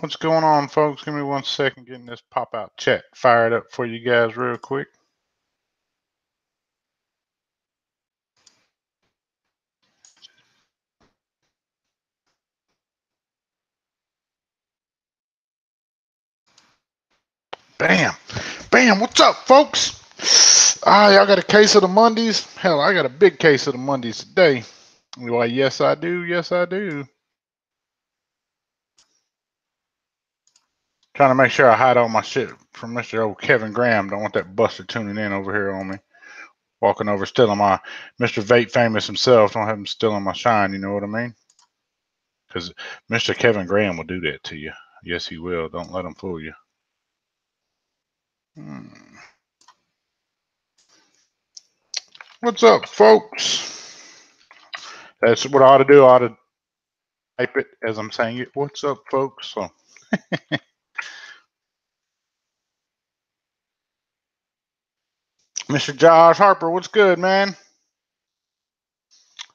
What's going on, folks? Give me 1 second, getting this pop-out chat fired up for you guys real quick. Bam! Bam! What's up, folks? Y'all got a case of the Mondays? Hell, I got a big case of the Mondays today. Why, yes, I do. Yes, I do. Trying to make sure I hide all my shit from Mr. Old Kevin Graham. Don't want that buster tuning in over here on me. Walking over, stealing my Mr. Vape Famous himself. Don't have him stealing my shine, you know what I mean? Because Mr. Kevin Graham will do that to you. Yes, he will. Don't let him fool you. What's up, folks? That's what I ought to do. I ought to type it as I'm saying it. What's up, folks? So, Mr. Josh Harper, what's good, man?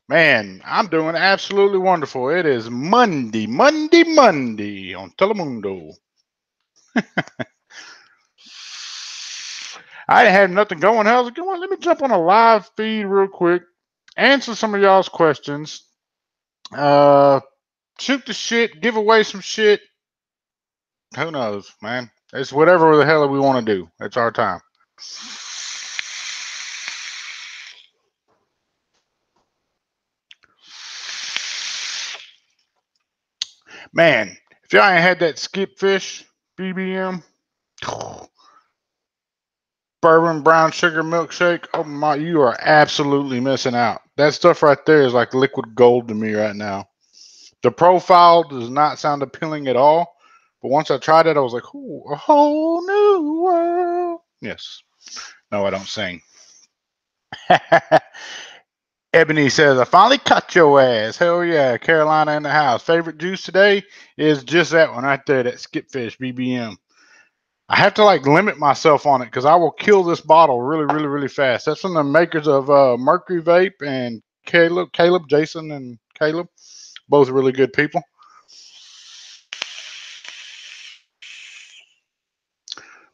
Man, I'm doing absolutely wonderful. It is Monday on Telemundo. I didn't have nothing going. How's it going? Let me jump on a live feed real quick. Answer some of y'all's questions. Shoot the shit. Give away some shit. Who knows, man? It's whatever the hell we want to do. It's our time. Man, if y'all ain't had that skip fish BBM, bourbon brown sugar milkshake, oh my, you are absolutely missing out. That stuff right there is like liquid gold to me right now. The profile does not sound appealing at all, but once I tried it, I was like, ooh, a whole new world. Yes. No, I don't sing. Ebony says, I finally caught your ass. Hell yeah. Carolina in the house. Favorite juice today is just that one right there, that Skipfish BBM. I have to like limit myself on it because I will kill this bottle really fast. That's from the makers of Mercury Vape and Caleb, Jason and Caleb. Both really good people.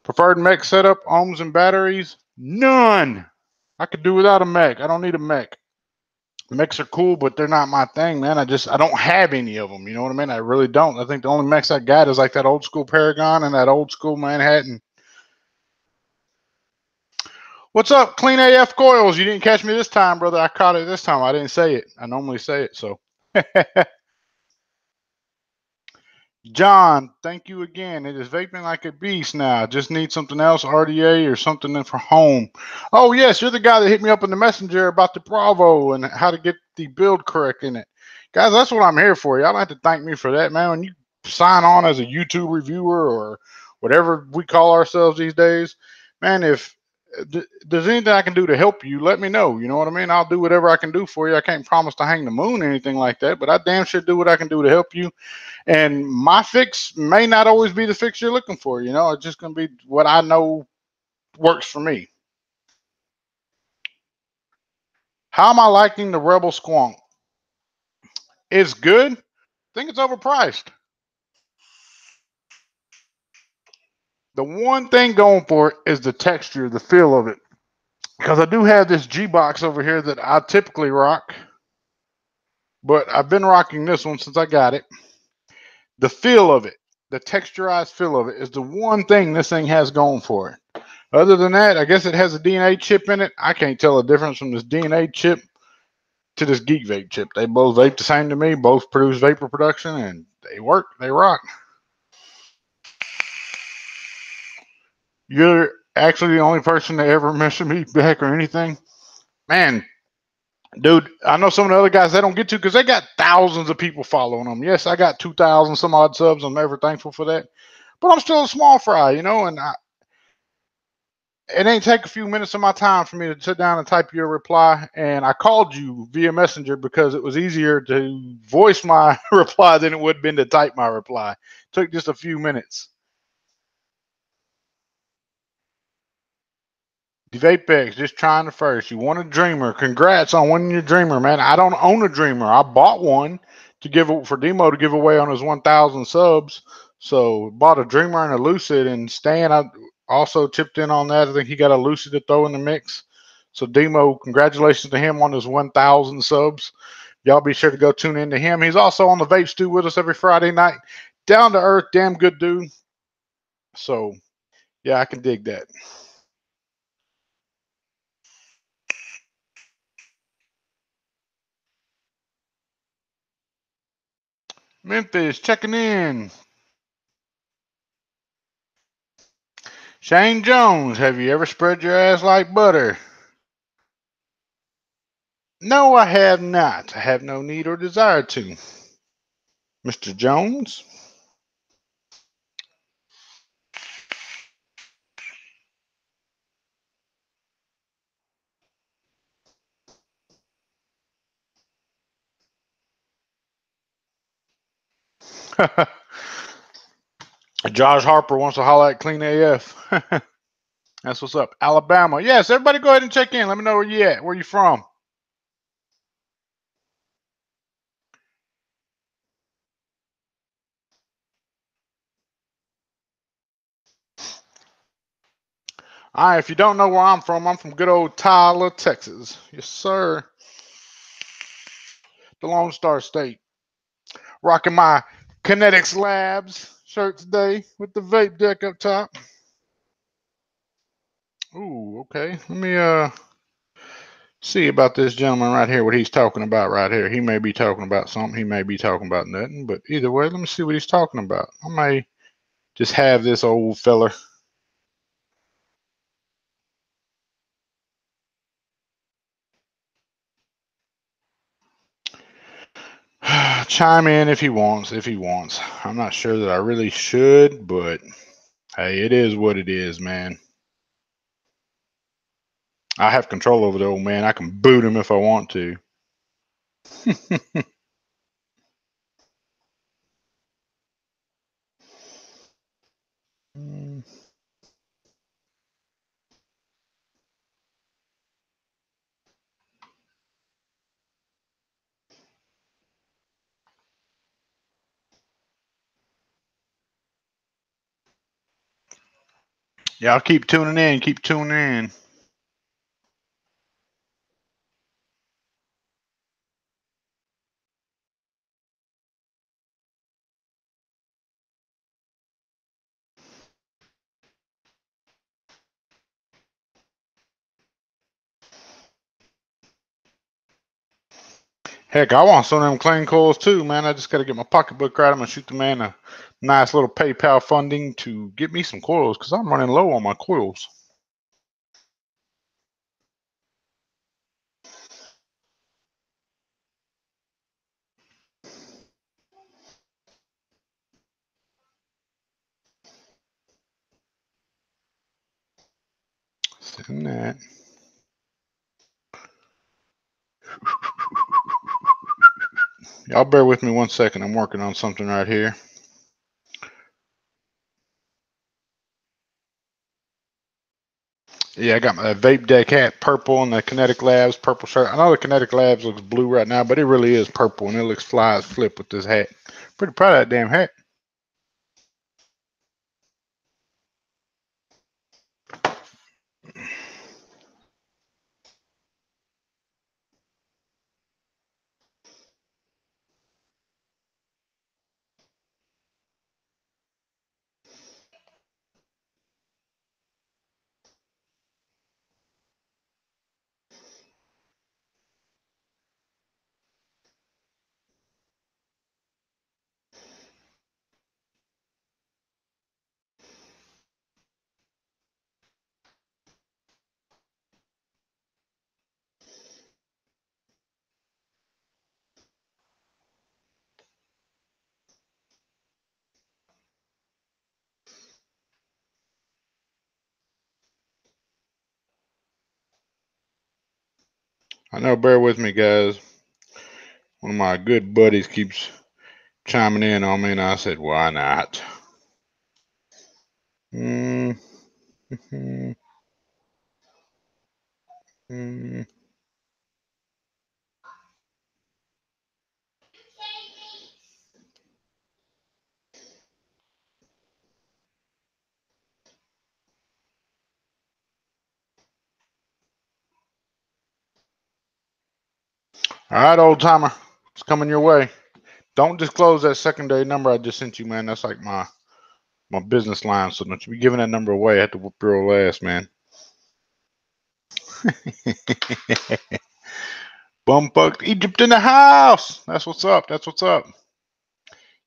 Preferred mech setup, ohms and batteries? None. I could do without a mech. I don't need a mech. Mechs are cool, but they're not my thing, man. I don't have any of them. You know what I mean? I really don't. I think the only mechs I got is like that old school Paragon and that old school Manhattan. What's up, Clean AF Coils? You didn't catch me this time, brother. I caught it this time. I didn't say it. I normally say it, so. John, thank you again. It is vaping like a beast now. Just need something else, RDA or something for home. Oh, yes, you're the guy that hit me up in the messenger about the Bravo and how to get the build correct in it. Guys, that's what I'm here for. Y'all don't have to thank me for that, man. When you sign on as a YouTube reviewer or whatever we call ourselves these days, man, if there's anything I can do to help you, let me know. You know what I mean? I'll do whatever I can do for you. I can't promise to hang the moon or anything like that, but I damn sure do what I can do to help you. And my fix may not always be the fix you're looking for. You know, it's just going to be what I know works for me. How am I liking the Rebel Squonk? It's good. I think it's overpriced. The one thing going for it is the texture, the feel of it. Because I do have this G box over here that I typically rock, but I've been rocking this one since I got it. The feel of it, the texturized feel of it, is the one thing this thing has going for it. Other than that, I guess it has a DNA chip in it. I can't tell the difference from this DNA chip to this Geek Vape chip. They both vape the same to me, both produce vapor production, and they work, they rock. You're actually the only person that ever messaged me back or anything. Man, dude, I know some of the other guys they don't get to because they got thousands of people following them. Yes, I got 2,000 some odd subs. I'm ever thankful for that. But I'm still a small fry, you know, and it ain't take a few minutes of my time for me to sit down and type your reply. And I called you via Messenger because it was easier to voice my reply than it would have been to type my reply. It took just a few minutes. The Vapex, just trying the first. You want a Dreamer. Congrats on winning your Dreamer, man. I don't own a Dreamer. I bought one to give for Demo to give away on his 1,000 subs. So bought a Dreamer and a Lucid, and Stan I also chipped in on that. I think he got a Lucid to throw in the mix. So Demo, congratulations to him on his 1,000 subs. Y'all be sure to go tune in to him. He's also on the Vape Stew with us every Friday night. Down to earth, damn good dude. So yeah, I can dig that. Memphis checking in. Shane Jones, have you ever spread your ass like butter? No, I have not. I have no need or desire to. Mr. Jones? Josh Harper wants to holler at Clean AF. That's what's up. Alabama. Yes, everybody go ahead and check in. Let me know where you at. Where you from? All right, if you don't know where I'm from good old Tyler, Texas. Yes, sir. The Lone Star State. Rocking my Kinetics Labs shirt today with the vape deck up top. Ooh, okay. Let me see about this gentleman right here, what he's talking about right here. He may be talking about something, he may be talking about nothing, but either way, let me see what he's talking about. I may just have this old feller chime in if he wants, I'm not sure that I really should, but hey, it is what it is, man. I have control over the old man. I can boot him if I want to. Y'all keep tuning in, keep tuning in. Heck, I want some of them clean coils too, man. I just got to get my pocketbook right. I'm going to shoot the man a nice little PayPal funding to get me some coils because I'm running low on my coils. Send that. Y'all bear with me 1 second. I'm working on something right here. Yeah, I got my vape deck hat purple and the Kinetic Labs purple shirt. I know the Kinetic Labs looks blue right now, but it really is purple and it looks fly as flip with this hat. Pretty proud of that damn hat. I know, bear with me, guys. One of my good buddies keeps chiming in on me, and I said, why not? Mm, mm, mm. All right, old timer. It's coming your way. Don't disclose that secondary number I just sent you, man. That's like my business line, so don't you be giving that number away. I have to whoop your old ass, man. Bumfuck Egypt in the house. That's what's up. That's what's up.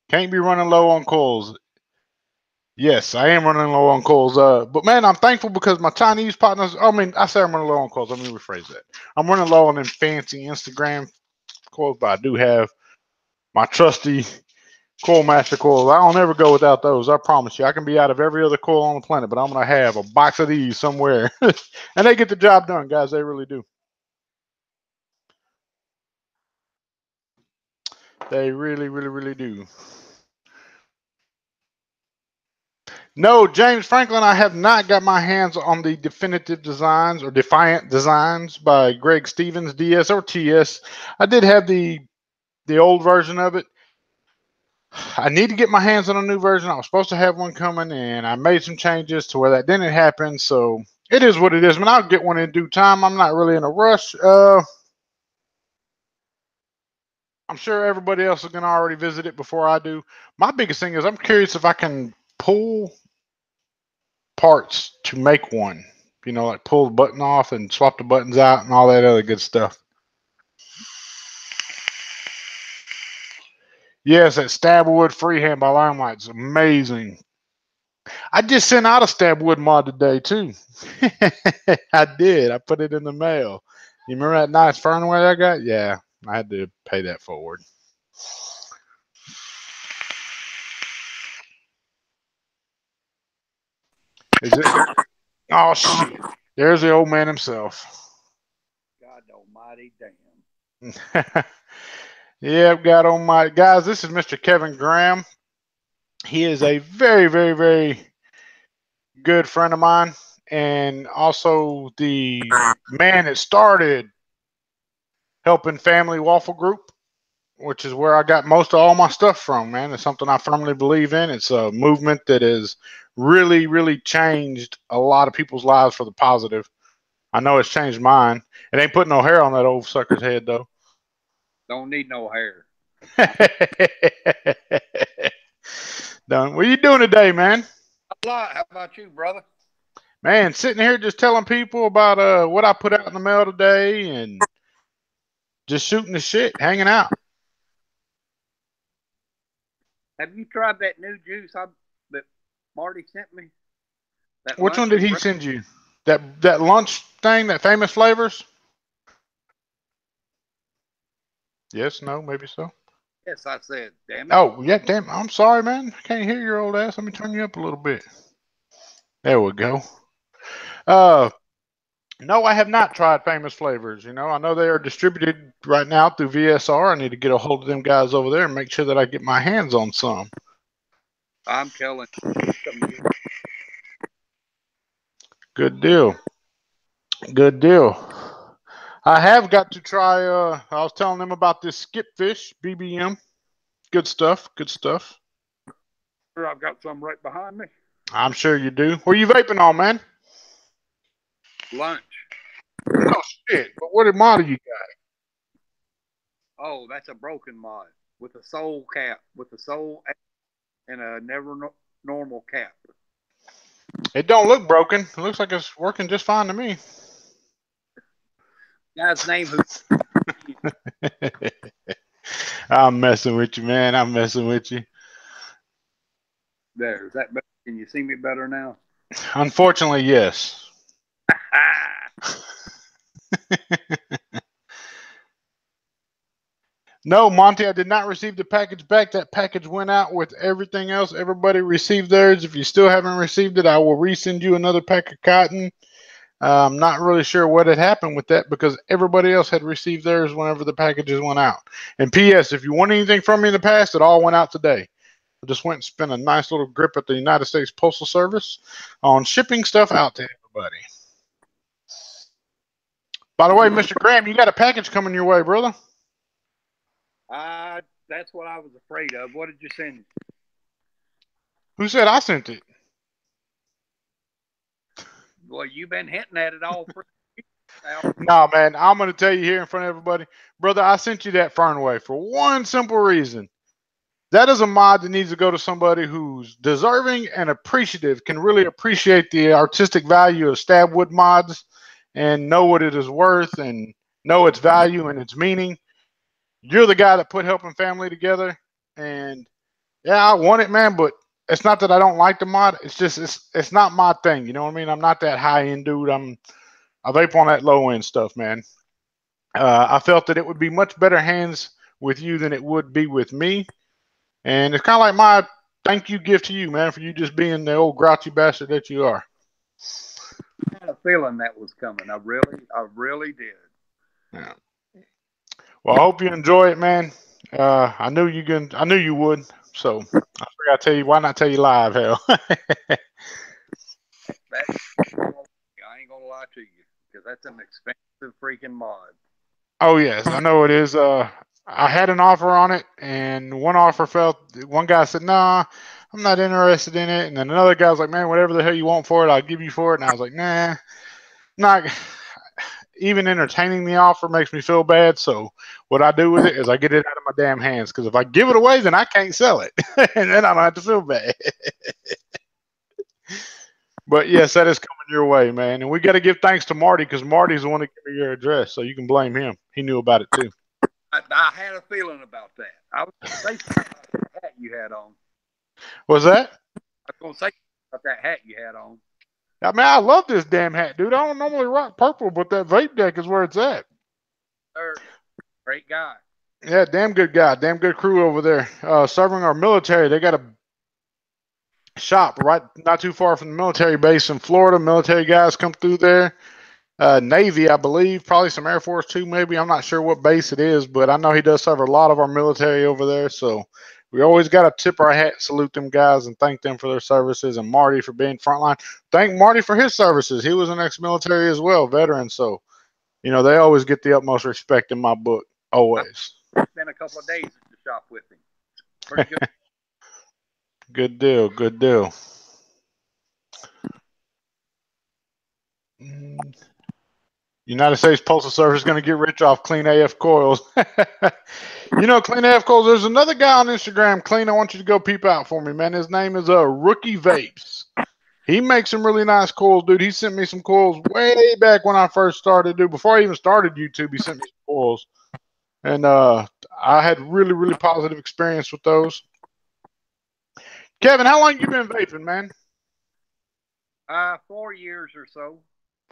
Can't be running low on coals. Yes, I am running low on coals. But man, I'm thankful because my Chinese partners. I mean, I say I'm running low on coals. Let me rephrase that. I'm running low on them fancy Instagram coils, but I do have my trusty coil master coils. I don't ever go without those. I promise you. I can be out of every other coil on the planet, but I'm gonna have a box of these somewhere, and they get the job done, guys. They really do. They really, really, really do. No, James Franklin, I have not got my hands on the definitive designs or defiant designs by Greg Stevens, DS or TS. I did have the old version of it. I need to get my hands on a new version. I was supposed to have one coming, and I made some changes to where that didn't happen. So it is what it is. Man, I'll get one in due time. I'm not really in a rush. I'm sure everybody else is gonna already visit it before I do. My biggest thing is I'm curious if I can pull parts to make one. You know, like pull the button off and swap the buttons out and all that other good stuff. Yes, that Stabwood Freehand by Limelight is amazing. I just sent out a Stabwood mod today too. I did. I put it in the mail. You remember that nice firmware I got? Yeah, I had to pay that forward. Is it? Oh shit! There's the old man himself. God almighty damn. Yep, God almighty. Guys, this is Mr. Kevin Graham. He is a very, very, very good friend of mine and also the man that started Helping Family Waffle Group, which is where I got most of all my stuff from, man. It's something I firmly believe in. It's a movement that has really, really changed a lot of people's lives for the positive. I know it's changed mine. It ain't putting no hair on that old sucker's head, though. Don't need no hair. Done. What are you doing today, man? A lot. How about you, brother? Man, sitting here just telling people about what I put out in the mail today and just shooting the shit, hanging out. Have you tried that new juice that Marty sent me? That Which one lunch did and he break? send you? That lunch thing, that famous flavors? Yes, no, maybe so. Yes, I said. Damn it. Oh, yeah, damn. I'm sorry, man. I can't hear your old ass. Let me turn you up a little bit. There we go. Uh, no, I have not tried famous flavors. You know, I know they are distributed right now through VSR. I need to get a hold of them guys over there and make sure that I get my hands on some. I'm telling you. Good deal. Good deal. I have got to try. I was telling them about this skipfish BBM. Good stuff. Good stuff. I've got some right behind me. I'm sure you do. What are you vaping on, man? Lunch. No shit. But what model you Oh, that's a broken mod with a soul cap, with a soul and a normal cap. got? It don't look broken. It looks like it's working just fine to me. Guy's name who I'm messing with you, man. I'm messing with you. there. Is that better? Can you see me better now? Unfortunately, yes. No, Monty, I did not receive the package back. That package went out with everything else. Everybody received theirs. If you still haven't received it, I will resend you another pack of cotton. I'm not really sure what had happened with that because everybody else had received theirs whenever the packages went out. And P.S., if you want anything from me in the past, it all went out today. I just went and spent a nice little grip at the United States Postal Service on shipping stuff out to everybody. By the way, Mr. Graham, you got a package coming your way, brother. That's what I was afraid of. What did you send? Who said I sent it? Well, you've been hinting at it all. No, man, I'm going to tell you here in front of everybody, brother, I sent you that Fernway for one simple reason. That is a mod that needs to go to somebody who's deserving and appreciative, can really appreciate the artistic value of stab wood mods and know what it is worth and know its value and its meaning. You're the guy that put Helping Family together. And yeah, I want it, man, but it's not that I don't like the mod. It's just it's not my thing. You know what I mean? I'm not that high end dude. I vape on that low end stuff, man. I felt that it would be much better hands with you than it would be with me. And it's kind of like my thank you gift to you, man, for you just being the old grouchy bastard that you are. I had a feeling that was coming. I really did. Yeah. Well, I hope you enjoy it, man. I knew you would. So I figured I'd tell you. Why not tell you live? Hell. That I ain't gonna lie to you because that's an expensive freaking mod. Oh yes, I know it is. I had an offer on it, and one offer felt. One guy said, "Nah, I'm not interested in it," and then another guy was like, "Man, whatever the hell you want for it, I'll give you for it." And I was like, "Nah, not." Even entertaining the offer makes me feel bad. So what I do with it is I get it out of my damn hands. Because if I give it away, then I can't sell it, and then I don't have to feel bad. But yes, that is coming your way, man. And we got to give thanks to Marty because Marty's the one that gave me your address, so you can blame him. He knew about it too. I had a feeling about that. I was gonna say something about that hat you had on. Was that? I was gonna say about that hat you had on. I mean, I love this damn hat, dude. I don't normally rock purple, but that vape deck is where it's at. Sir, great guy. Yeah, damn good guy, damn good crew over there. Serving our military. They got a shop right not too far from the military base in Florida. Military guys come through there. Navy, I believe, probably some Air Force too, maybe. I'm not sure what base it is, but I know he does serve a lot of our military over there. So we always got to tip our hat, salute them guys, and thank them for their services. And Marty for being frontline. Thank Marty for his services. He was an ex-military as well, veteran. So they always get the utmost respect in my book, always. I spent a couple of days at the shop with him. Pretty good. Good deal. Good deal. United States Postal Service is going to get rich off Clean AF coils. Clean AF coils. There's another guy on Instagram, Clean. I want you to go peep out for me, man. His name is Rookie Vapes. He makes some really nice coils, dude. He sent me some coils way back when I first started, dude. Before I even started YouTube, he sent me some coils, and I had really, really positive experience with those. Kevin, how long you been vaping, man? 4 years or so.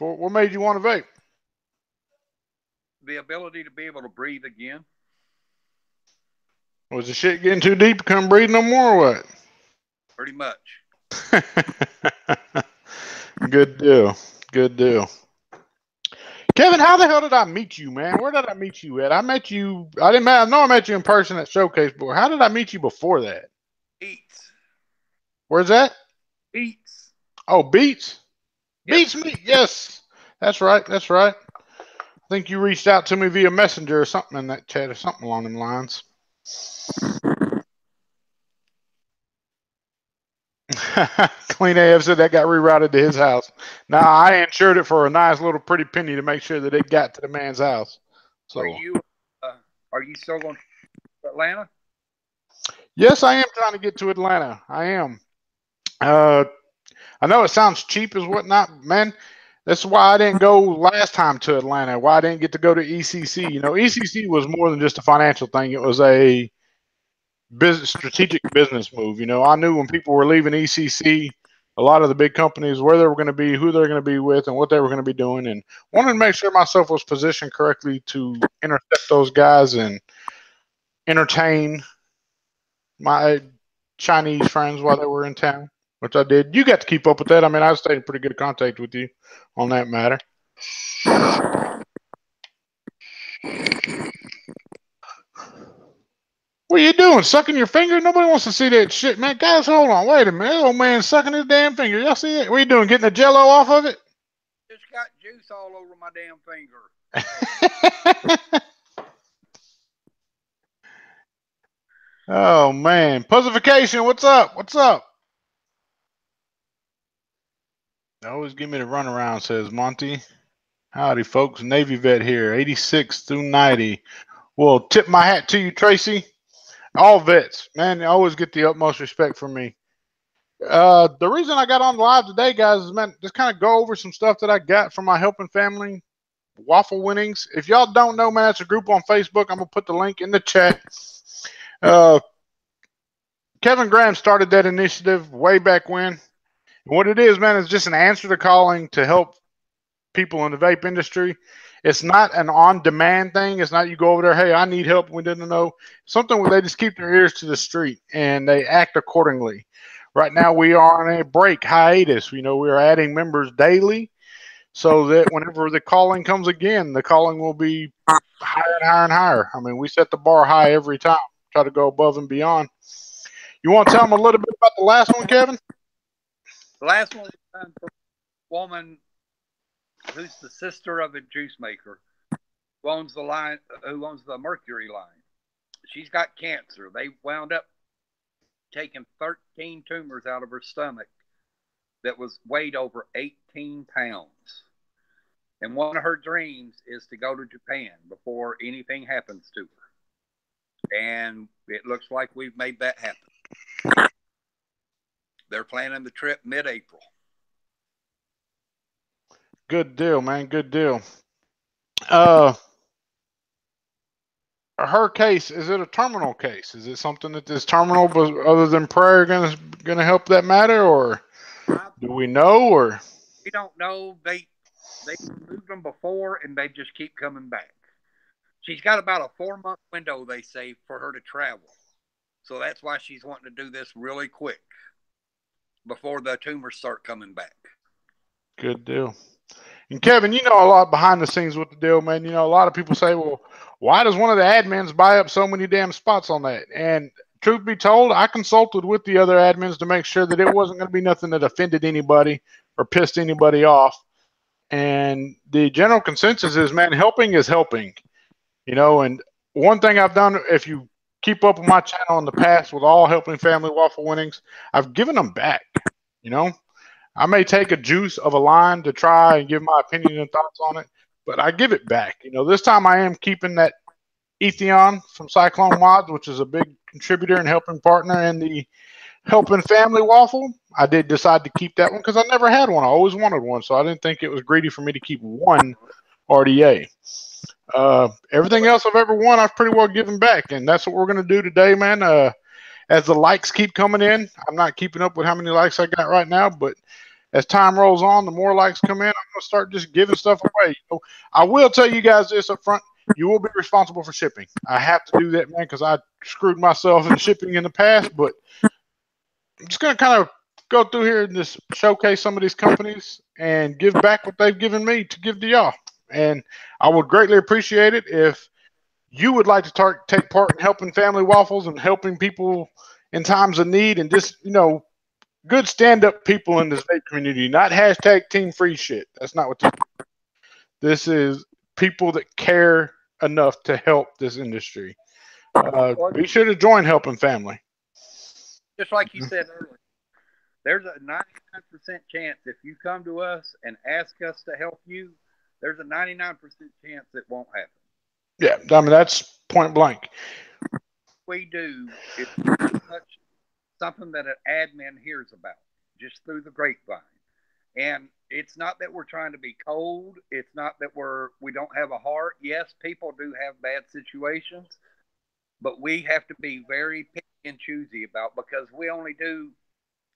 What made you want to vape? The ability to be able to breathe again. Was the shit getting too deep? Couldn't breathe no more, or what? Pretty much. Good deal. Good deal. Kevin, how the hell did I meet you, man? Where did I meet you at? I met you. I know I met you in person at Showcase Board. How did I meet you before that? Beats. Where's that? Beats. Oh, Beats. Yes. Beats me. Yes, that's right. That's right. I think you reached out to me via Messenger or something in that chat or something along them lines. Clean AF said that got rerouted to his house. Now I insured it for a nice little pretty penny to make sure that it got to the man's house. So Are you still going to Atlanta? yes, I am trying to get to Atlanta. I am. I know it sounds cheap as whatnot, man. That's why I didn't go last time to Atlanta. Why I didn't get to go to ECC. ECC was more than just a financial thing. It was a strategic business move. I knew when people were leaving ECC, a lot of the big companies, where they were going to be, who they're going to be with, and what they were going to be doing, and wanted to make sure myself was positioned correctly to intercept those guys and entertain my Chinese friends while they were in town, which I did. You got to keep up with that. I mean, I stayed in pretty good contact with you on that matter. What are you doing? Sucking your finger? Nobody wants to see that shit, man. Guys, hold on. Wait a minute. Old man sucking his damn finger. Y'all see that? What are you doing? Getting the jello off of it? Just got juice all over my damn finger. Oh, man. Pussification, what's up? What's up? Always give me the runaround, says Monty. Howdy, folks. Navy vet here, 86 through 90. Well, tip my hat to you, Tracy. All vets, man, they always get the utmost respect from me. The reason I got on live today, guys, is man, just kind of go over some stuff that I got from my helping family waffle winnings. If y'all don't know, man, it's a group on Facebook. I'm gonna put the link in the chat. Uh, Kevin Graham started that initiative way back when. And what it is, man, is just an answer to calling to help people in the vape industry. It's not an on-demand thing. It's not you go over there, hey, I need help. We didn't know something where they just keep their ears to the street and they act accordingly. Right now, we are on a break hiatus. We know we're adding members daily, so that whenever the calling comes again, the calling will be higher and higher and higher. I mean, we set the bar high every time. Try to go above and beyond. You want to tell them a little bit about the last one, Kevin? The last one was done for a woman who's the sister of a juice maker who owns the Mercury line. She's got cancer. They wound up taking 13 tumors out of her stomach that was weighed over 18 pounds. And one of her dreams is to go to Japan before anything happens to her. And it looks like we've made that happen. They're planning the trip mid-April. Good deal, man. Good deal. Her case, is it a terminal case? Is it something that is terminal, but other than prayer gonna help that matter, or do we know, or We don't know. They removed them before, and they just keep coming back. She's got about a 4-month window, they say, for her to travel. So that's why she's wanting to do this really quick before the tumors start coming back. good deal? And Kevin, you know a lot behind the scenes with the deal, man. You know, a lot of people say, well, why does one of the admins buy up so many damn spots on that? And truth be told, I consulted with the other admins to make sure that it wasn't going to be nothing that offended anybody or pissed anybody off. And the general consensus is, man, helping is helping. You know, and one thing I've done, if you keep up with my channel in the past with all helping family waffle winnings, I've given them back. You know, I may take a juice of a line to try and give my opinion and thoughts on it, but I give it back. You know, this time I am keeping that Etheon from Cyclone Mods, which is a big contributor and helping partner in the helping family waffle. I did decide to keep that one because I never had one. I always wanted one, so I didn't think it was greedy for me to keep one RDA. Everything else I've ever won, I've pretty well given back, and that's what we're going to do today, man. As the likes keep coming in, I'm not keeping up with how many likes I got right now, but as time rolls on, the more likes come in, I'm going to start just giving stuff away. You know, I will tell you guys this up front. You will be responsible for shipping. I have to do that, man, because I screwed myself in shipping in the past, but I'm just going to kind of go through here and just showcase some of these companies and give back what they've given me to give to y'all. And I would greatly appreciate it if you would like to take part in helping family waffles and helping people in times of need and just, you know, good stand-up people in this vape community, not hashtag team free shit. That's not what this is. This is people that care enough to help this industry. Be sure to join Helping Family. Just like you said earlier, there's a 99% chance if you come to us and ask us to help you, there's a 99% chance it won't happen. Yeah, I mean, that's point blank. We do is such something that an admin hears about just through the grapevine. And it's not that we're trying to be cold. It's not that we don't have a heart. Yes, people do have bad situations, but we have to be very picky and choosy about because we only do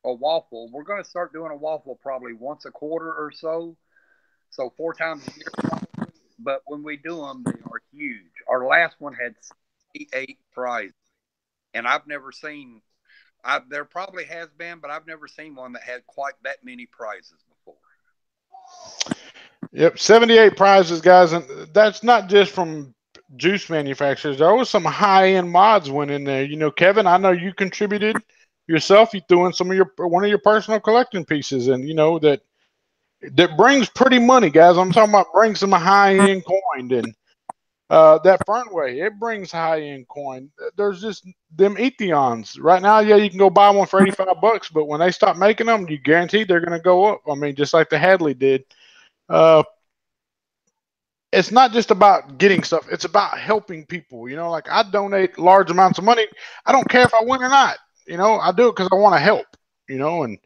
a waffle. We're going to start doing a waffle probably once a quarter or so. So 4 times a year probably. But when we do them, they are huge. Our last one had 68 prizes. And I've never seen, there probably has been, but I've never seen one that had quite that many prizes before. Yep, 78 prizes, guys. And that's not just from juice manufacturers. There was some high-end mods went in there. You know, Kevin, I know you contributed yourself. You threw in one of your personal collecting pieces, and you know that brings pretty money, guys. I'm talking about brings some high-end coin, and that Fernway, it brings high-end coin. There's just them Etheons right now. Yeah, you can go buy one for $85, but when they stop making them, you guarantee they're going to go up. I mean, just like the Hadley did. it's not just about getting stuff. It's about helping people. You know, like I donate large amounts of money. I don't care if I win or not. You know, I do it because I want to help. You know, and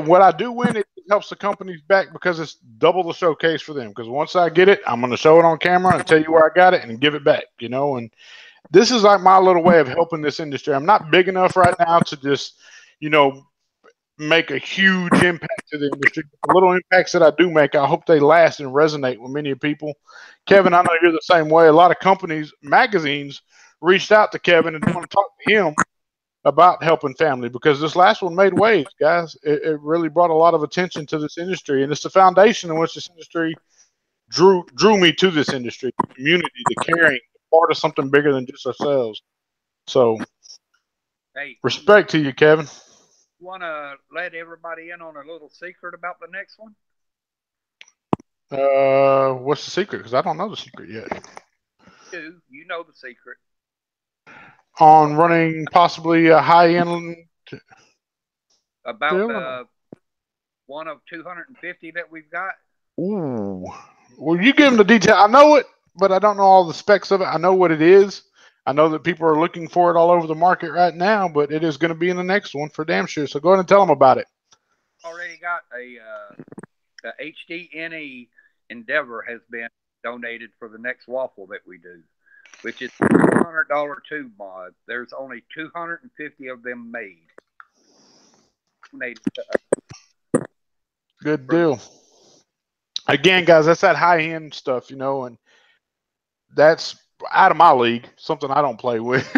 what I do win, it helps the companies back because it's double the showcase for them. Because once I get it, I'm going to show it on camera and tell you where I got it and give it back. You know, and this is like my little way of helping this industry. I'm not big enough right now to just, you know, make a huge impact to the industry. The little impacts that I do make, I hope they last and resonate with many people. Kevin, I know you're the same way. A lot of companies, magazines, reached out to Kevin and want to talk to him about helping family because this last one made waves, guys. It really brought a lot of attention to this industry, and it's the foundation in which this industry drew me to this industry, the community, the caring, part of something bigger than just ourselves. So, Hey, respect to you, Kevin. want to let everybody in on a little secret about the next one? What's the secret? Because I don't know the secret yet. You know the secret. On running possibly a high end About deal. the one of 250 that we've got. Ooh, well, you give them the detail. I know it, but I don't know all the specs of it. I know what it is. I know that people are looking for it all over the market right now, but it is going to be in the next one for damn sure. So go ahead and tell them about it. Already got a HDNE Endeavor has been donated for the next waffle that we do, which is a $400 tube mod. There's only 250 of them made. Donated to us. Good deal. Again, guys, that's that high end stuff, you know, and that's out of my league. Something I don't play with.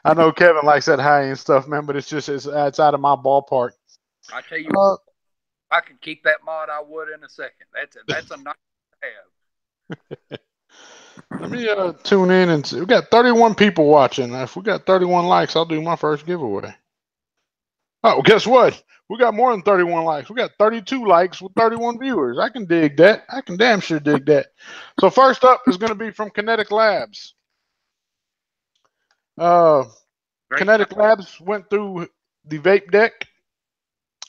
I know Kevin likes that high end stuff, man, but it's out of my ballpark. I tell you, if I could keep that mod, I would in a second. That's a nice to have. Let me tune in and see. We got 31 people watching. If we got 31 likes, I'll do my first giveaway. Oh, guess what? We got more than 31 likes. We got 32 likes with 31 viewers. I can dig that. I can damn sure dig that. So first up is going to be from Kinetic Labs. Kinetic Labs went through the vape deck.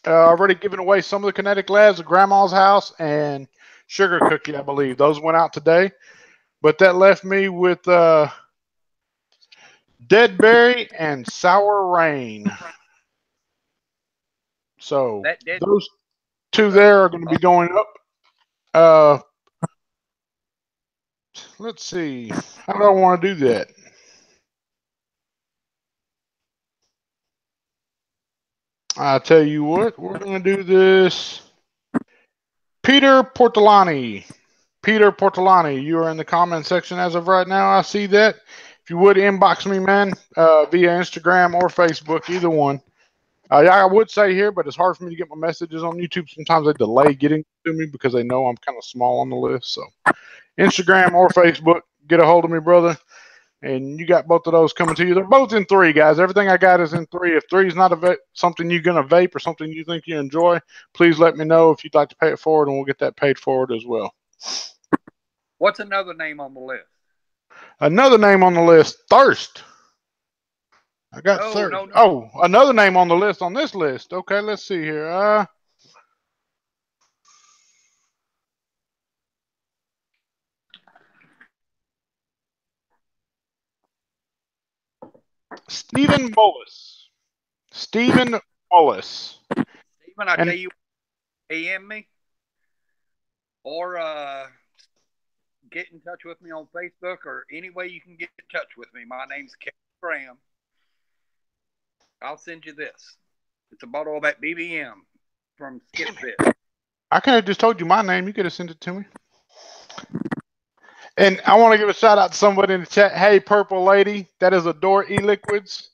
Already given away some of the Kinetic Labs at Grandma's house and Sugar Cookie, I believe. Those went out today. But that left me with Dead Berry and Sour Rain. So those two there are going to be going up. Let's see. How do I want to do that? I tell you what, we're going to do this. Peter Portolani. Peter Portolani, you are in the comment section as of right now. I see that. If you would inbox me, man, via Instagram or Facebook, either one. Yeah, I would say here, but it's hard for me to get my messages on YouTube. Sometimes they delay getting to me because they know I'm kind of small on the list. So Instagram or Facebook, get a hold of me, brother. And you got both of those coming to you. They're both in 3, guys. Everything I got is in 3. If 3 is not something you're going to vape or something you think you enjoy, please let me know if you'd like to pay it forward, and we'll get that paid forward as well. What's another name on the list? Another name on the list, Thirst. I got Thirst. No. Oh, another name on the list on this list. Okay, let's see here. Stephen Mullis. Stephen Mullis. Stephen, I tell you, AM me or get in touch with me on Facebook or any way you can get in touch with me. My name's Kevin Graham. I'll send you this. It's about all that BBM from Skipfish. I could have just told you my name. You could have sent it to me. And I want to give a shout out to somebody in the chat. Hey, Purple Lady. That is Adore E-Liquids.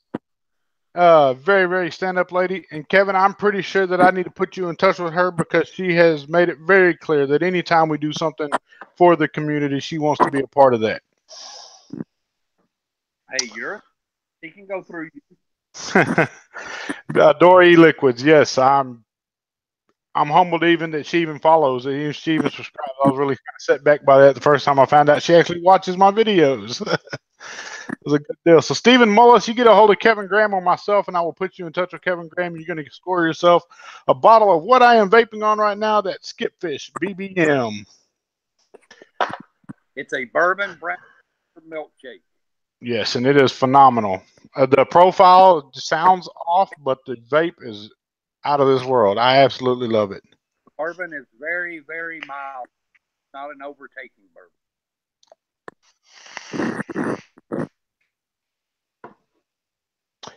Very, very stand-up lady. And Kevin, I'm pretty sure that I need to put you in touch with her because she has made it very clear that anytime we do something for the community, she wants to be a part of that. Hey, he can go through you. Adore E-Liquids. Yes, I'm humbled even that she even follows. She even subscribes. I was really kind of set back by that the first time I found out she actually watches my videos. It was a good deal. So, Stephen Mullis, you get a hold of Kevin Graham or myself, and I will put you in touch with Kevin Graham. You're going to score yourself a bottle of what I am vaping on right now, that Skipfish BBM. It's a bourbon brown milkshake. Yes, and it is phenomenal. The profile sounds off, but the vape is out of this world. I absolutely love it. Bourbon is very, very mild, not an overtaking bourbon.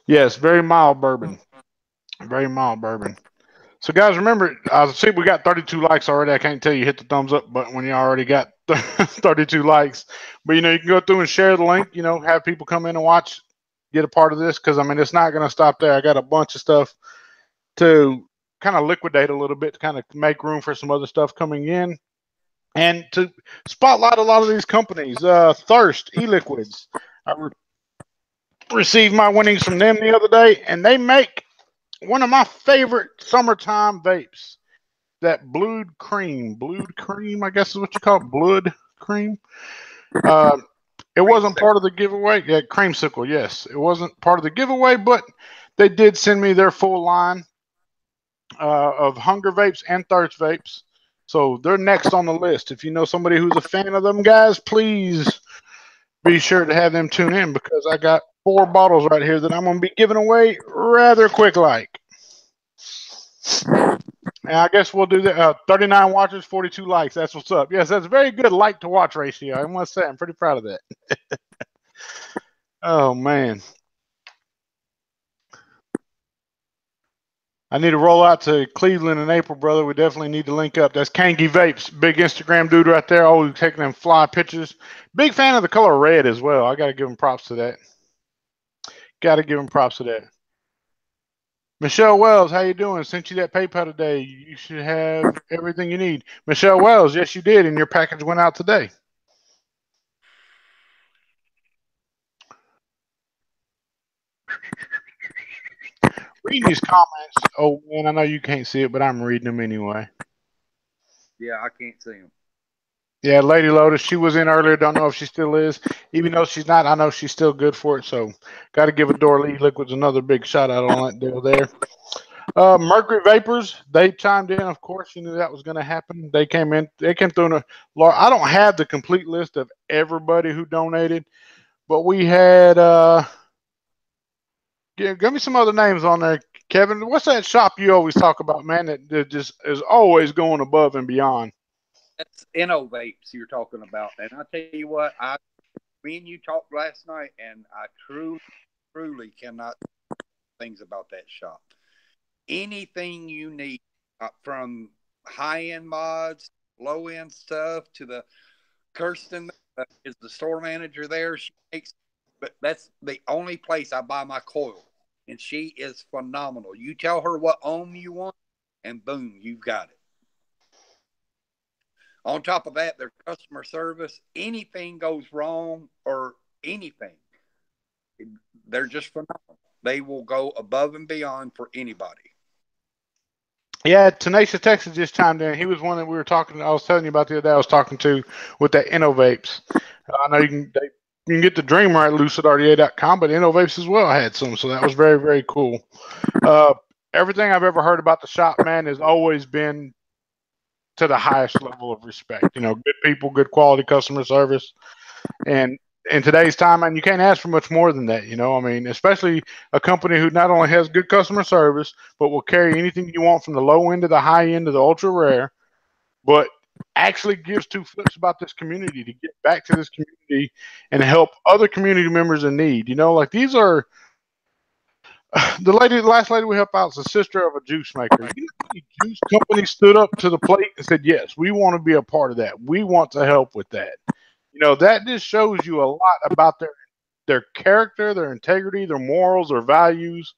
Yes, very mild bourbon. Very mild bourbon. So, guys, remember, see, we got 32 likes already. I can't tell you hit the thumbs up button when you already got 32 likes. But, you know, you can go through and share the link, you know, have people come in and watch, get a part of this. Because, I mean, it's not going to stop there. I got a bunch of stuff to kind of liquidate a little bit to kind of make room for some other stuff coming in. And to spotlight a lot of these companies, Thirst, e-liquids. I received my winnings from them the other day, and they make one of my favorite summertime vapes. That blued cream, I guess is what you call it, blood cream. Uh, it wasn't part of the giveaway. Yeah, creamsicle. Yes, it wasn't part of the giveaway, but they did send me their full line of hunger vapes and thirst vapes. So they're next on the list. If you know somebody who's a fan of them guys, please be sure to have them tune in because I got 4 bottles right here that I'm going to be giving away rather quick like. And I guess we'll do that. 39 watchers, 42 likes. That's what's up. Yes, that's a very good like to watch ratio. I must say, I'm pretty proud of that. Oh, man. I need to roll out to Cleveland in April, brother. We definitely need to link up. That's Kangi Vapes. Big Instagram dude right there. Always taking them fly pictures. Big fan of the color red as well. I got to give him props to that. Got to give him props to that. Michelle Wells, how you doing? Sent you that PayPal today. You should have everything you need. Michelle Wells, yes, you did, and your package went out today. Reading these comments. Oh, man, I know you can't see it, but I'm reading them anyway. Yeah, I can't see them. Yeah, Lady Lotus, she was in earlier. Don't know if she still is. Even though she's not, I know she's still good for it. So, got to give Adore Lee Liquids another big shout out on that deal there. Mercury Vapors, they chimed in. Of course, you knew that was going to happen. They came in. They came through. I don't have the complete list of everybody who donated, but we had. Give me some other names on there, Kevin. What's that shop you always talk about, man? That just is always going above and beyond. That's Innovapes you're talking about. And I tell you what, me and you talked last night, and I truly cannot things about that shop. Anything you need, from high-end mods, low-end stuff, to the Kirsten is the store manager there. She makes, but that's the only place I buy my coil, and she is phenomenal. You tell her what ohm you want, and boom, you've got it. On top of that, their customer service, anything goes wrong or anything, they're just phenomenal. They will go above and beyond for anybody. Yeah, Tenacious Texas just chimed in. He was one that we were talking. I was telling you about the other day. I was talking to with that Innovapes. I know you can get the Dreamer at lucidrda.com, but Innovapes as well had some, so that was very very cool. Everything I've ever heard about the shop, man, has always been to the highest level of respect. You know, good people, good quality customer service, and in today's time, man, you can't ask for much more than that. You know, I mean, especially a company who not only has good customer service, but will carry anything you want from the low end to the high end to the ultra rare, but actually gives two flips about this community to get back to this community and help other community members in need. You know, like these are the last lady we helped out is a sister of a juice maker. You know, the juice company stood up to the plate and said, "Yes, we want to be a part of that. We want to help with that." You know, that just shows you a lot about their character, their integrity, their morals, their values.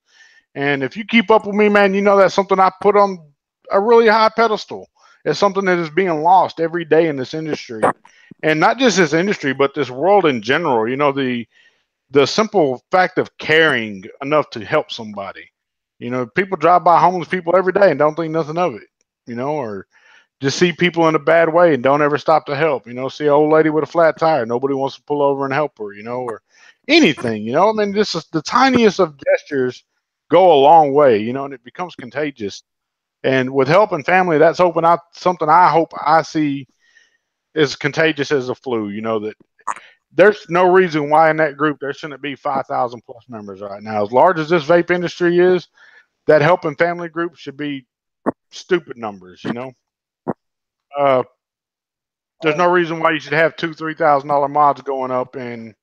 And if you keep up with me, man, you know that's something I put on a really high pedestal. It's something that is being lost every day in this industry, and not just this industry, but this world in general. You know, the simple fact of caring enough to help somebody. You know, people drive by homeless people every day and don't think nothing of it. You know, or just see people in a bad way and don't ever stop to help. You know, see an old lady with a flat tire, nobody wants to pull over and help her. You know, or anything. You know, I mean, this is the tiniest of gestures go a long way. You know, and it becomes contagious. And with helping family, that's something I hope I see as contagious as the flu. You know that there's no reason why in that group there shouldn't be 5,000 plus members right now. As large as this vape industry is, that helping family group should be stupid numbers. You know, uh, there's Oh, no reason why you should have $2,000-3,000 mods going up. And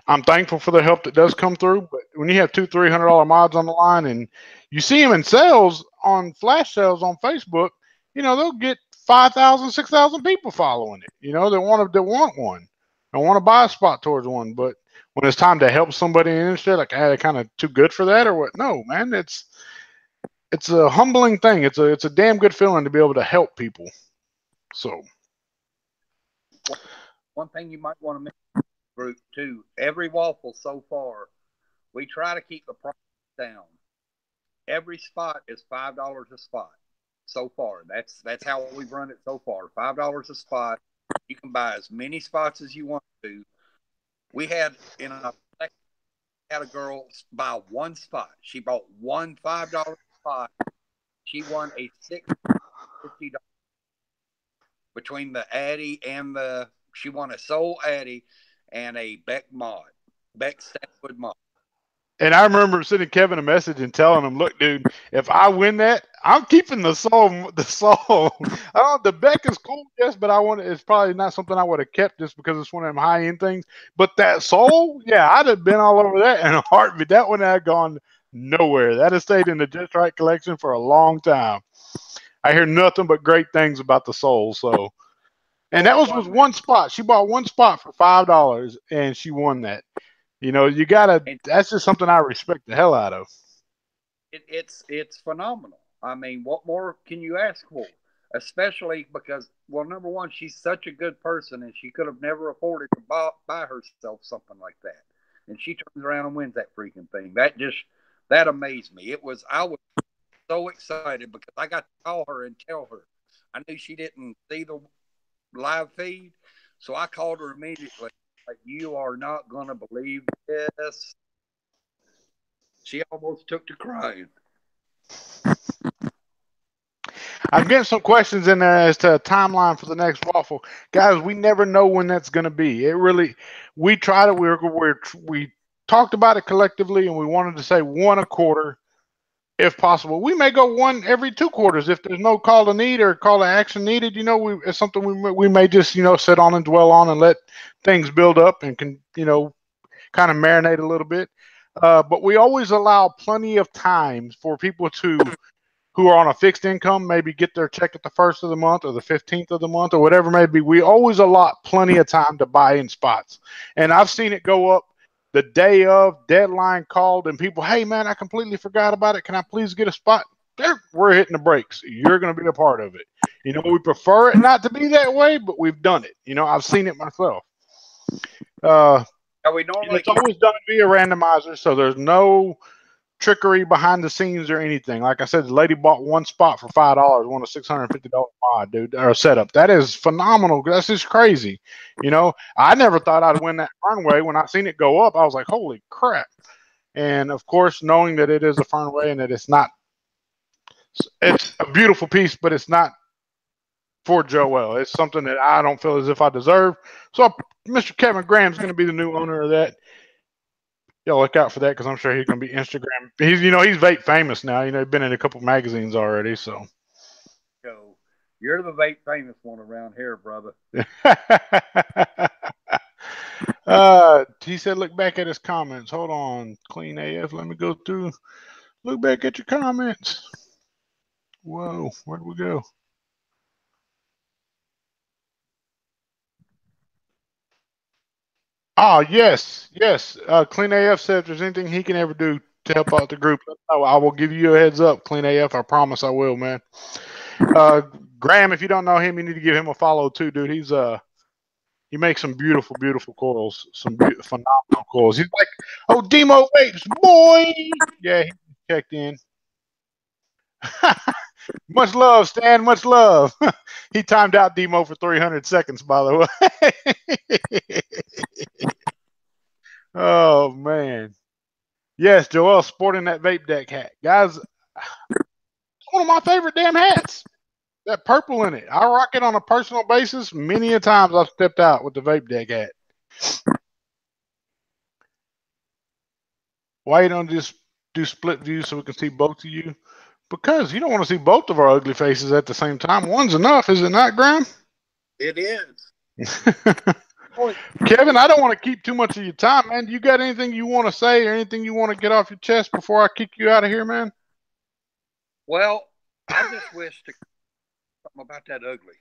I'm thankful for the help that does come through. But when you have $200-300 mods on the line and you see them in sales on flash sales on Facebook, you know they'll get 5,000, 6,000 people following it. You know they want one, they want to buy a spot towards one. But when it's time to help somebody in the industry, like, they're kind of too good for that or what? No, man, it's a humbling thing. It's a damn good feeling to be able to help people. So one one thing you might want to mention, group too. Every waffle so far, we try to keep the price down. Every spot is $5 a spot so far. That's how we've run it so far. $5 a spot. You can buy as many spots as you want to. We had in a had a girl buy one spot. She bought one $5 spot. She won a $650 between the Addy and the. She won a Soul Addy and a Beck mod, Beck Stanwood mod. And I remember sending Kevin a message and telling him, "Look, dude, if I win that, I'm keeping the soul. The soul. I don't. The Beck is cool, yes, but I want. It's probably not something I would have kept just because it's one of them high end things. But that soul, yeah, I'd have been all over that in a heartbeat. That one had gone nowhere. That has stayed in the Just Right collection for a long time. I hear nothing but great things about the soul. So, and that So was with fun, man. one spot. She bought one spot for $5, and she won that. You know, you gotta. And That's just something I respect the hell out of. it's phenomenal. I mean, what more can you ask for? Especially because, well, number one, she's such a good person, and she could have never afforded to buy herself something like that, and she turns around and wins that freaking thing. That amazed me. I was so excited because I got to call her and tell her. I knew she didn't see the live feed, so I called her immediately. Like, you are not gonna believe this. She almost took to crying. I'm getting some questions in there as to a timeline for the next waffle, guys. We never know when that's going to be. It really, we tried it. We talked about it collectively, and we wanted to say one a quarter if possible. We may go one every 2 quarters if there's no call to need or call to action needed. You know, it's something we may just sit on and dwell on and let things build up and can kind of marinate a little bit. But we always allow plenty of time for people who are on a fixed income maybe get their check at the first of the month or the 15th of the month or whatever it may be. We always allot plenty of time to buy in spots. And I've seen it go up the day of deadline called and people, hey man, I completely forgot about it. Can I please get a spot? There, we're hitting the brakes. You're going to be a part of it. You know, we prefer it not to be that way, but we've done it. You know, I've seen it myself. Uh, Now we normally it's keep. always done via randomizer, so there's no trickery behind the scenes or anything. Like I said, the lady bought one spot for $5, won a $650 mod, dude, or setup. That is phenomenal. That's just crazy. You know, I never thought I'd win that Fernway. When I seen it go up, I was like, holy crap. And of course, knowing that it is a Fernway and that it's a beautiful piece, but it's not for Joel. It's something that I don't feel as if I deserve. So Mr. Kevin Graham's going to be the new owner of that. Yeah, look out for that because I'm sure he's going to be Instagram. He's vape famous now. You know, he's been in a couple magazines already. So, Go. You're the vape famous one around here, brother. he said, look back at his comments. Hold on, clean AF. Let me go through. Look back at your comments. Whoa, where'd we go? Oh, yes, yes. Clean AF said if there's anything he can ever do to help out the group, I will give you a heads up. Clean AF, I promise I will, man. Uh, Graham, if you don't know him, you need to give him a follow too, dude. He makes some beautiful, beautiful coils, phenomenal coils. He's like, oh, Demo Vapes, boy. Yeah, he checked in. Much love, Stan. Much love. He timed out Demo for 300 seconds, by the way. Oh man. Yes, Joel sporting that vape deck hat, guys. It's one of my favorite damn hats. that purple in it. I rock it on a personal basis. Many a times I've stepped out with the vape deck hat. Why you don't just do split view so we can see both of you? Because you don't want to see both of our ugly faces at the same time. One's enough, is it not, Graham? It is. Only Kevin, I don't want to keep too much of your time, man. You got anything you want to say or anything you want to get off your chest before I kick you out of here, man? Well, I just wish to something about that ugly.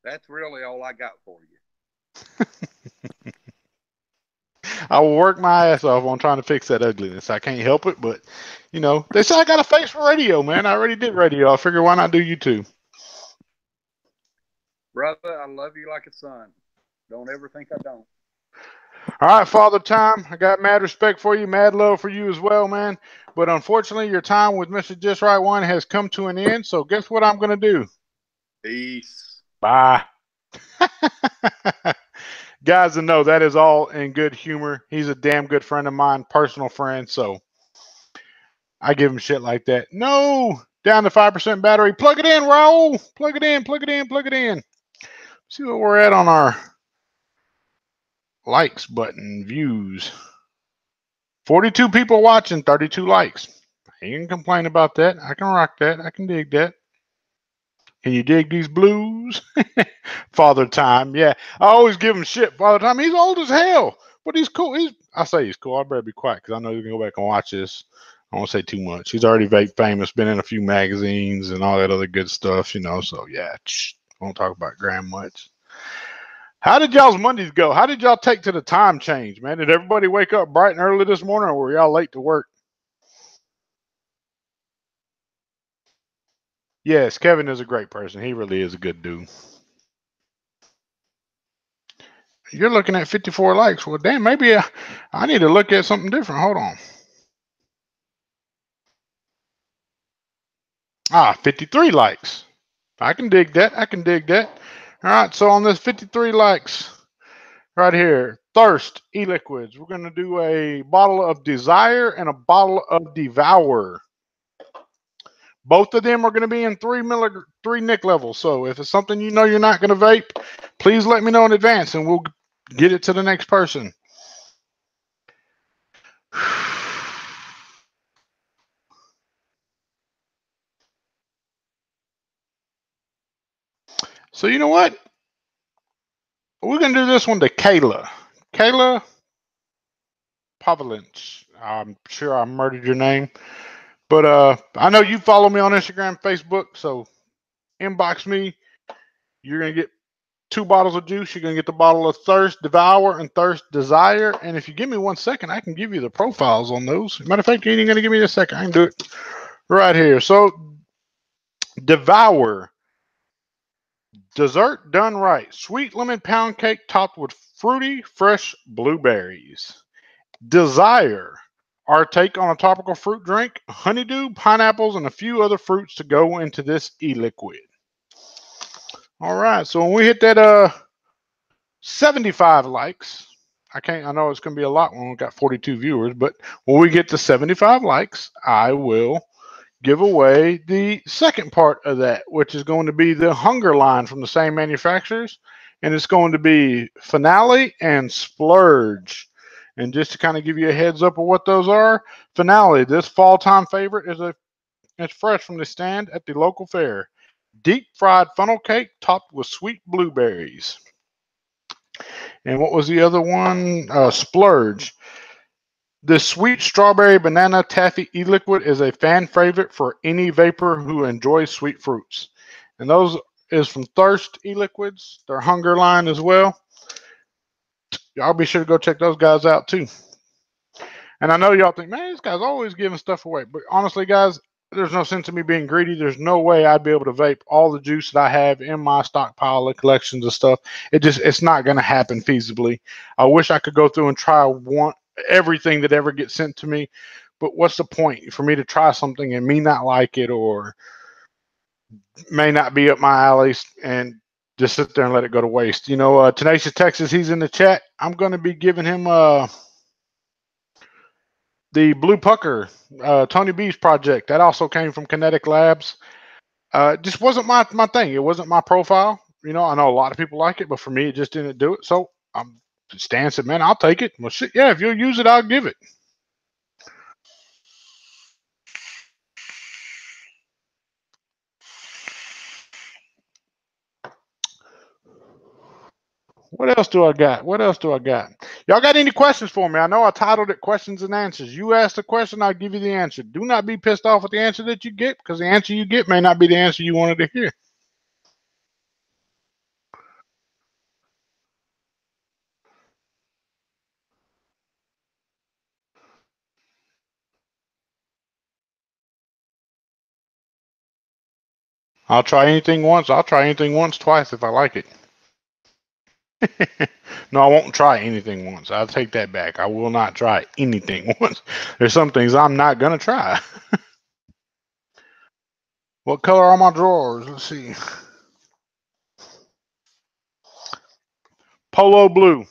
That's really all I got for you. I will work my ass off on trying to fix that ugliness. I can't help it, but you know, they say I got a face for radio, man. I already did radio. I figure why not do you too? Brother, I love you like a son. Don't ever think I don't. All right, Father Time, I got mad respect for you, mad love for you as well, man. But unfortunately, your time with Mr. Just Right One has come to an end. So guess what I'm going to do? Peace. Bye. Guys, to know that is all in good humor. He's a damn good friend of mine, personal friend. So I give him shit like that. No, down to 5% battery. Plug it in, Raul. Plug it in, plug it in, plug it in. See what we're at on our likes button, views. 42 people watching, 32 likes. I ain't gonna complain about that. I can rock that. I can dig that. Can you dig these blues? Father Time, yeah. I always give him shit. Father Time, he's old as hell, but he's cool. I say he's cool. I better be quiet because I know he's gonna go back and watch this. I won't say too much. He's already vape famous, been in a few magazines and all that other good stuff, you know. So yeah, won't talk about Graham much. How did y'all's Mondays go? How did y'all take to the time change, man? Did everybody wake up bright and early this morning, or were y'all late to work? Yes, Kevin is a great person. He really is a good dude. You're looking at 54 likes. Well, damn, maybe I need to look at something different. Hold on. 53 likes. I can dig that. I can dig that. All right, so on this 53 likes right here, Thirst e-liquids. We're going to do a bottle of Desire and a bottle of Devour. Both of them are going to be in 3 Nick levels. So if it's something you know you're not going to vape, please let me know in advance and we'll get it to the next person. So you know what? We're going to do this one to Kayla. Kayla Pavlinch. I'm sure I murdered your name. But I know you follow me on Instagram, Facebook, so inbox me. You're going to get 2 bottles of juice. You're going to get the bottle of Thirst Devour and Thirst Desire. And if you give me 1 second, I can give you the profiles on those. Matter of fact, you ain't going to give me a second. I can do it right here. So Devour. Dessert done right. Sweet lemon pound cake topped with fruity, fresh blueberries. Desire. Our take on a tropical fruit drink, honeydew, pineapples, and a few other fruits to go into this e-liquid. All right, so when we hit that 75 likes, I know it's going to be a lot when we got 42 viewers, but when we get to 75 likes, I will give away the second part of that, which is going to be the Hunger line from the same manufacturers, and it's going to be Finale and Splurge. And just to kind of give you a heads up of what those are, Finale, this fall time favorite, it's fresh from the stand at the local fair. Deep fried funnel cake topped with sweet blueberries. And what was the other one? Splurge. The sweet strawberry banana taffy e-liquid is a fan favorite for any vapor who enjoys sweet fruits. And those is from Thirst e-liquids, their Hunger line as well. Y'all be sure to go check those guys out too. And I know y'all think, man, this guy's always giving stuff away. But honestly, guys, there's no sense in me being greedy. There's no way I'd be able to vape all the juice that I have in my stockpile of collections of stuff. It's not going to happen feasibly. I wish I could go through and try everything that ever gets sent to me. But what's the point for me to try something and me not like it or may not be up my alley and just sit there and let it go to waste? You know, Tenacious Texas, he's in the chat. I'm going to be giving him the Blue Pucker, Tony B's project. That also came from Kinetic Labs. Just wasn't my thing. It wasn't my profile. I know a lot of people like it, but for me, it just didn't do it. So Stan said, "Man, I'll take it." Well, shit, yeah, if you'll use it, I'll give it. What else do I got? What else do I got? Y'all got any questions for me? I know I titled it "Questions and Answers." You ask the question, I'll give you the answer. Do not be pissed off with the answer that you get, because the answer you get may not be the answer you wanted to hear. I'll try anything once. I'll try anything once, twice if I like it. No, I won't try anything once. I'll take that back. I will not try anything once. There's some things I'm not going to try. What color are my drawers? Let's see. Polo blue.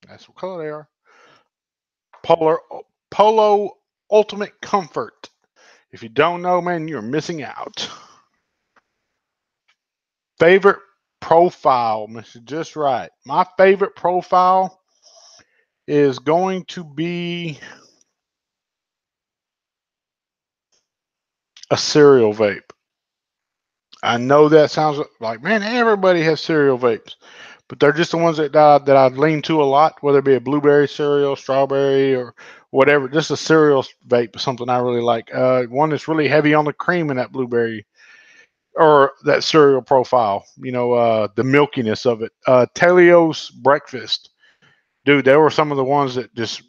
That's what color they are. Polo Ultimate Comfort. If you don't know, man, you're missing out. Favorite profile, Mr. Just Right. My favorite profile is going to be a cereal vape. I know that sounds like, man, everybody has cereal vapes, but they're just the ones that I lean to a lot, whether it be a blueberry cereal, strawberry, or whatever. Just a cereal vape is something I really like. One that's really heavy on the cream in that blueberry or that cereal profile. The milkiness of it. Telios Breakfast, dude, they were some of the ones that just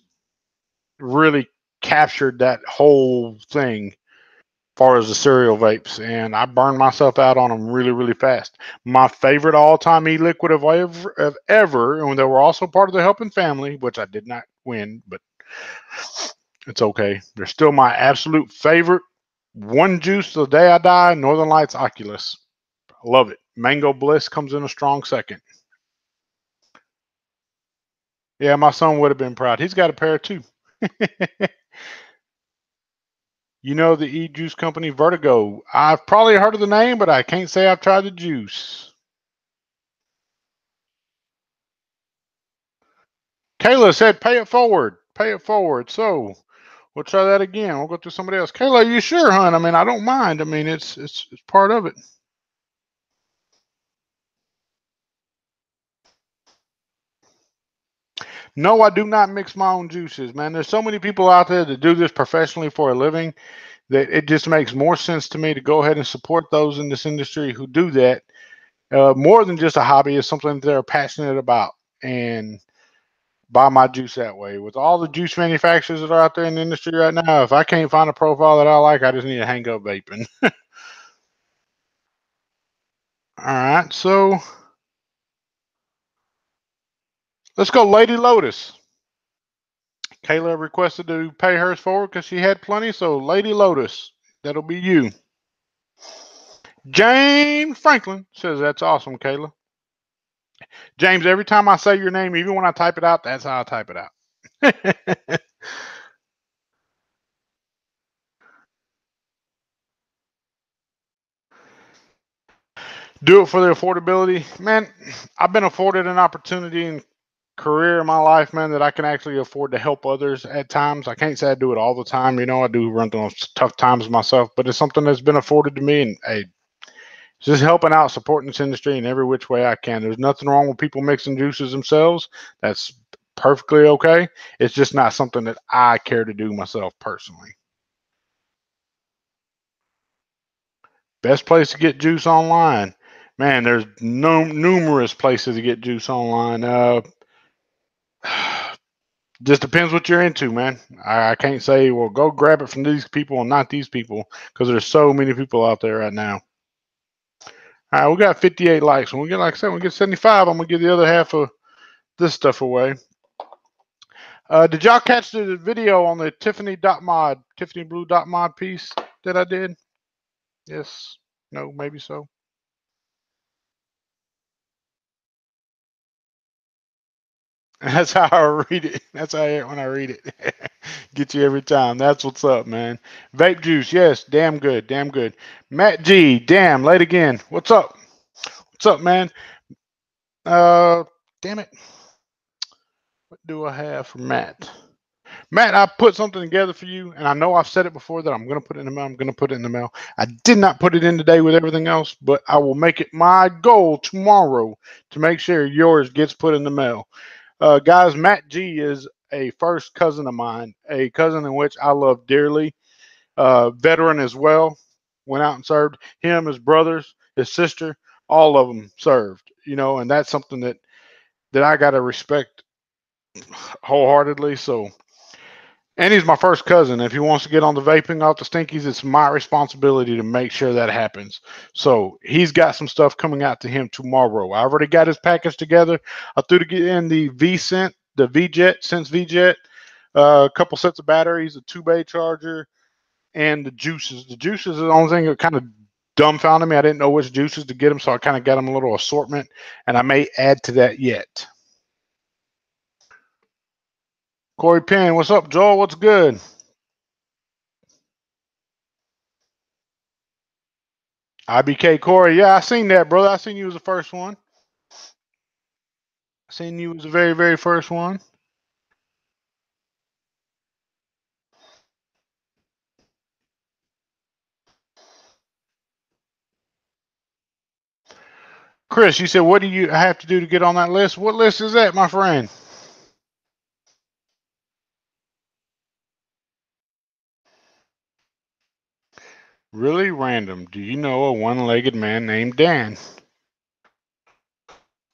really captured that whole thing far as the cereal vapes, and I burned myself out on them really, really fast. My favorite all-time e-liquid of ever, and they were also part of the Helping Family, which I did not win, but it's okay. They're still my absolute favorite. One juice the day I die, Northern Lights Oculus. I love it. Mango Bliss comes in a strong second. Yeah, my son would have been proud. He's got a pair too. You know the e-juice company Vertigo. I've probably heard of the name, but I can't say I've tried the juice. Kayla said, "Pay it forward. Pay it forward." So we'll try that again. We'll go to somebody else. Kayla, you sure, hon? I mean, I don't mind. I mean, it's part of it. No, I do not mix my own juices, man. There's so many people out there that do this professionally for a living that it just makes more sense to me to go ahead and support those in this industry who do that. More than just a hobby, is something that they're passionate about, and buy my juice that way. With all the juice manufacturers that are out there in the industry right now, if I can't find a profile that I like, I just need to hang up vaping. All right, so let's go, Lady Lotus. Kayla requested to pay hers forward because she had plenty. So, Lady Lotus, that'll be you. James Franklin says, "That's awesome, Kayla." James, every time I say your name, even when I type it out, that's how I type it out. Do it for the affordability. Man, I've been afforded an opportunity and career in my life, man, that I can actually afford to help others at times. I can't say I do it all the time. I do run through tough times myself, but it's something that's been afforded to me, and hey, just helping out, supporting this industry in every which way I can. There's nothing wrong with people mixing juices themselves. That's perfectly okay. It's just not something that I care to do myself personally. Best place to get juice online. Man, there's numerous places to get juice online. Just depends what you're into, man. I can't say, well, go grab it from these people and not these people, because there's so many people out there right now. All right, we got 58 likes. When we get, like I said, when we get 75, I'm gonna give the other half of this stuff away. Did y'all catch the video on the Tiffany Blue dot mod piece that I did? Yes. No, maybe so. That's how I read it. That's how I hear it when I read it. Get you every time. That's what's up, man. Vape juice, yes, damn good, damn good. Matt G, damn, late again. What's up? What's up, man? Uh, damn it. What do I have for Matt? Matt, I put something together for you, and I know I've said it before that I'm going to put it in the mail. I'm going to put it in the mail. I did not put it in today with everything else, but I will make it my goal tomorrow to make sure yours gets put in the mail. Guys, Matt G is a first cousin of mine, a cousin in which I love dearly. Veteran as well. Went out and served. Him, his brothers, his sister, all of them served. And that's something that I got to respect wholeheartedly. So, and he's my first cousin. If he wants to get on the vaping off the stinkies, it's my responsibility to make sure that happens. So he's got some stuff coming out to him tomorrow. I already got his package together. I threw in the V-Cent, the V-Jet, Sense V-Jet, a couple sets of batteries, a 2-bay charger, and the juices. The juices is the only thing that kind of dumbfounded me. I didn't know which juices to get them, so I kind of got them a little assortment, and I may add to that yet. Corey Penn, what's up, Joel? What's good? IBK Corey, yeah, I seen that, brother. I seen you was the first one. I seen you was the very, very first one. Chris, you said, what do you have to do to get on that list? What list is that, my friend? Really random. Do you know a one-legged man named Dan?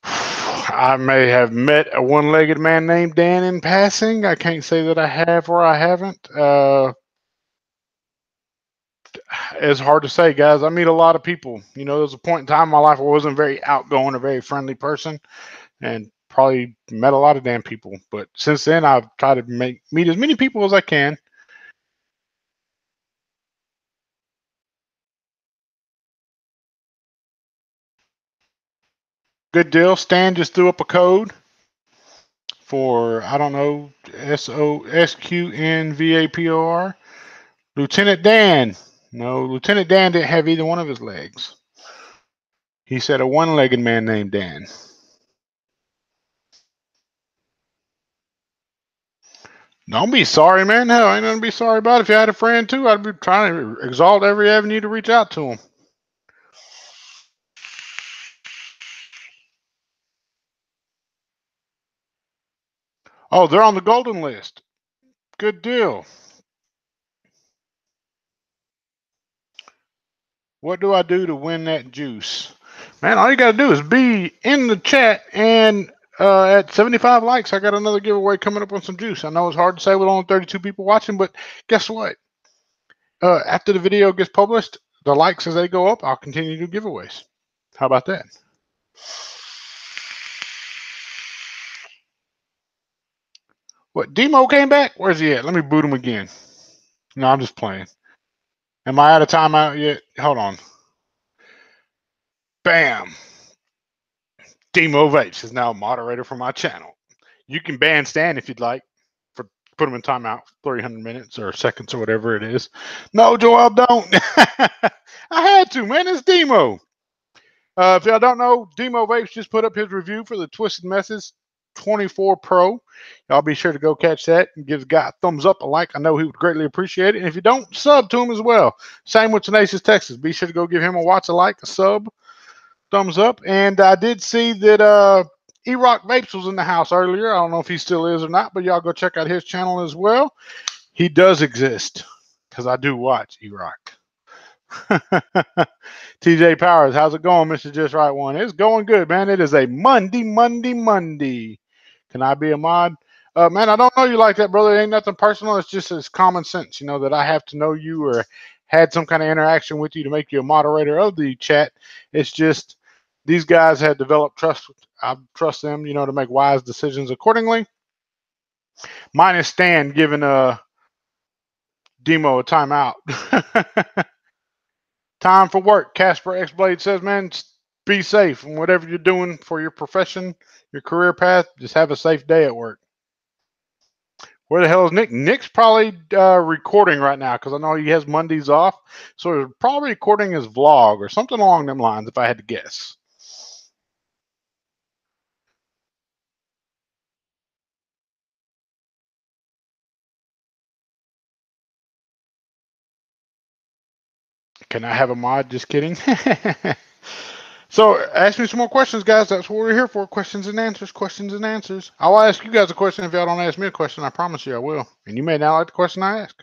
I may have met a one-legged man named Dan in passing. I can't say that I have or I haven't. It's hard to say, guys. I meet a lot of people. There was a point in time in my life where I wasn't a very outgoing, a very friendly person, and probably met a lot of damn people. But since then, I've tried to meet as many people as I can. Good deal. Stan just threw up a code for, I don't know, SOSQNVAPOR. Lieutenant Dan. No, Lieutenant Dan didn't have either one of his legs. He said a one-legged man named Dan. Don't be sorry, man. Hell, ain't nothing to be sorry about. If you had a friend too, I'd be trying to exalt every avenue to reach out to him. Oh, they're on the golden list. Good deal. What do I do to win that juice? Man, all you got to do is be in the chat, and at 75 likes, I got another giveaway coming up on some juice. I know it's hard to say with only 32 people watching, but guess what? After the video gets published, the likes as they go up, I'll continue to do giveaways. How about that? What, Demo came back? Where's he at? Let me boot him again. No, I'm just playing. Am I out of timeout yet? Hold on. Bam. Demo Vapes is now a moderator for my channel. You can ban Stan if you'd like. Put him in timeout 300 minutes or seconds or whatever it is. No, Joel, don't. I had to, man. It's Demo. If y'all don't know, Demo Vapes just put up his review for the Twisted Messes 24 Pro. Y'all be sure to go catch that and give the guy a thumbs up, a like. I know he would greatly appreciate it. And if you don't, sub to him as well. Same with Tenacious Texas. Be sure to go give him a watch, a like, a sub, thumbs up. And I did see that E-Rock Vapes was in the house earlier. I don't know if he still is or not, but y'all go check out his channel as well. He does exist because I do watch E-Rock. TJ Powers, how's it going, Mr. Just Right One? It's going good, man. It is a Monday. Can I be a mod? Man, I don't know you like that, brother. It ain't nothing personal. It's common sense, that I have to know you or had some kind of interaction with you to make you a moderator of the chat. It's just these guys have developed trust. I trust them, to make wise decisions accordingly. Mine is Stan giving Demo a timeout. Time for work. Casper X Blade says, man, be safe and whatever you're doing for your profession, your career path. Just have a safe day at work. Where the hell is Nick? Nick's probably recording right now because I know he has Mondays off. So he's probably recording his vlog or something along them lines, if I had to guess. Can I have a mod? Just kidding. So ask me some more questions, guys. That's what we're here for. Questions and answers. Questions and answers. I'll ask you guys a question if y'all don't ask me a question. I promise you I will. And you may not like the question I ask.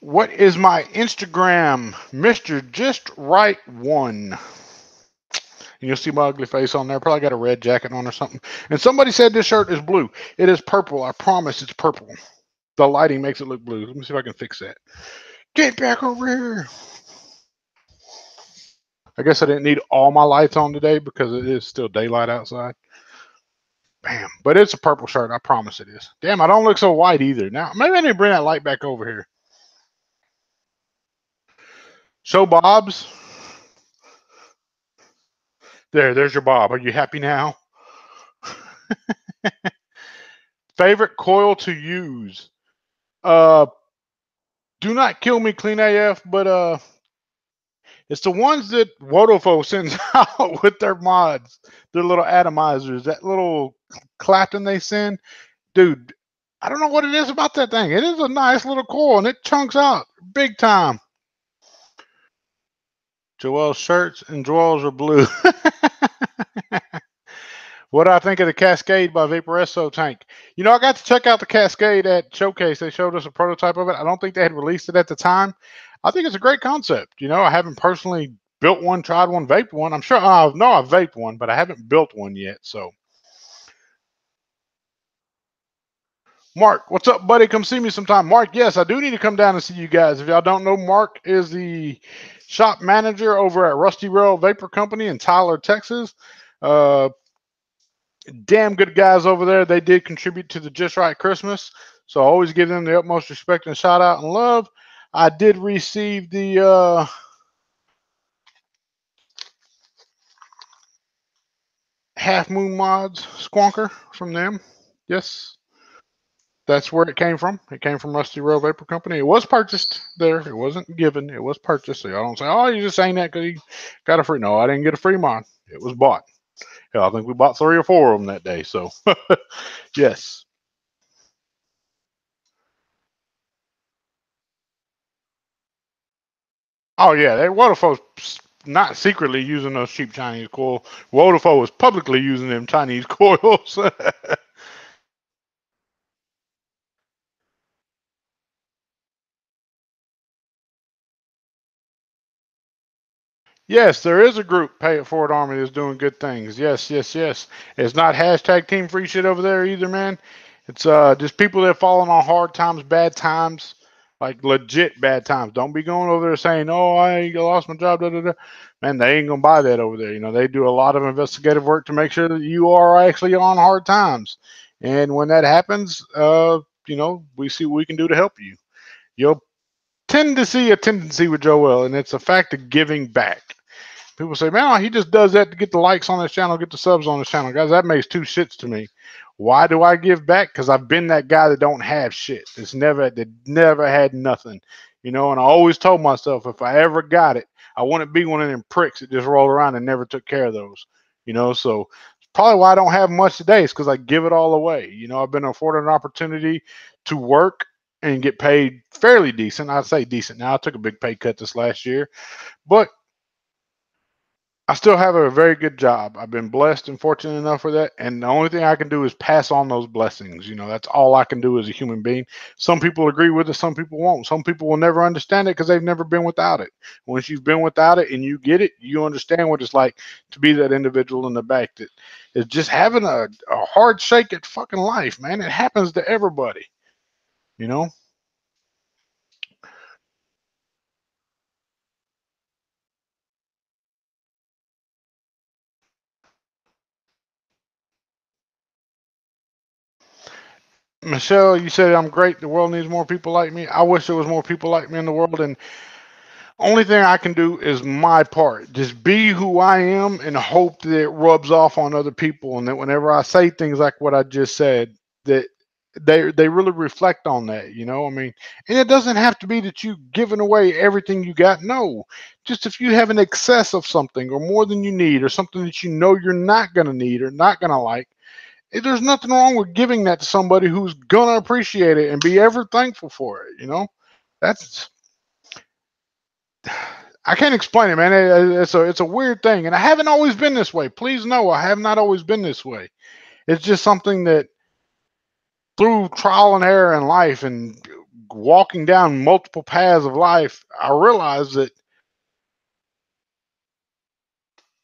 What is my Instagram? Mr.JustRight1. And you'll see my ugly face on there. Probably got a red jacket on or something. And somebody said this shirt is blue. It is purple. I promise it's purple. The lighting makes it look blue. Let me see if I can fix that. Get back over here. I guess I didn't need all my lights on today because it is still daylight outside. Bam. But it's a purple shirt. I promise it is. Damn, I don't look so white either. Now, maybe I need to bring that light back over here. So, Bob's. There's your Bob. Are you happy now? Favorite coil to use? Uh, do not kill me, clean AF, but it's the ones that Wodofo sends out with their mods, their little atomizers, that little clapping they send. Dude, I don't know what it is about that thing. It is a nice little coil and it chunks out big time. Joel's shirts and drawers are blue. What do I think of the Cascade by Vaporesso Tank? You know, I got to check out the Cascade at Showcase. They showed us a prototype of it. I don't think they had released it at the time. I think it's a great concept. You know, I haven't personally built one, tried one, vaped one. I'm sure I know I've vaped one, but I haven't built one yet. So, Mark, what's up, buddy? Come see me sometime. Mark, yes, I do need to come down and see you guys. If y'all don't know, Mark is the shop manager over at Rusty Rail Vapor Company in Tyler, Texas. Uh, Damn good guys over there. They did contribute to the Just Right Christmas, so I always give them the utmost respect and shout out and love. I did receive the Half Moon Mods Squonker from them. Yes, that's where it came from. It came from Rusty Row Vapor Company. It was purchased there. It wasn't given. It was purchased. So y'all don't say, "Oh, you're just saying that because you got a free." No, I didn't get a free mod. It was bought. Hell, I think we bought 3 or 4 of them that day. So, yes. Oh yeah, they Waterfall's not secretly using those cheap Chinese coils. Waterfall was publicly using them Chinese coils. Yes, there is a group, Pay It Forward Army, that's doing good things. Yes, yes, yes. It's not hashtag team free shit over there either, man. It's just people that are falling on hard times, bad times, like legit bad times. Don't be going over there saying, "Oh, I lost my job." Da, da, da. Man, they ain't gonna buy that over there. You know, they do a lot of investigative work to make sure that you are actually on hard times. And when that happens, you know, we see what we can do to help you. You'll tend to see a tendency with Joel, and it's a fact of giving back. People say, man, he just does that to get the likes on his channel, get the subs on his channel. Guys, that makes two shits to me. Why do I give back? Because I've been that guy that don't have shit. That never had nothing. You know, and I always told myself if I ever got it, I wouldn't be one of them pricks that just rolled around and never took care of those. You know, so probably why I don't have much today is because I give it all away. You know, I've been afforded an opportunity to work and get paid fairly decent. I'd say decent. Now I took a big pay cut this last year, but I still have a very good job. I've been blessed and fortunate enough for that. And the only thing I can do is pass on those blessings. You know, that's all I can do as a human being. Some people agree with it, some people won't. Some people will never understand it because they've never been without it. Once you've been without it and you get it, you understand what it's like to be that individual in the back that is just having a hard shake at fucking life, man. It happens to everybody, you know? Michelle, you said I'm great. The world needs more people like me. I wish there was more people like me in the world, and only thing I can do is my part. Just be who I am and hope that it rubs off on other people, and that whenever I say things like what I just said, that they really reflect on that. I mean, and it doesn't have to be that you giving away everything you got. No, just if you have an excess of something or more than you need, or something that you know you're not gonna need or not gonna like, there's nothing wrong with giving that to somebody who's gonna appreciate it and be ever thankful for it. That's I can't explain it, man. It's a weird thing, and I haven't always been this way. Please know, I have not always been this way. It's just something that through trial and error in life and walking down multiple paths of life, I realized that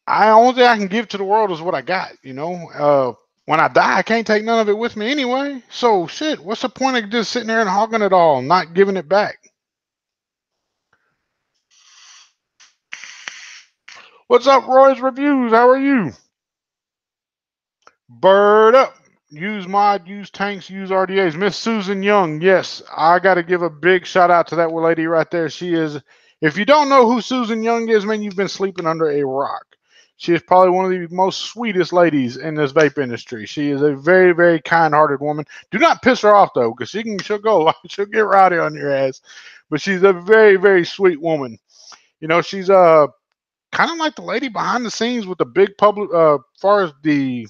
I only thing I can give to the world is what I got. When I die, I can't take none of it with me anyway. So shit, what's the point of just sitting there and hogging it all, and not giving it back? What's up, Roy's Reviews? How are you? Bird up. Use mod, use tanks, use RDAs. Miss Susan Young. Yes, I got to give a big shout out to that lady right there. She is, if you don't know who Susan Young is, man, you've been sleeping under a rock. She is probably one of the most sweetest ladies in this vape industry. She is a very, very kind-hearted woman. Do not piss her off though, because she'll go, she'll get rowdy on your ass. But she's a very, very sweet woman. She's kind of like the lady behind the scenes with the big public, far as the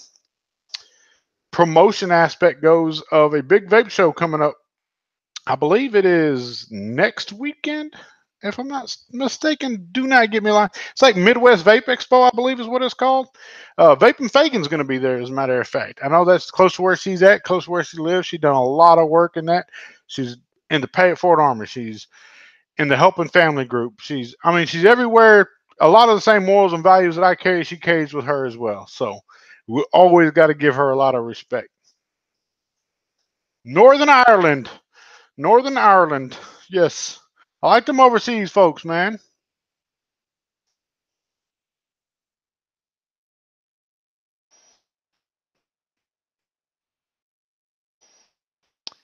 promotion aspect goes, of a big vape show coming up. I believe it is next weekend, if I'm not mistaken. Do not get me line. It's like Midwest Vape Expo, I believe is what it's called. Vaping Fagan's going to be there, as a matter of fact. I know that's close to where she's at, close to where she lives. She's done a lot of work in that. She's in the Pay It Forward Army. She's in the Helping Family group. She's everywhere. A lot of the same morals and values that I carry, she carries with her as well. So we always got to give her a lot of respect. Northern Ireland. Northern Ireland. Yes. I like them overseas folks, man.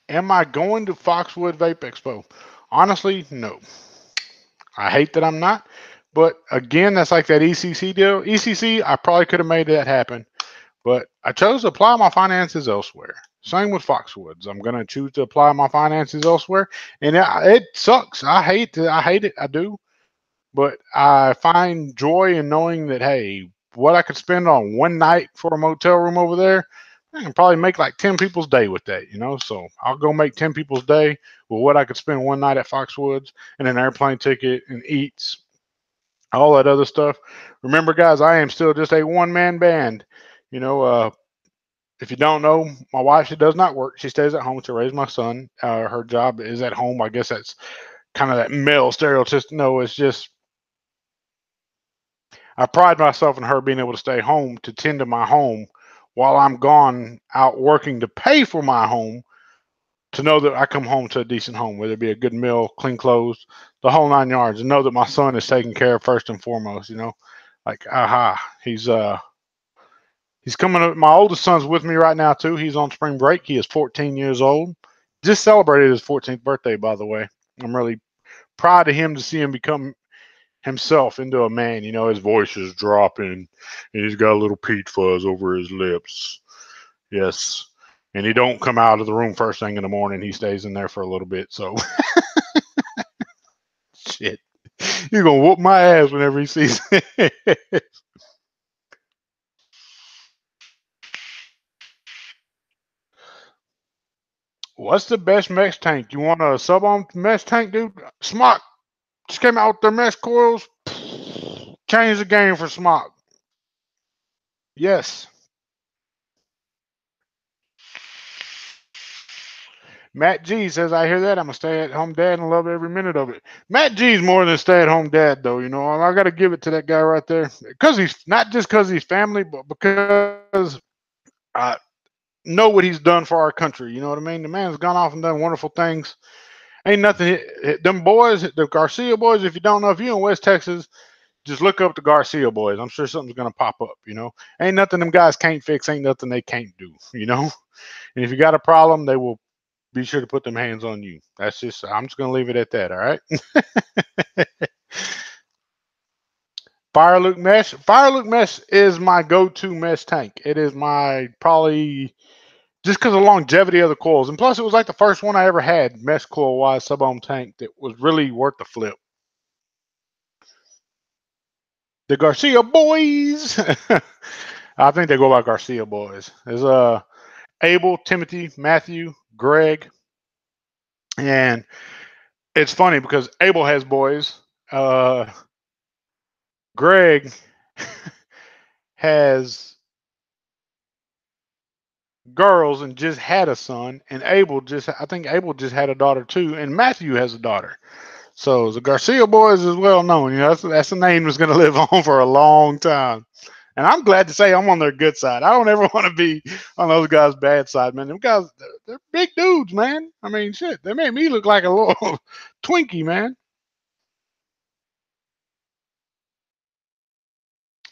Am I going to Foxwood Vape Expo? Honestly, no. I hate that I'm not. But again, that's like that ECC deal. ECC, I probably could have made that happen. But I chose to apply my finances elsewhere. Same with Foxwoods. I'm going to choose to apply my finances elsewhere. And it sucks. I hate it. I do. But I find joy in knowing that, hey, what I could spend on one night for a motel room over there, I can probably make like 10 people's day with that. So I'll go make 10 people's day with what I could spend one night at Foxwoods and an airplane ticket and eats, all that other stuff. Remember, guys, I am still just a one man band. You know, uh, if you don't know, my wife, she does not work. She stays at home to raise my son. Her job is at home. I guess that's kind of that male stereotype. No, it's just I pride myself in her being able to stay home to tend to my home while I'm gone out working to pay for my home, to know that I come home to a decent home, whether it be a good meal, clean clothes, the whole 9 yards, and know that my son is taken care of first and foremost. Like, aha, he's coming up. My oldest son's with me right now too. He's on spring break. He is 14 years old. Just celebrated his 14th birthday, by the way. I'm really proud of him to see him become himself into a man. His voice is dropping, and he's got a little peach fuzz over his lips. Yes. And he don't come out of the room first thing in the morning. He stays in there for a little bit. So shit. You're gonna whoop my ass whenever he sees it. What's the best mesh tank? You want a sub on mesh tank, dude? Smock just came out with their mesh coils. Change the game for Smock. Yes. Matt G says, I hear that. I'm a stay at home dad and love every minute of it. Matt G's more than a stay at home dad, though. I got to give it to that guy right there. Because he's not just because he's family, but because I know what he's done for our country. You know what I mean? The man's gone off and done wonderful things. Ain't nothing. Them boys, the Garcia boys, if you don't know, if you're in West Texas, just look up the Garcia boys. I'm sure something's going to pop up. Ain't nothing them guys can't fix. Ain't nothing they can't do. And if you got a problem, they will be sure to put them hands on you. That's just, I'm just gonna leave it at that. All right. Fire Luke mesh is my go-to mesh tank. It is my probably just because of the longevity of the coils, and plus it was like the first one I ever had mesh coil wise sub ohm tank that was really worth the flip. The Garcia boys. I think they go by Garcia boys. There's Abel, Timothy, Matthew, Greg, and it's funny because Abel has boys. Greg has girls and just had a son, and I think Abel just had a daughter too, and Matthew has a daughter. So the Garcia boys is well known. You know, that's a name that's going to live on for a long time. And I'm glad to say I'm on their good side. I don't ever want to be on those guys' bad side, man. Them guys, they're big dudes, man. I mean, shit, they made me look like a little Twinkie, man.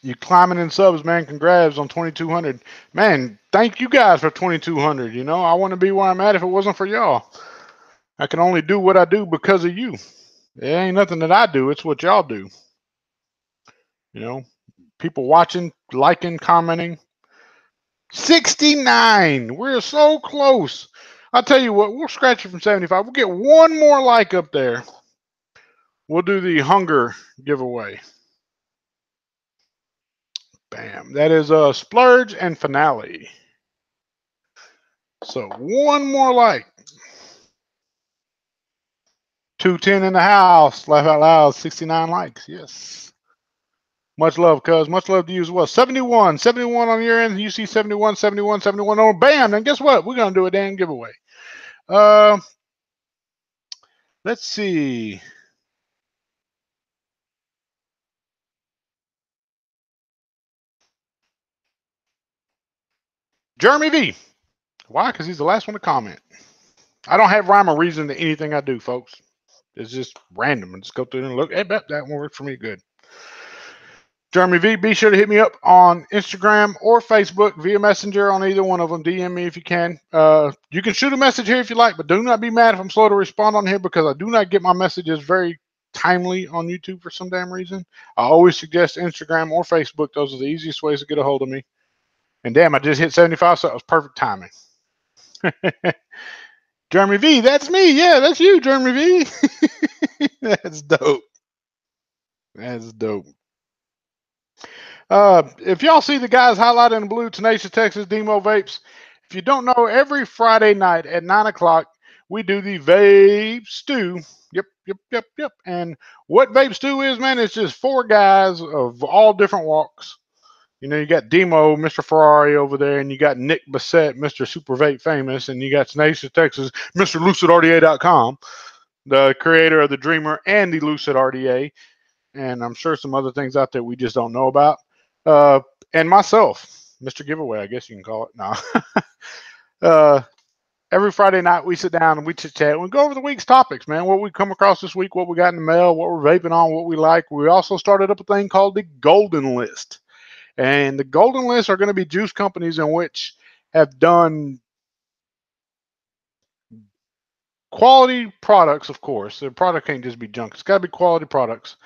You climbing in subs, man. Congrats on 2,200. Man, thank you guys for 2,200. You know, I want to be where I'm at if it wasn't for y'all. I can only do what I do because of you. It ain't nothing that I do. It's what y'all do. You know, people watching, liking, commenting. 69. We're so close. I'll tell you what, we'll scratch it from 75. We'll get one more like up there. We'll do the hunger giveaway. Bam. That is a splurge and finale. So one more like. 210 in the house. Laugh out loud. 69 likes. Yes. Much love, cuz. Much love to you as well. 71. 71 on your end. You see 71, 71, 71. Oh, bam. And guess what? We're going to do a damn giveaway. Let's see. Jeremy V. Why? Because he's the last one to comment. I don't have rhyme or reason to anything I do, folks. It's just random. I just go through and look. Hey, that one worked for me good. Jeremy V, be sure to hit me up on Instagram or Facebook via Messenger on either one of them. DM me if you can. You can shoot a message here if you like, but do not be mad if I'm slow to respond on here because I do not get my messages very timely on YouTube for some damn reason. I always suggest Instagram or Facebook. Those are the easiest ways to get a hold of me. And damn, I just hit 75, so it was perfect timing. Jeremy V, that's me. Yeah, that's you, Jeremy V. That's dope. That's dope. If y'all see the guys highlighted in blue, Tenacious Texas Demo Vapes, if you don't know, every Friday night at 9 o'clock, we do the Vape Stew. Yep. And what Vape Stew is, man, it's just four guys of all different walks. You know, you got Demo, Mr. Ferrari over there, and you got Nick Bassett, Mr. Super Vape Famous, and you got Tenacious Texas, Mr. LucidRDA.com, the creator of the Dreamer and the Lucid RDA, and I'm sure some other things out there we just don't know about. And myself, Mr. Giveaway, I guess you can call it. No. Every Friday night we sit down and we chit chat and we go over the week's topics, man. What we come across this week, what we got in the mail, what we're vaping on, what we like. We also started up a thing called the Golden List. And the Golden List are going to be juice companies in which have done quality products, of course. The product can't just be junk. It's got to be quality products,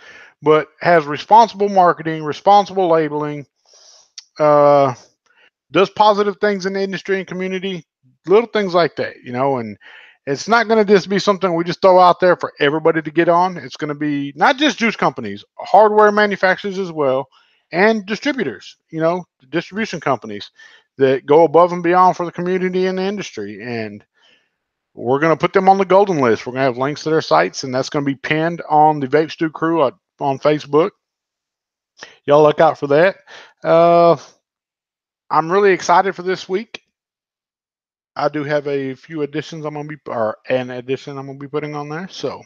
but has responsible marketing, responsible labeling, does positive things in the industry and community, little things like that, you know, and it's not going to just be something we just throw out there for everybody to get on. It's going to be not just juice companies, hardware manufacturers as well, and distributors, you know, distribution companies that go above and beyond for the community and the industry. And we're going to put them on the golden list. We're going to have links to their sites, and that's going to be pinned on the Vape Stew Crew on Facebook. Y'all look out for that. I'm really excited for this week. I do have a few additions or an addition I'm going to be putting on there. So,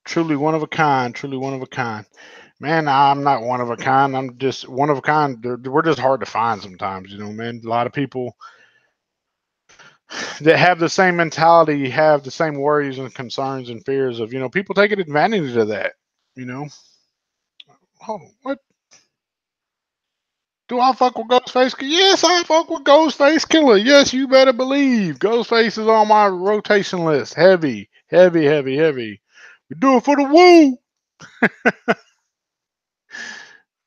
truly one of a kind. Man, I'm not one of a kind. I'm just one of a kind. We're just hard to find sometimes, you know, man. A lot of people that have the same mentality have the same worries and concerns and fears of, you know, people taking advantage of that, you know. Hold on, what? Do I fuck with Ghostface? Yes, I fuck with Ghostface Killer. Yes, you better believe. Ghostface is on my rotation list. Heavy, heavy, heavy, heavy. We do it for the woo.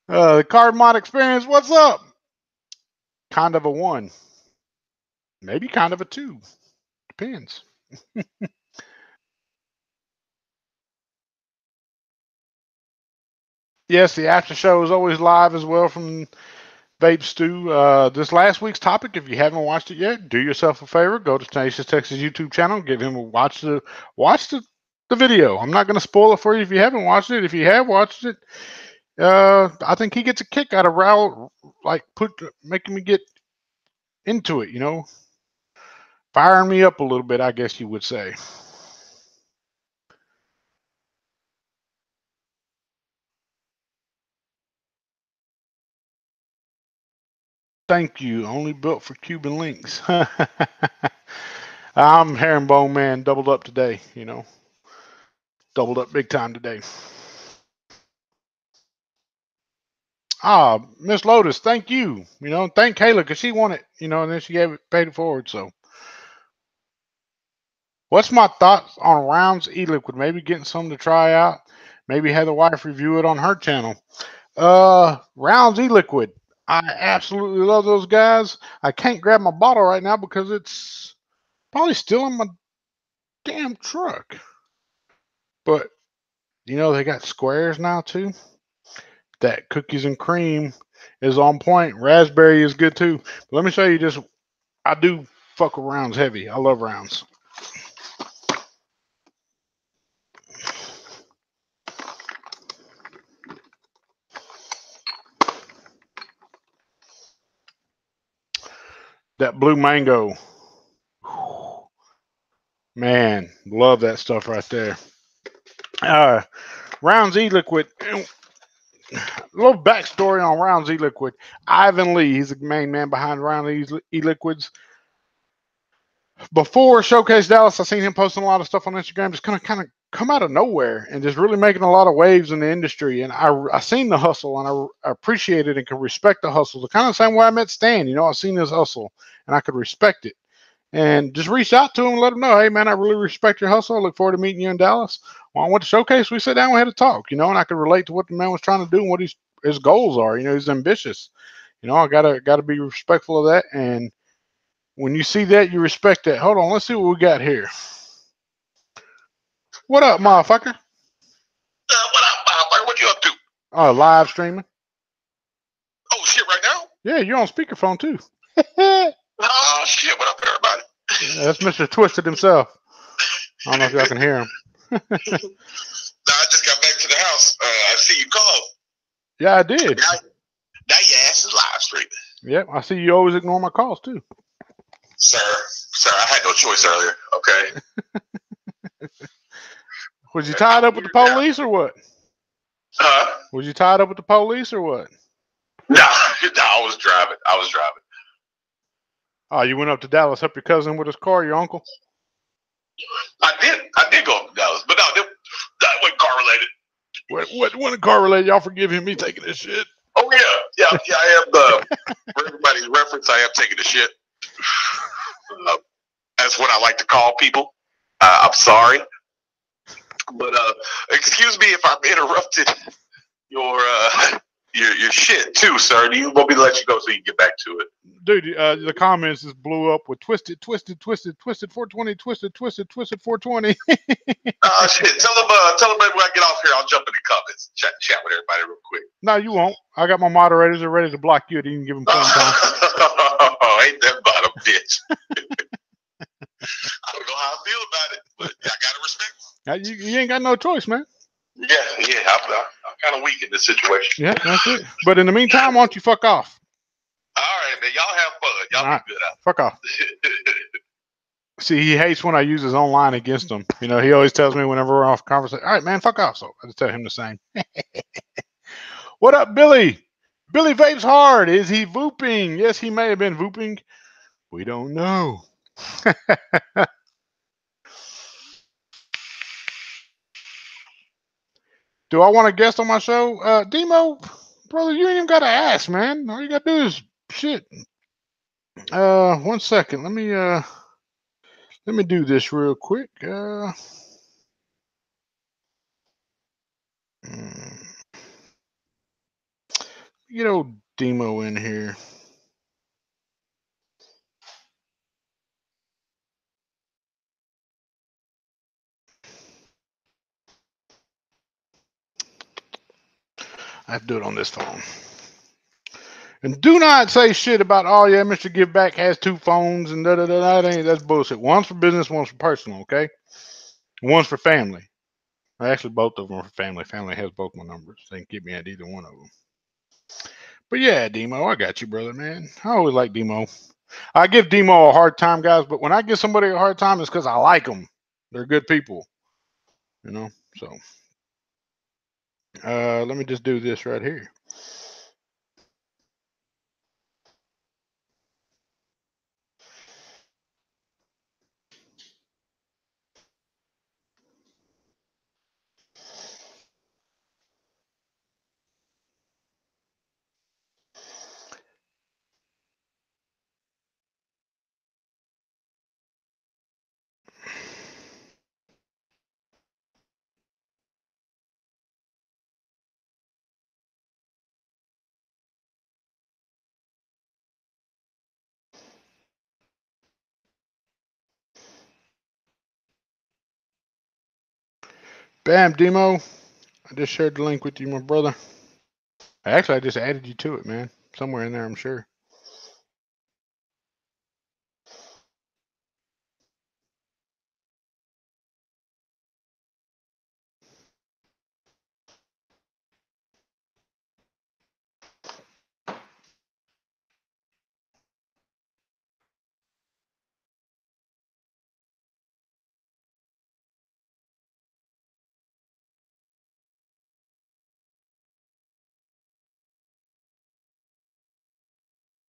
The Card Mod Experience, what's up? Kind of a 1. Maybe kind of a 2. Depends. Yes, the after show is always live as well from Vape Stew. This last week's topic, if you haven't watched it yet, do yourself a favor. Go to Tenacious Texas YouTube channel. Give him a watch the video. I'm not going to spoil it for you if you haven't watched it. If you have watched it, I think he gets a kick out of making me get into it. Firing me up a little bit, I guess you would say. Thank you. Only built for Cuban links. I'm Herringbone Man, doubled up today. Doubled up big time today. Miss Lotus, thank you. Thank Kayla because she won it. And then she paid it forward. So, what's my thoughts on Rounds e-liquid? Maybe getting some to try out. Maybe have the wife review it on her channel. Rounds e-liquid. I absolutely love those guys. I can't grab my bottle right now because it's probably still in my damn truck. But they got squares now too. That cookies and cream is on point. Raspberry is good too. But let me show you just. I do fuck with Rounds heavy. I love Rounds. That blue mango. Man, love that stuff right there. Rounds e-liquid. A little backstory on Rounds e-liquid. Ivan Lee, he's the main man behind Rounds e-liquids. Before Showcase Dallas, I seen him posting a lot of stuff on Instagram, just kind of come out of nowhere and just really making a lot of waves in the industry. And I seen the hustle and I appreciate it and can respect the hustle. The kind of same way I met Stan, I seen his hustle and I could respect it. And just reached out to him and let him know, hey man, I really respect your hustle. I look forward to meeting you in Dallas. When I went to Showcase, we sat down, we had a talk, and I could relate to what the man was trying to do and what his goals are. He's ambitious. I gotta be respectful of that. And when you see that, you respect that. Hold on, let's see what we got here. What up, motherfucker? What up, motherfucker? What you up to? Live streaming. Oh, shit, right now? Yeah, you're on speakerphone, too. Oh, shit. What up, everybody? Yeah, that's Mr. Twisted himself. I don't know if y'all can hear him. No, I just got back to the house. I see you called. Yeah, I did. Now your ass is live streaming. Yep, I see you always ignore my calls, too. Sir, I had no choice earlier, okay? Was you tied up with the police or what? Huh? Was you tied up with the police or what? No, I was driving. Oh, you went up to Dallas, help your cousin with his car, your uncle? I did go to Dallas, but no, that wasn't car related. What wasn't car related? Y'all forgive him, me taking this shit. Oh, yeah, I am, for everybody's reference, I am taking the shit. That's what I like to call people. I'm sorry. But excuse me if I'm interrupted your shit too, sir. Do you want me to let you go so you can get back to it? Dude, the comments just blew up with twisted 420, twisted 420. Shit. Tell them when I get off here, I'll jump in the comments, chat with everybody real quick. No, you won't. I got my moderators are ready to block you. You can give them phone time. Oh, ain't that about a bitch? I don't know how I feel about it, but I gotta respect them. You ain't got no choice, man. Yeah, I'm kind of weak in this situation. Yeah, that's it. But in the meantime, why don't you fuck off? All right, man. Y'all have fun. Y'all be good out. Fuck off. See, he hates when I use his own line against him. He always tells me whenever we're off conversation, all right, man, fuck off. So I just tell him the same. What up, Billy? Billy vapes hard. Is he vooping? Yes, he may have been vooping. We don't know. Do I want a guest on my show? Demo, Brother, you ain't even got to ask, man. All you got to do is shit. 1 second. Let me do this real quick. Get old Demo in here. I have to do it on this phone. And do not say shit about, oh yeah, Mr. Give Back has 2 phones and da da da. That's bullshit. One's for business, one's for personal, okay? One's for family. Actually, both of them are for family. Family has both my numbers. They can get me at either one of them. But yeah, Demo, I got you, brother, man. I always like Demo. I give Demo a hard time, guys, but when I give somebody a hard time, it's because I like them. They're good people, you know? So, let me just do this right here. Bam, Demo. I just shared the link with you, my brother. Actually, I just added you to it, man. Somewhere in there, I'm sure.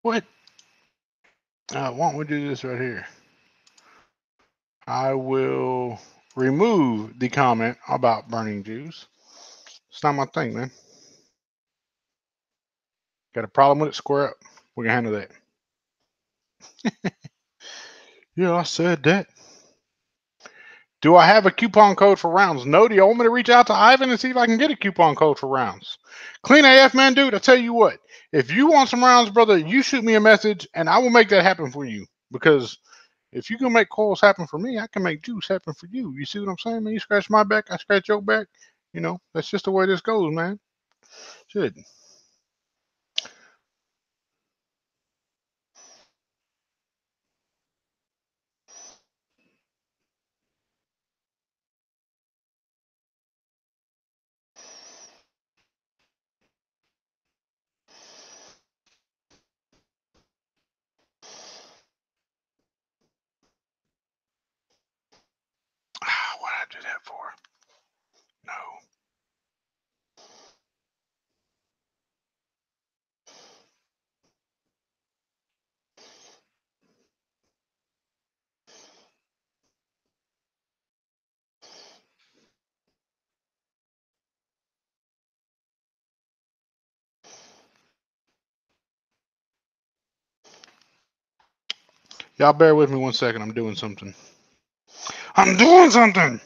What? Why don't we do this right here? I will remove the comment about burning Jews. It's not my thing, man. Got a problem with it? Square up. We can handle that. Yeah, I said that. Do I have a coupon code for rounds? No. Do you want me to reach out to Ivan and see if I can get a coupon code for rounds? Clean AF, man, dude. I tell you what. If you want some rounds, brother, you shoot me a message and I will make that happen for you. Because if you can make coils happen for me, I can make juice happen for you. You see what I'm saying, man? You scratch my back, I scratch your back. You know, that's just the way this goes, man. Shit. What did I do that for? No. Y'all bear with me 1 second. I'm doing something. I'm doing something.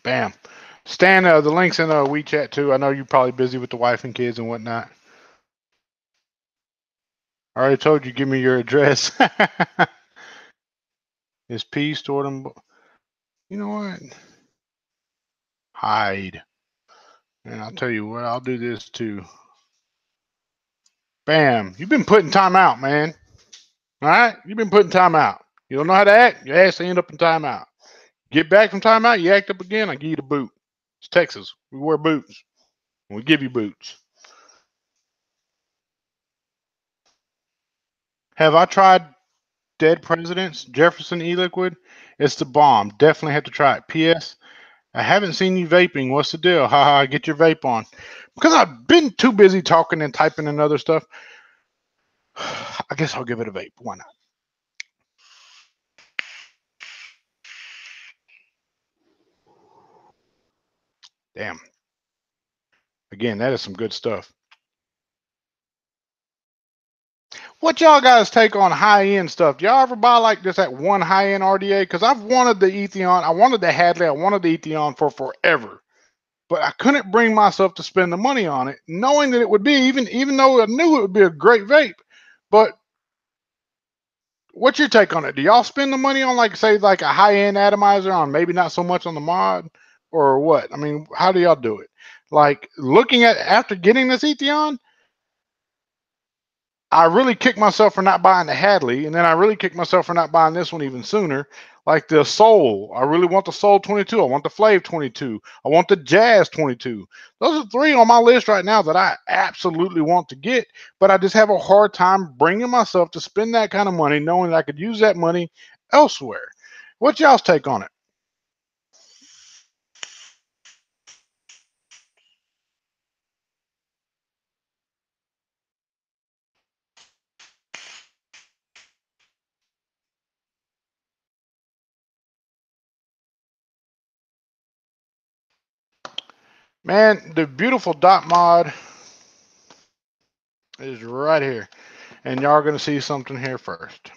Bam. Stan, the link's in WeChat too. I know you're probably busy with the wife and kids and whatnot. I already told you, give me your address. Is P stored them? You know what? Hide. And I'll tell you what, I'll do this too. Bam. You've been putting time out, man. All right? You've been putting time out. You don't know how to act? Your ass end up in timeout. Get back from timeout, you act up again, I give you the boot. It's Texas. We wear boots. We give you boots. Have I tried Dead Presidents? Jefferson e-liquid? It's the bomb. Definitely have to try it. P.S. I haven't seen you vaping. What's the deal? Haha, get your vape on. Because I've been too busy talking and typing and other stuff. I guess I'll give it a vape. Why not? Damn. Again, that is some good stuff. What y'all guys take on high-end stuff? Do y'all ever buy like just that one high-end RDA? Because I've wanted the Etheon, I wanted the Hadley, I wanted the Etheon for forever. But I couldn't bring myself to spend the money on it, knowing that it would be, even though I knew it would be a great vape. But what's your take on it? Do y'all spend the money on, like, say, like a high-end atomizer on maybe not so much on the mod, or what? I mean, how do y'all do it? Like, looking at after getting this Etheon, I really kicked myself for not buying the Hadley, and then I really kicked myself for not buying this one even sooner. Like the Soul, I really want the Soul 22. I want the Flav 22. I want the Jazz 22. Those are 3 on my list right now that I absolutely want to get, but I just have a hard time bringing myself to spend that kind of money, knowing that I could use that money elsewhere. What's y'all's take on it? Man, the beautiful dot mod is right here. And y'all are going to see something here first.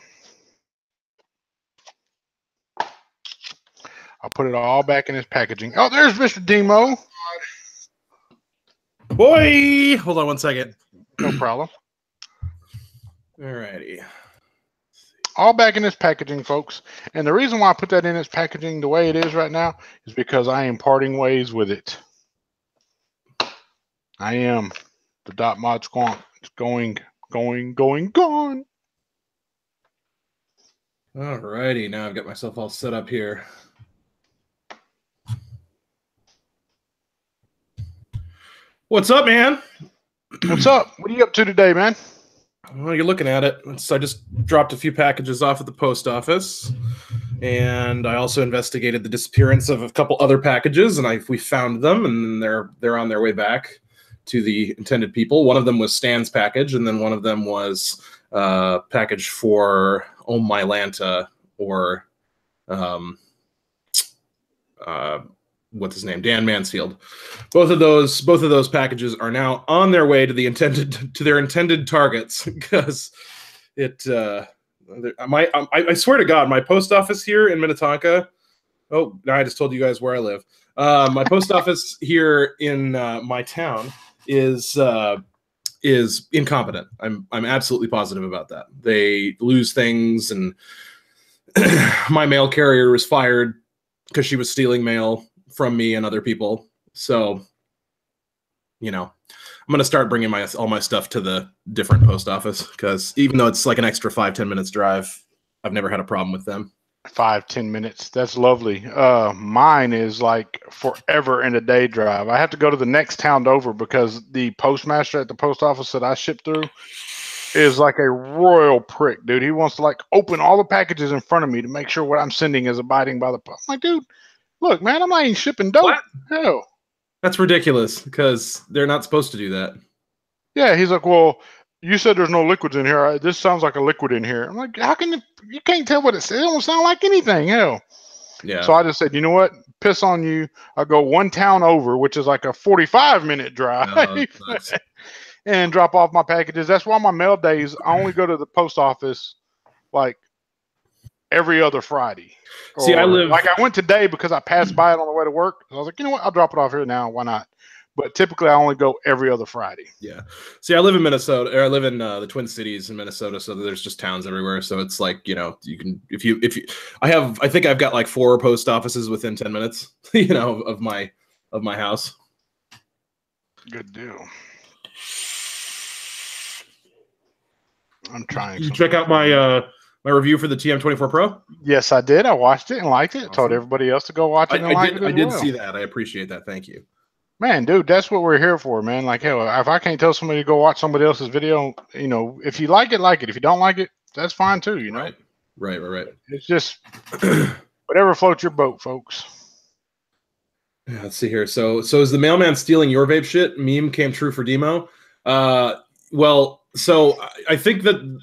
I'll put it all back in its packaging. Oh, there's Mr. Demo. Boy, hold on one second. No problem. Alrighty. All back in its packaging, folks. And the reason why I put that in its packaging the way it is right now is because I am parting ways with it. I am. The dot mod squonk. It's going, gone. Alrighty, now I've got myself all set up here. What's up, man? What's up? What are you up to today, man? Well, you're looking at it. So I just dropped a few packages off at the post office, and I also investigated the disappearance of a couple other packages, and we found them, and they're on their way back to the intended people. One of them was Stan's package, and then one of them was package for My Lanta, or what's his name, Dan Mansfield. Both of those packages are now on their way to their intended targets, because it I swear to God, my post office here in Minnetonka. Oh, now I just told you guys where I live. My post office here in my town is incompetent. I'm absolutely positive about that. They lose things, and my mail carrier was fired because she was stealing mail from me and other people. So, I'm going to start bringing all my stuff to the different post office, because even though it's like an extra 5-10 minutes drive, I've never had a problem with them. 5-10 minutes. That's lovely. Mine is like forever in a day drive. I have to go to the next town over, because the postmaster at the post office that I ship through is like a royal prick, dude. He wants to like open all the packages in front of me to make sure what I'm sending is abiding by the. I'm like, dude, look, man, I'm not even shipping dope. What? Hell. That's ridiculous, because they're not supposed to do that. Yeah, he's like, well, you said there's no liquids in here. This sounds like a liquid in here. I'm like, how can you can't tell what it says? It don't sound like anything. Hell. Yeah. So I just said, you know what? Piss on you. I'll go one town over, which is like a 45-minute drive, and drop off my packages. That's why my mail days, I only go to the post office like every other Friday. See, I went today because I passed by it on the way to work. I was like, you know what? I'll drop it off here now. Why not? But typically, I only go every other Friday. Yeah. See, I live in Minnesota, or I live in the Twin Cities in Minnesota, so there's just towns everywhere. So it's like, you can, if you, I think I've got like 4 post offices within 10 minutes, of my house. Good deal. I'm trying. Did you check out my review for the TM24 Pro? Yes, I did. I watched it and liked it. Awesome. Told everybody else to go watch it. I did see that. I appreciate that. Thank you. Man, dude, that's what we're here for, man. Like, hell, if I can't tell somebody to go watch somebody else's video, if you like it, like it. If you don't like it, that's fine too, Right. It's just whatever floats your boat, folks. Yeah, let's see here. So is the mailman stealing your vape shit? Meme came true for Demo. Well, so I think that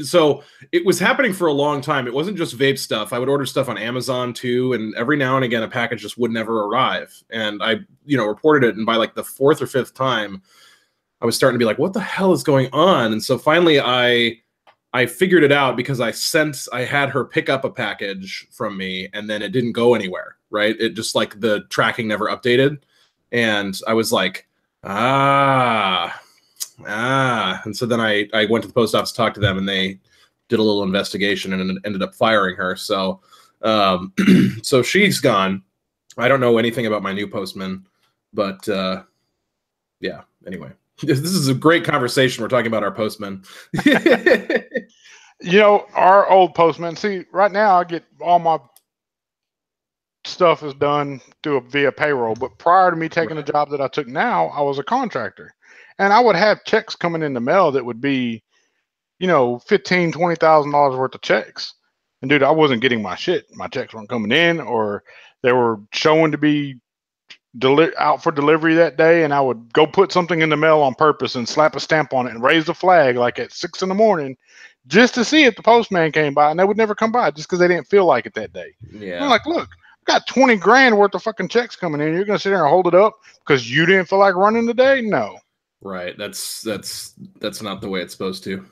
so it was happening for a long time. It wasn't just vape stuff. I would order stuff on Amazon too, and every now and again a package just would never arrive. And I, reported it, and by like the 4th or 5th time, I was starting to be like, what the hell is going on? And so finally I figured it out because I had her pick up a package from me, and then it didn't go anywhere, right? It just like the tracking never updated. And I was like, and so then I went to the post office to talk to them, and they did a little investigation and ended up firing her. So, so she's gone. I don't know anything about my new postman, but yeah, anyway, this is a great conversation. We're talking about our postman. Our old postman, see, right now I get all my stuff is done via payroll, but prior to me taking the job that I took now, I was a contractor, and I would have checks coming in the mail that would be, $15,000-$20,000 worth of checks. And dude, I wasn't getting my shit. My checks weren't coming in, or they were showing to be out for delivery that day, and I would go put something in the mail on purpose and slap a stamp on it and raise the flag like at 6 a.m. just to see if the postman came by, and they would never come by just because they didn't feel like it that day. Yeah. I'm like, look, I've got 20 grand worth of fucking checks coming in. You're gonna sit there and hold it up because you didn't feel like running today? No. Right. That's not the way it's supposed to.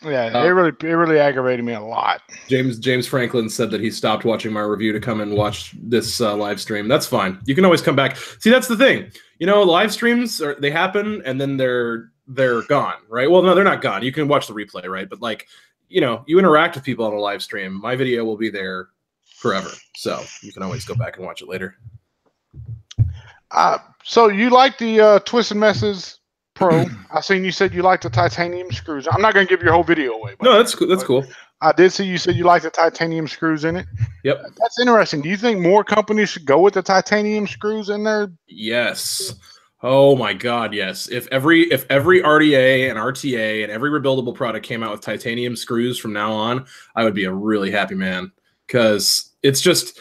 Yeah, it really aggravated me a lot. James Franklin said that he stopped watching my review to come and watch this live stream. That's fine. You can always come back. See, that's the thing. Live streams they happen and then they're gone, right? Well, no, they're not gone. You can watch the replay, right? But like, you interact with people on a live stream. My video will be there forever, so you can always go back and watch it later. So you like the Twist and Messes Pro? I seen you said you like the titanium screws. I'm not going to give your whole video away. No, that's cool. That's cool. I did see you said you like the titanium screws in it. Yep. That's interesting. Do you think more companies should go with the titanium screws in there? Yes. Oh my God, yes. If every RDA and RTA and every rebuildable product came out with titanium screws from now on, I would be a really happy man, because it's just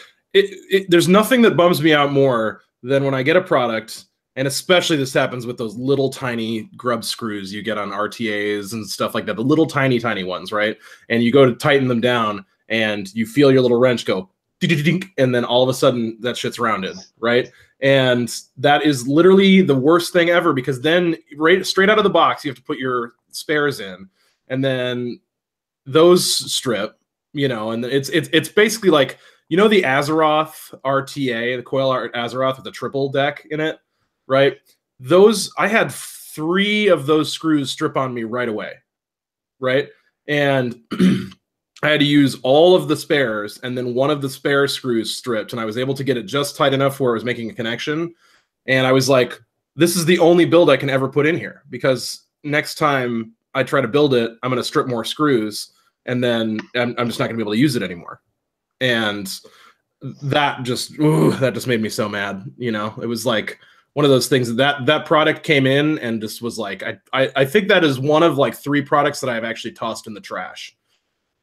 there's nothing that bums me out more than when I get a product. And especially this happens with those little tiny grub screws you get on RTAs and stuff like that, the little tiny ones, right? And you go to tighten them down and you feel your little wrench go, and then all of a sudden that shit's rounded, right? And that is literally the worst thing ever, because then straight out of the box, you have to put your spares in, and then those strip, and it's basically like, the Azeroth RTA, the coil Azeroth with the triple deck in it, right? I had 3 of those screws strip on me right away, right? And I had to use all of the spares, and then one of the spare screws stripped, and I was able to get it just tight enough where it was making a connection. And I was like, this is the only build I can ever put in here, because next time I try to build it, I'm going to strip more screws, and then I'm just not going to be able to use it anymore. And that just made me so mad. It was like one of those things that product came in and just was like, I think that is one of like 3 products that I've actually tossed in the trash.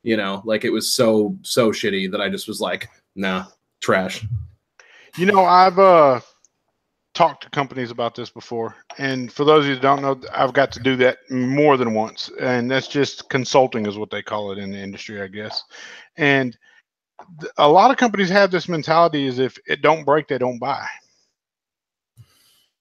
Like it was so shitty that I just was like, nah, trash. I've talked to companies about this before, and for those of you who don't know, I've got to do that more than once, and that's just consulting is what they call it in the industry, I guess. And a lot of companies have this mentality is if it don't break, they don't buy.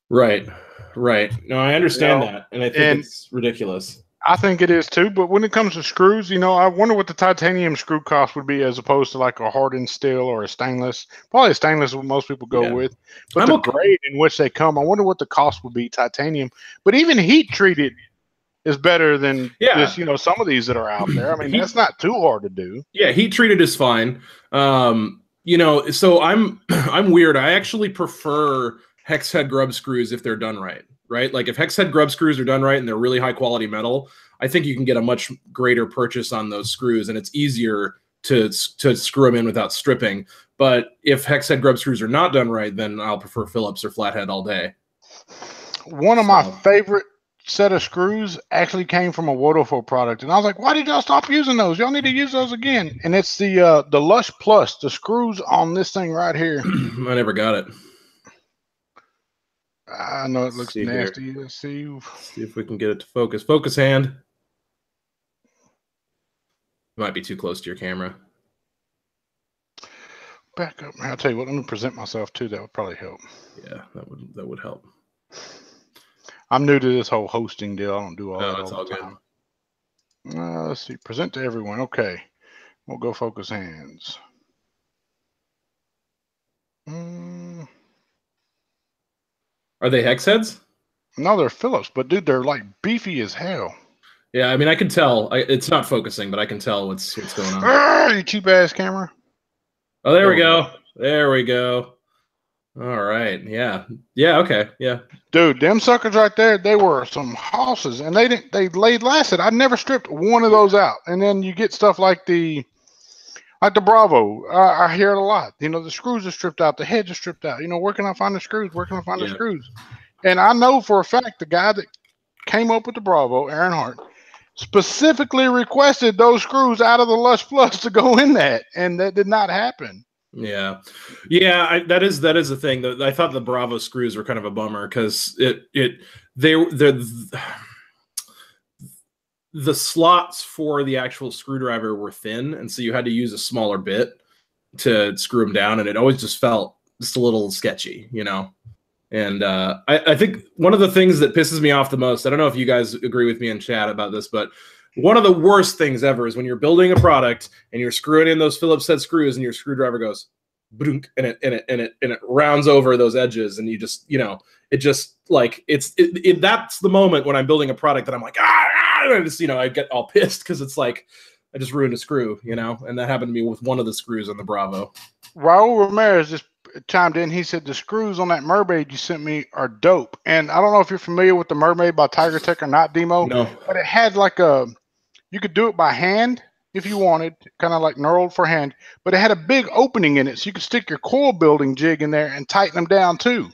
Right. No, I understand that, and I think it's ridiculous. I think it is too, but when it comes to screws, I wonder what the titanium screw cost would be as opposed to like a hardened steel or a stainless. Probably a stainless is what most people go with. But the grade in which they come, I wonder what the cost would be titanium. But even heat treated is better than just, some of these that are out there. I mean, that's not too hard to do. Yeah, heat treated is fine. So I'm weird. I actually prefer hex head grub screws if they're done right. Right? Like if hex head grub screws are done right and they're really high quality metal, I think you can get a much greater purchase on those screws, and it's easier to screw them in without stripping. But if hex head grub screws are not done right, then I'll prefer Phillips or flathead all day. One of my favorite set of screws actually came from a Wodofo product, and I was like, why did y'all stop using those? Y'all need to use those again. And it's the Lush Plus, the screws on this thing right here. I never got it. I know it looks nasty. Let's see if we can get it to focus. Focus hand. might be too close to your camera. Back up. I'll tell you what. Let me present myself too. That would probably help. Yeah, that would help. I'm new to this whole hosting deal. I don't do all that It's all all the good. time. Let's see. Present to everyone. Okay. We'll go focus hands. Are they hex heads? No, they're Phillips, but dude, they're like beefy as hell. Yeah, I mean, I can tell. It's not focusing, but I can tell what's going on. You cheap ass camera. Oh, there we go. There we go. All right. Yeah. Yeah. Okay. Yeah. Dude, them suckers right there, they were some hosses, and they laid lasted. I never stripped one of those out. And then you get stuff like the Bravo. I hear it a lot. You know, the screws are stripped out, the heads are stripped out. You know, where can I find the screws? Where can I find the screws? And I know for a fact the guy that came up with the Bravo, Aaron Hart, specifically requested those screws out of the Lush Plus to go in that, and that did not happen. Yeah, that is the thing. I thought the Bravo screws were kind of a bummer because the slots for the actual screwdriver were thin, and so you had to use a smaller bit to screw them down, and it always just felt just a little sketchy, you know. And I think one of the things that pisses me off the most, I don't know if you guys agree with me in chat about this, but one of the worst things ever is when you're building a product and you're screwing in those Phillips head screws and your screwdriver goes boom, and it rounds over those edges, and you just, you know, it just like that's the moment when I'm building a product that I'm like, and I just, you know, I get all pissed because it's like I just ruined a screw, you know, and that happened to me with one of the screws on the Bravo. Raul Ramirez just chimed in. He said the screws on that Mermaid you sent me are dope. And I don't know if you're familiar with the Mermaid by Tiger Tech or not, Demo. No. But it had like you could do it by hand if you wanted, kind of like knurled for hand. But it had a big opening in it, so you could stick your coil building jig in there and tighten them down too.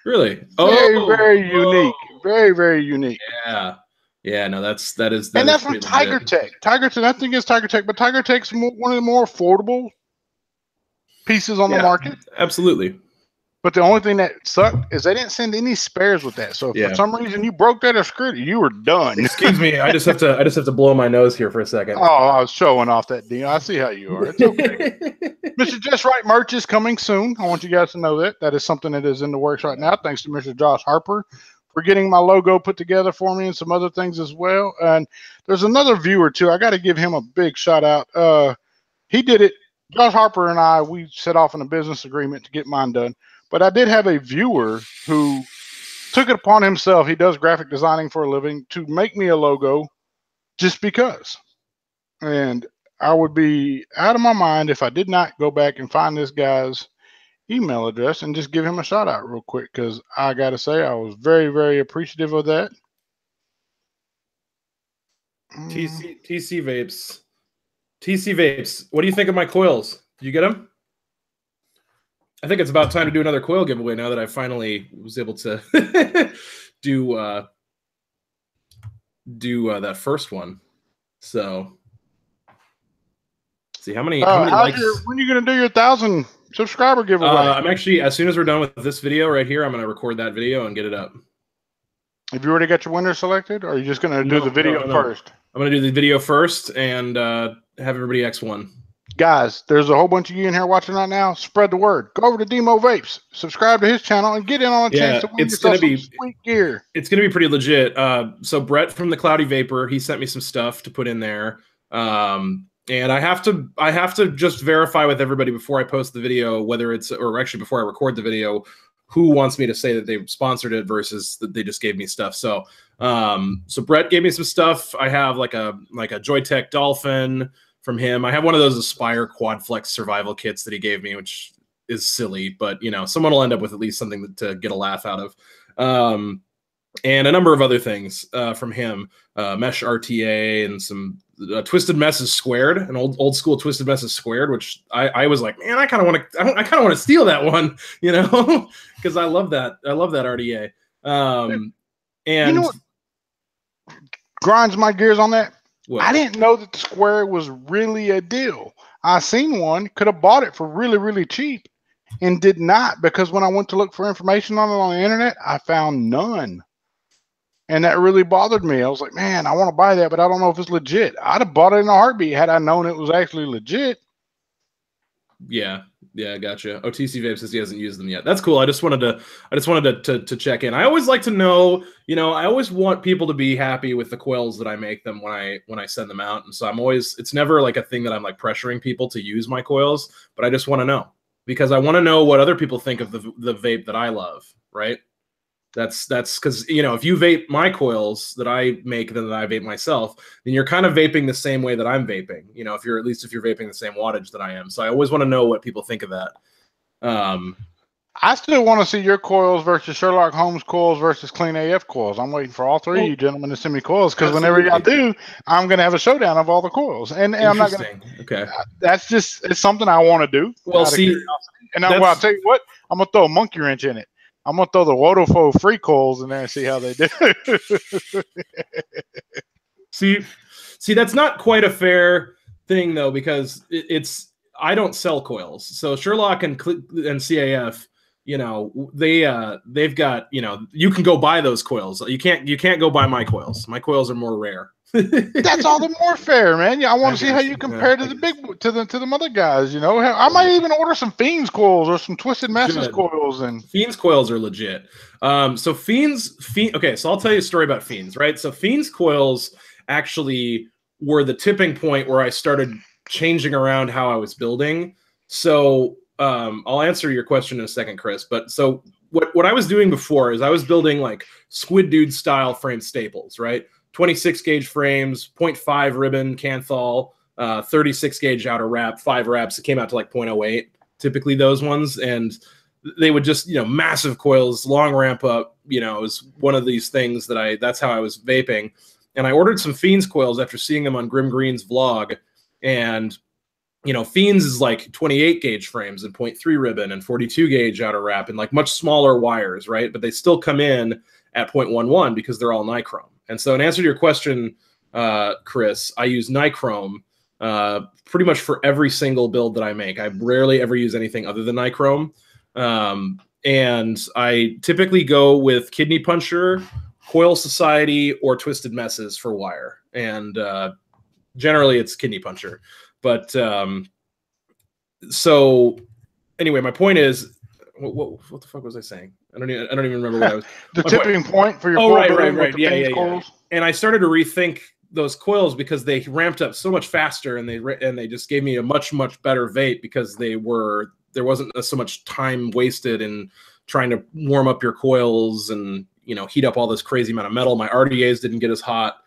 Really? Very unique. Very, very unique. Yeah. Yeah, no, that is from Tiger Tech. Tiger Tech, I think it's Tiger Tech, but Tiger Tech's one of the more affordable pieces on the market. Absolutely. But the only thing that sucked is they didn't send any spares with that. So if for some reason you broke that or screwed it, you were done. Excuse me, I just have to blow my nose here for a second. Oh, I was showing off that deal. I see how you are. It's okay. Mr. Just Right merch is coming soon. I want you guys to know that. That is something that is in the works right now. Thanks to Mr. Josh Harper for getting my logo put together for me and some other things as well. And there's another viewer too. I got to give him a big shout out. He did it. Josh Harper and I, we set off on a business agreement to get mine done. But I did have a viewer who took it upon himself. He does graphic designing for a living to make me a logo just because. And I would be out of my mind if I did not go back and find this guy's email address and just give him a shout out real quick, because I got to say I was very, very appreciative of that. TC Vapes. TC Vapes. What do you think of my coils? Did you get them? I think it's about time to do another coil giveaway now that I finally was able to do that first one. So, let's see how many likes. When are you going to do your 1,000 subscriber giveaway? I'm actually, as soon as we're done with this video right here, I'm going to record that video and get it up. Have you already got your winner selected, or are you just going to do the video first? I'm going to do the video first and have everybody X1. Guys, there's a whole bunch of you in here watching right now. Spread the word. Go over to Demo Vapes, subscribe to his channel, and get in on a chance to win yourself some sweet gear. It's going to be pretty legit. So Brett from the Cloudy Vapor, he sent me some stuff to put in there. And I have to just verify with everybody before I post the video, whether it's, or actually before I record the video, who wants me to say that they sponsored it versus that they just gave me stuff. So, so Brett gave me some stuff. I have like a Joytech Dolphin from him. I have one of those Aspire Quadflex survival kits that he gave me, which is silly, but you know, someone will end up with at least something to get a laugh out of. And a number of other things from him, Mesh RTA and some Twisted Messes Squared, an old school Twisted Messes Squared, which I was like, man, I kind of want to steal that one, you know, because I love that RTA. And you know what grinds my gears on that? What? I didn't know that the Square was really a deal. I seen one, could have bought it for really, really cheap, and did not, because when I went to look for information on it on the internet, I found none. And that really bothered me. I was like, man, I want to buy that, but I don't know if it's legit. I'd have bought it in a heartbeat had I known it was actually legit. Yeah, yeah, gotcha. OTC Vape says he hasn't used them yet. That's cool. I just wanted to check in. I always like to know, I always want people to be happy with the coils that I make them when I send them out. And so it's never like a thing that I'm like pressuring people to use my coils, but I just want to know because I want to know what other people think of the vape that I love, right? That's because if you vape my coils that I make that I vape myself, then you're kind of vaping the same way that I'm vaping. If you're vaping the same wattage that I am. So I always want to know what people think of that. I still want to see your coils versus Sherlock Holmes coils versus Clean AF coils. I'm waiting for all three of you gentlemen to send me coils because whenever y'all do, I'm going to have a showdown of all the coils. And I'm not going to. Okay. It's something I want to do. Well, see, and I'll tell you what, I'm going to throw a monkey wrench in it. I'm going to throw the Wodofo free coils in there and see how they do. See, that's not quite a fair thing, though, because I don't sell coils. So Sherlock and CAF, they've got, you can go buy those coils. You can't go buy my coils. My coils are more rare. That's all the more fair, man. Yeah, I want to see how you compare to the other guys. I might even order some Fiends coils or some Twisted Masters coils. And Fiends coils are legit. So Fiends. Okay, so I'll tell you a story about Fiends. Right. So Fiends coils actually were the tipping point where I started changing around how I was building. So I'll answer your question in a second, Chris. But so what I was doing before is I was building like Squid Dude style frame staples, right? 26 gauge frames, 0.5 ribbon Canthal, 36 gauge outer wrap, 5 wraps. It came out to like 0.08, typically those ones. And they would just, massive coils, long ramp up, it was one of these things that's how I was vaping. And I ordered some Fiends coils after seeing them on Grim Green's vlog. And, Fiends is like 28 gauge frames and 0.3 ribbon and 42 gauge outer wrap and like much smaller wires, right? But they still come in at 0.11 because they're all nichrome. And so in answer to your question, Chris, I use nichrome pretty much for every single build that I make. I rarely ever use anything other than nichrome. And I typically go with Kidney Puncher, Coil Society, or Twisted Messes for wire. And generally it's Kidney Puncher. But so anyway, my point is, what the fuck was I saying? I don't even remember what I was. The tipping point for your right. Yeah. And I started to rethink those coils because they ramped up so much faster, and they just gave me a much better vape because there wasn't so much time wasted in trying to warm up your coils and heat up all this crazy amount of metal. My RDAs didn't get as hot,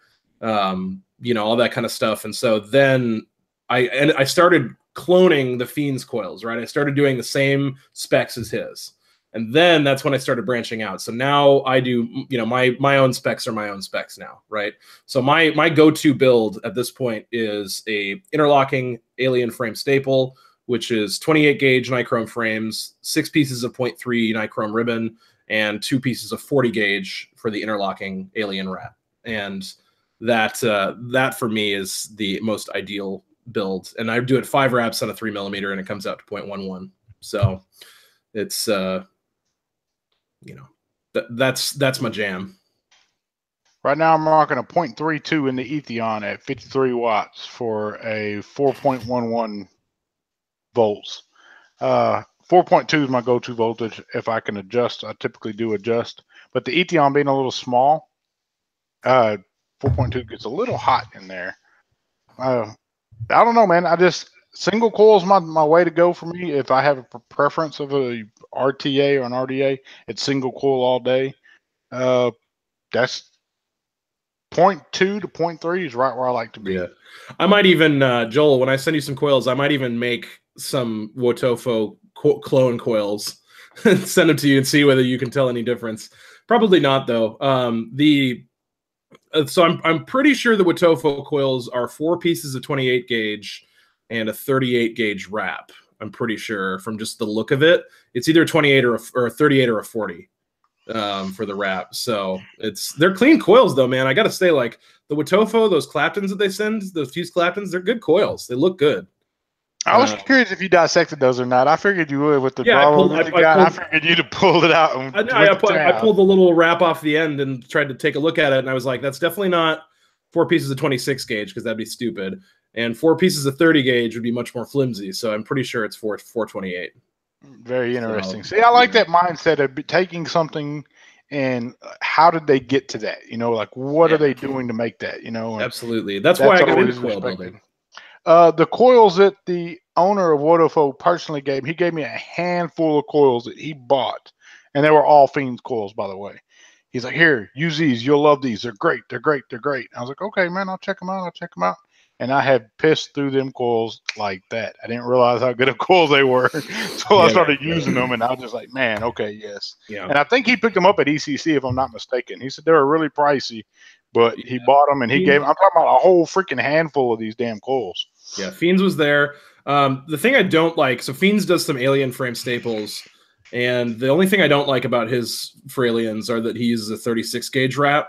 all that kind of stuff. And so then I started cloning the Fiends coils, right? I started doing the same specs as his. And then that's when I started branching out. So now I do, my own specs are my own specs now, right? So my go-to build at this point is a interlocking alien frame staple, which is 28 gauge nichrome frames, 6 pieces of 0.3 nichrome ribbon, and 2 pieces of 40 gauge for the interlocking alien wrap. And that for me is the most ideal build. And I do it 5 wraps on a 3mm, and it comes out to 0.11. So it's that's my jam. Right now I'm rocking a 0.32 in the Etheon at 53 watts for a 4.11 volts. 4.2 is my go-to voltage. If I can adjust, I typically do adjust. But the Etheon being a little small, 4.2 gets a little hot in there. I don't know, man. Single coil is my way to go for me. If I have a preference of a RTA or an RDA, it's single coil all day. That's 0.2 to 0.3 is right where I like to be. Yeah. I might even, Joel, when I send you some coils, I might even make some Wotofo clone coils and send them to you and see whether you can tell any difference. Probably not, though. So I'm pretty sure the Wotofo coils are 4 pieces of 28 gauge and a 38 gauge wrap. I'm pretty sure from just the look of it. It's either a 28 or a 38 or a 40 for the wrap. So they're clean coils though, man. I got to say, like the Wotofo, those Claptons that they send, those fused Claptons, they're good coils. They look good. I was curious if you dissected those or not. I figured you would with the Bravo that you got. I figured you'd have pulled it out. And I pulled the little wrap off the end and tried to take a look at it, and I was like, that's definitely not 4 pieces of 26 gauge because that'd be stupid. And 4 pieces of 30 gauge would be much more flimsy. So I'm pretty sure it's 428. Very interesting. See, I like that mindset of taking something and how did they get to that? You know, like what are they doing to make that? You know, absolutely. That's why I got into coil building. The coils that the owner of Wodafo personally gave me, he gave me a handful of coils that he bought, and they were all Fiends coils, by the way. He's like, here, use these. You'll love these. They're great. They're great. They're great. I was like, okay, man, I'll check them out. I'll check them out. And I have pissed through them coils like that. I didn't realize how good of coils they were. So I started using them, and I was just like, man, okay, yes. Yeah. And I think he picked them up at ECC, if I'm not mistaken. He said they were really pricey, but he bought them, and he gave them. I'm talking about a whole freaking handful of these damn coils. Yeah, Fiends was there. The thing I don't like, so Fiends does some alien frame staples, and the only thing I don't like about his for aliens are that he uses a 36 gauge wrap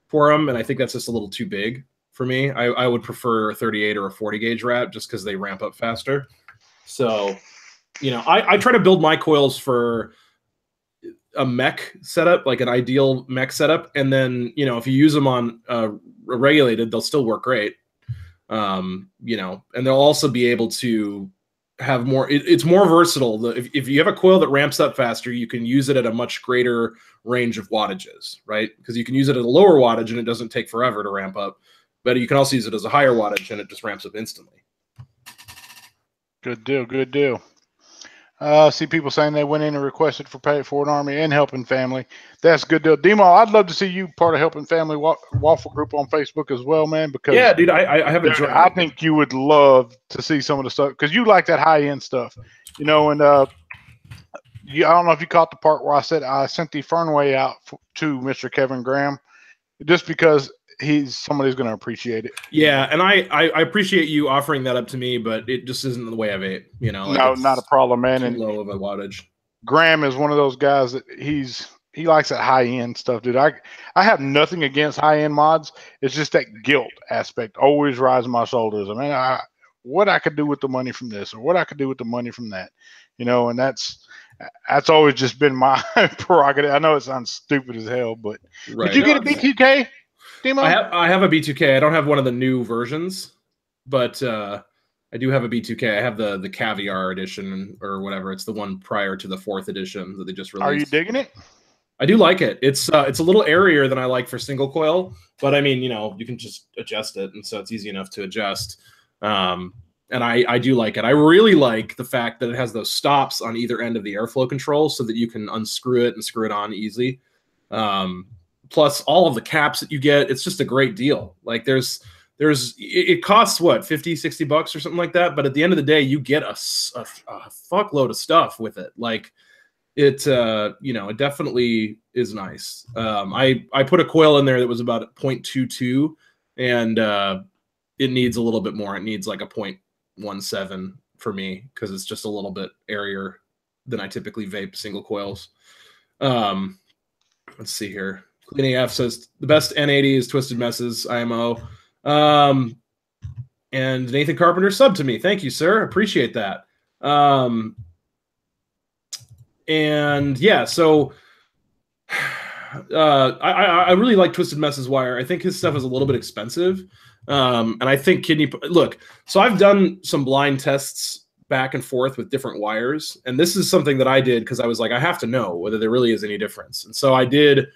for them, and I think that's just a little too big for me. I would prefer a 38 or a 40 gauge wrap just because they ramp up faster. So, you know, I try to build my coils for a mech setup, like an ideal mech setup, and then, you know, if you use them on regulated, they'll still work great. You know, and they'll also be able to have more, it's more versatile. If you have a coil that ramps up faster, you can use it at a much greater range of wattages, right? Because you can use it at a lower wattage and it doesn't take forever to ramp up, but you can also use it as a higher wattage and it just ramps up instantly. Good deal, good deal. See people saying they went in and requested for Pay It Forward Army and Helping Family. That's a good deal. Demo, I'd love to see you part of Helping Family Waffle Group on Facebook as well, man. Because yeah, dude, I have enjoyed it. I think you would love to see some of the stuff because you like that high end stuff, you know. And I don't know if you caught the part where I said I sent the Fernway out to Mr. Kevin Graham, just because somebody's going to appreciate it. Yeah, and I appreciate you offering that up to me, but it just isn't the way of it, you know. Like no, not a problem, man. And low of a wattage. Graham is one of those guys that he likes that high end stuff, dude. I have nothing against high end mods. It's just that guilt aspect always rises my shoulders. I mean, what I could do with the money from this, or what I could do with the money from that, you know. And that's always just been my prerogative. I know it sounds stupid as hell, but right. Did you get a B2K? I have a B2K. I don't have one of the new versions, but I do have a B2K. I have the Caviar edition or whatever. It's the one prior to the 4th edition that they just released. Are you digging it? I do like it. It's a little airier than I like for single coil, but I mean, you know, you can just adjust it, and so it's easy enough to adjust. And I do like it. I really like the fact that it has those stops on either end of the airflow control so that you can unscrew it and screw it on easy. Plus all of the caps that you get, it's just a great deal. Like it costs what, $50-$60 or something like that, but at the end of the day you get a fuckload of stuff with it. Like it you know, it definitely is nice. I put a coil in there that was about 0.22, and it needs a little bit more. It needs like a 0.17 for me because it's just a little bit airier than I typically vape single coils. Let's see here. Cleaning F says the best N80 is Twisted Messes IMO. And Nathan Carpenter subbed to me. Thank you, sir. Appreciate that. And yeah, so I really like Twisted Messes wire. I think his stuff is a little bit expensive. And I think look, so I've done some blind tests back and forth with different wires. And this is something that I did because I was like, I have to know whether there really is any difference. And so I did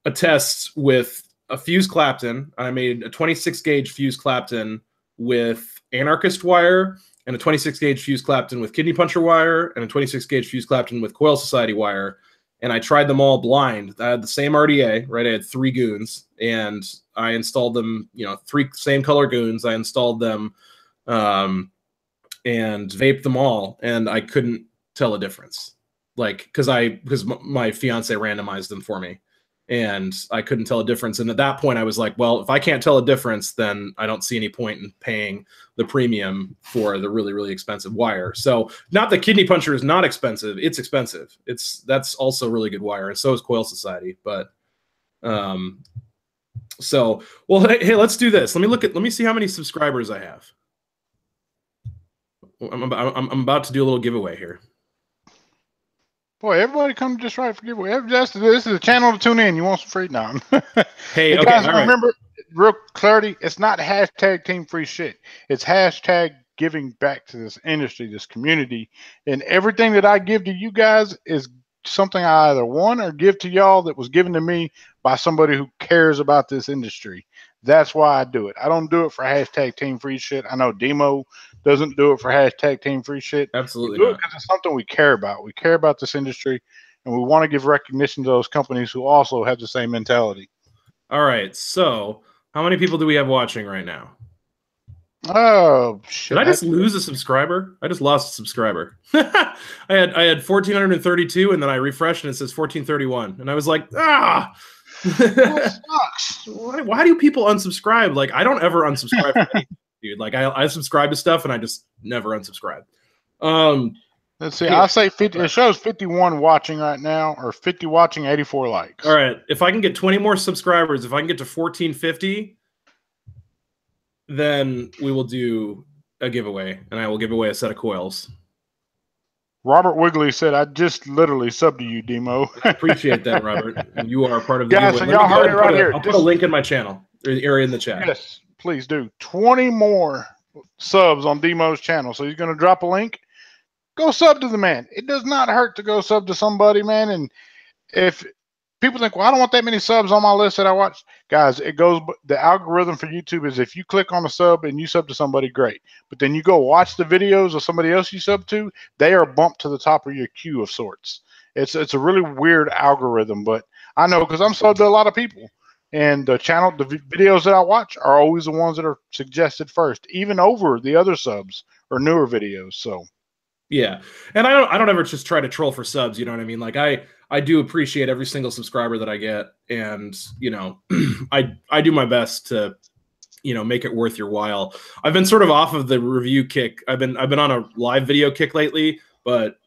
a test with a fused Clapton. I made a 26 gauge fused Clapton with Anarchist wire, and a 26 gauge fused Clapton with Kidney Puncher wire, and a 26 gauge fused Clapton with Coil Society wire. And I tried them all blind. I had the same RDA, right? I had 3 goons, and I installed them, you know, 3 same color goons. I installed them and vaped them all, and I couldn't tell a difference. Like, because my fiance randomized them for me, and I couldn't tell a difference. And at that point I was like, well, if I can't tell a difference, then I don't see any point in paying the premium for the really, really expensive wire. So not that Kidney Puncher is not expensive. It's expensive. That's also really good wire. And so is Coil Society. But so, well, hey, let's do this. Let me see how many subscribers I have. I'm about to do a little giveaway here. Boy, everybody come to Just Right for giveaway. This is a channel to tune in. You want some free now? Hey, Hey okay, guys, all right. remember, real clarity. It's not hashtag Team Free Shit. It's hashtag giving back to this industry, this community, and everything that I give to you guys is something I either won or give to y'all that was given to me by somebody who cares about this industry. That's why I do it. I don't do it for hashtag Team Free Shit. I know Demo doesn't do it for hashtag Team Free Shit. We Absolutely do it not. because it's something we care about. We care about this industry, and we want to give recognition to those companies who also have the same mentality. All right, so how many people do we have watching right now? Oh shit! Did I just lose a subscriber? I just lost a subscriber. I had 1,432, and then I refreshed and it says 1,431, and I was like, ah. That sucks. Why do people unsubscribe? Like, I don't ever unsubscribe from anything, dude. Like, I subscribe to stuff and I just never unsubscribe. Let's see. I'll say 50. It shows 51 watching right now, or 50 watching, 84 likes. All right. If I can get 20 more subscribers, if I can get to 1,450, then we will do a giveaway, and I will give away a set of coils. Robert Wigley said, "I just literally subbed to you, Demo." I appreciate that, Robert. You are part of the guys. So y'all heard it right here. I'll put a link in my channel or in the chat. Yes, please do. 20 more subs on Demo's channel. So he's going to drop a link. Go sub to the man. It does not hurt to go sub to somebody, man. And if people think, well, I don't want that many subs on my list that I watch, guys, it goes, the algorithm for YouTube is if you click on a sub and you sub to somebody, great. But then you go watch the videos of somebody else you sub to, they are bumped to the top of your queue of sorts. It's a really weird algorithm, but I know because I'm subbed to a lot of people. And the videos that I watch are always the ones that are suggested first, even over the other subs or newer videos. So yeah, and I don't ever just try to troll for subs. You know what I mean? Like I do appreciate every single subscriber that I get, and you know, I do my best to, you know, make it worth your while. I've been sort of off of the review kick. I've been on a live video kick lately, but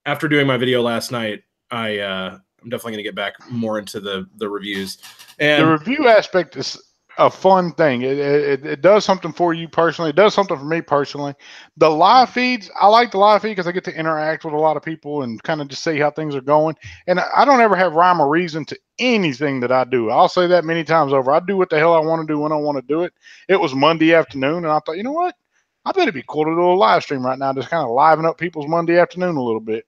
after doing my video last night, I'm definitely going to get back more into the reviews. And the review aspect is a fun thing. It does something for you personally. It does something for me personally. The live feeds, I like the live feed because I get to interact with a lot of people and kind of just see how things are going. And I don't ever have rhyme or reason to anything that I do. I'll say that many times over. I do what the hell I want to do when I want to do it. It was Monday afternoon, and I thought, you know what? I bet it'd be cool to do a live stream right now, just kind of liven up people's Monday afternoon a little bit.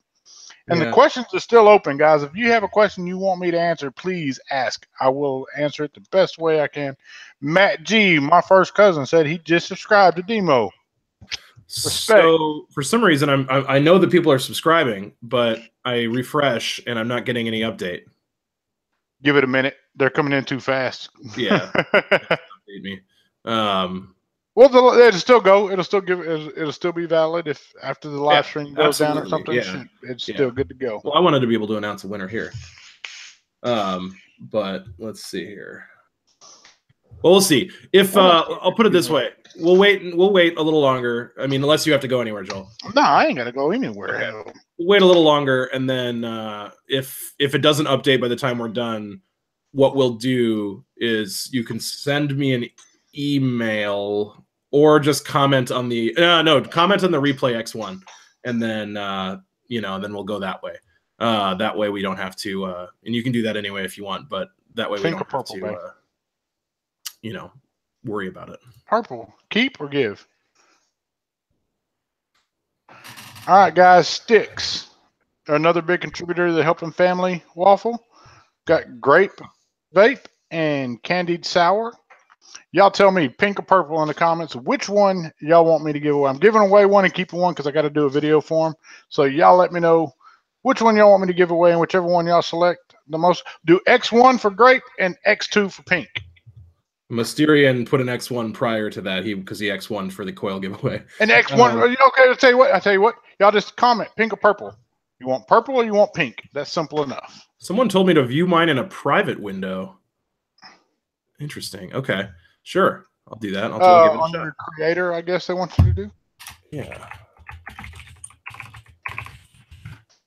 And the questions are still open, guys. If you have a question you want me to answer, please ask. I will answer it the best way I can. Matt G, my first cousin, said he just subscribed to Demo. Respect. So for some reason, I know that people are subscribing, but I refresh and I'm not getting any update. Give it a minute. They're coming in too fast. Yeah. Update me. Well, it'll still go. It'll still it'll still be valid if after the live stream goes down or something. Yeah. It's still good to go. Well, I wanted to be able to announce a winner here. But let's see here. Well, we'll see. If I'll put it this way, we'll wait a little longer. I mean, unless you have to go anywhere, Joel. No, I ain't gotta go anywhere. We'll wait a little longer, and then if it doesn't update by the time we're done, what we'll do is you can send me an email or just comment on the comment on the replay X1, and then then we'll go that way. That way we don't have to and you can do that anyway if you want, but that way we don't have to worry about it. Purple, keep or give? All right, guys, Sticks, another big contributor to the Helping Family Waffle. Got grape vape and candied sour. Y'all tell me, pink or purple, in the comments, which one y'all want me to give away. I'm giving away one and keeping one because I got to do a video for them. So y'all let me know which one y'all want me to give away, and whichever one y'all select the most. Do X1 for grape and X2 for pink. Mysterian put an X1 prior to that because he X1 for the coil giveaway. And X1, are you okay? I tell you what, y'all just comment pink or purple. You want purple or you want pink? That's simple enough. Someone told me to view mine in a private window. Interesting. Okay. Sure. I'll do that. I'll give it a shot. Creator, I guess they want you to do. Yeah.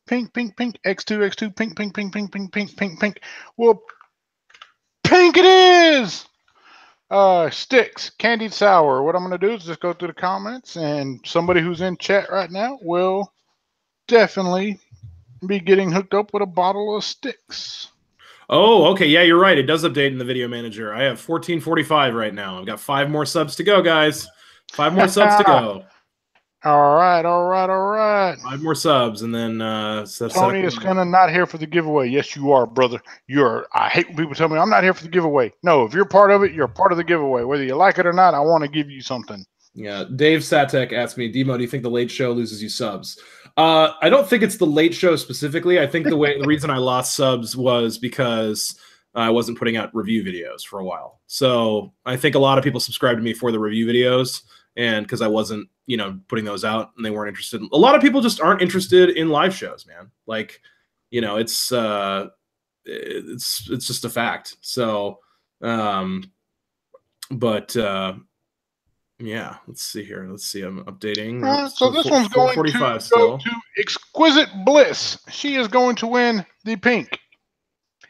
Pink, pink, pink. X2, pink, pink, pink, pink, pink, pink, pink, pink. Well, pink it is. Sticks, candied sour. What I'm going to do is just go through the comments, and somebody who's in chat right now will definitely be getting hooked up with a bottle of Sticks. Oh, okay. Yeah, you're right. It does update in the video manager. I have 1445 right now. I've got 5 more subs to go, guys. 5 more subs to go. All right, all right, all right. 5 more subs, and then Tony is kind of not here for the giveaway. Yes, you are, brother. I hate when people tell me I'm not here for the giveaway. No, if you're part of it, you're part of the giveaway. Whether you like it or not, I want to give you something. Yeah, Dave Satek asked me, Demo, do you think the Late Show loses you subs? I don't think it's the Late Show specifically. I think the reason I lost subs was because I wasn't putting out review videos for a while. So I think a lot of people subscribed to me for the review videos, and because I wasn't, putting those out, and they weren't interested. A lot of people just aren't interested in live shows, man. Like, it's just a fact. So, yeah, let's see here. Let's see. I'm updating. So this one's going to go to Exquisite Bliss. She is going to win the pink.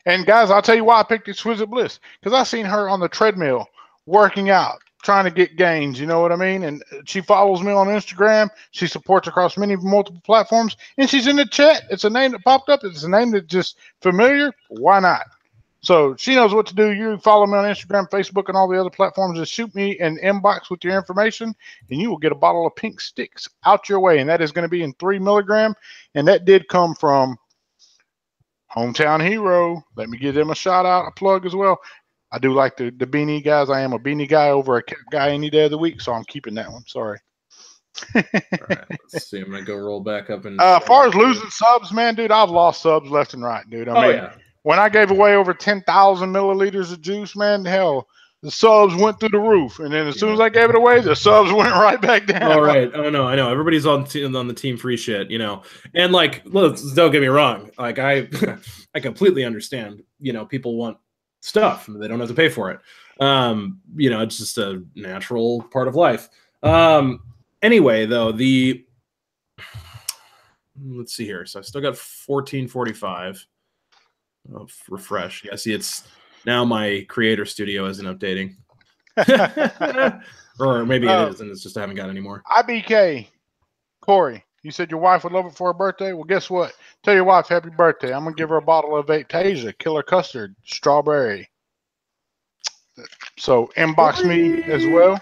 And guys, I'll tell you why I picked Exquisite Bliss. Because I seen her on the treadmill working out, trying to get gains. You know what I mean? And she follows me on Instagram. She supports across multiple platforms. And she's in the chat. It's a name that popped up. It's a name that's just familiar. Why not? So she knows what to do. You follow me on Instagram, Facebook, and all the other platforms. Just shoot me an inbox with your information, and you will get a bottle of pink Sticks out your way. And that is going to be in 3 milligram. And that did come from Hometown Hero. Let me give them a shout out, a plug as well. I do like the beanie guys. I am a beanie guy over a guy any day of the week, so I'm keeping that one. Sorry. All right, let's see. I'm going to go roll back up. And as far as losing subs, man, dude, I've lost subs left and right, dude. I mean, yeah. When I gave away over 10,000 milliliters of juice, man, hell, the subs went through the roof. And then as soon as I gave it away, the subs went right back down. All right. Oh, no, I know. Everybody's on the team free shit, And, like, look, don't get me wrong. Like, I completely understand, people want stuff. And they don't have to pay for it. It's just a natural part of life. Anyway, though, let's see here. So I still got 1445. Oh, refresh. Yeah, see, it's now my creator studio isn't updating. Or maybe it is, and it's just I haven't got any more. IBK, Corey, you said your wife would love it for her birthday? Well, guess what? Tell your wife happy birthday. I'm going to give her a bottle of Vape-Tasia, Killer Custard, Strawberry. So inbox me as well.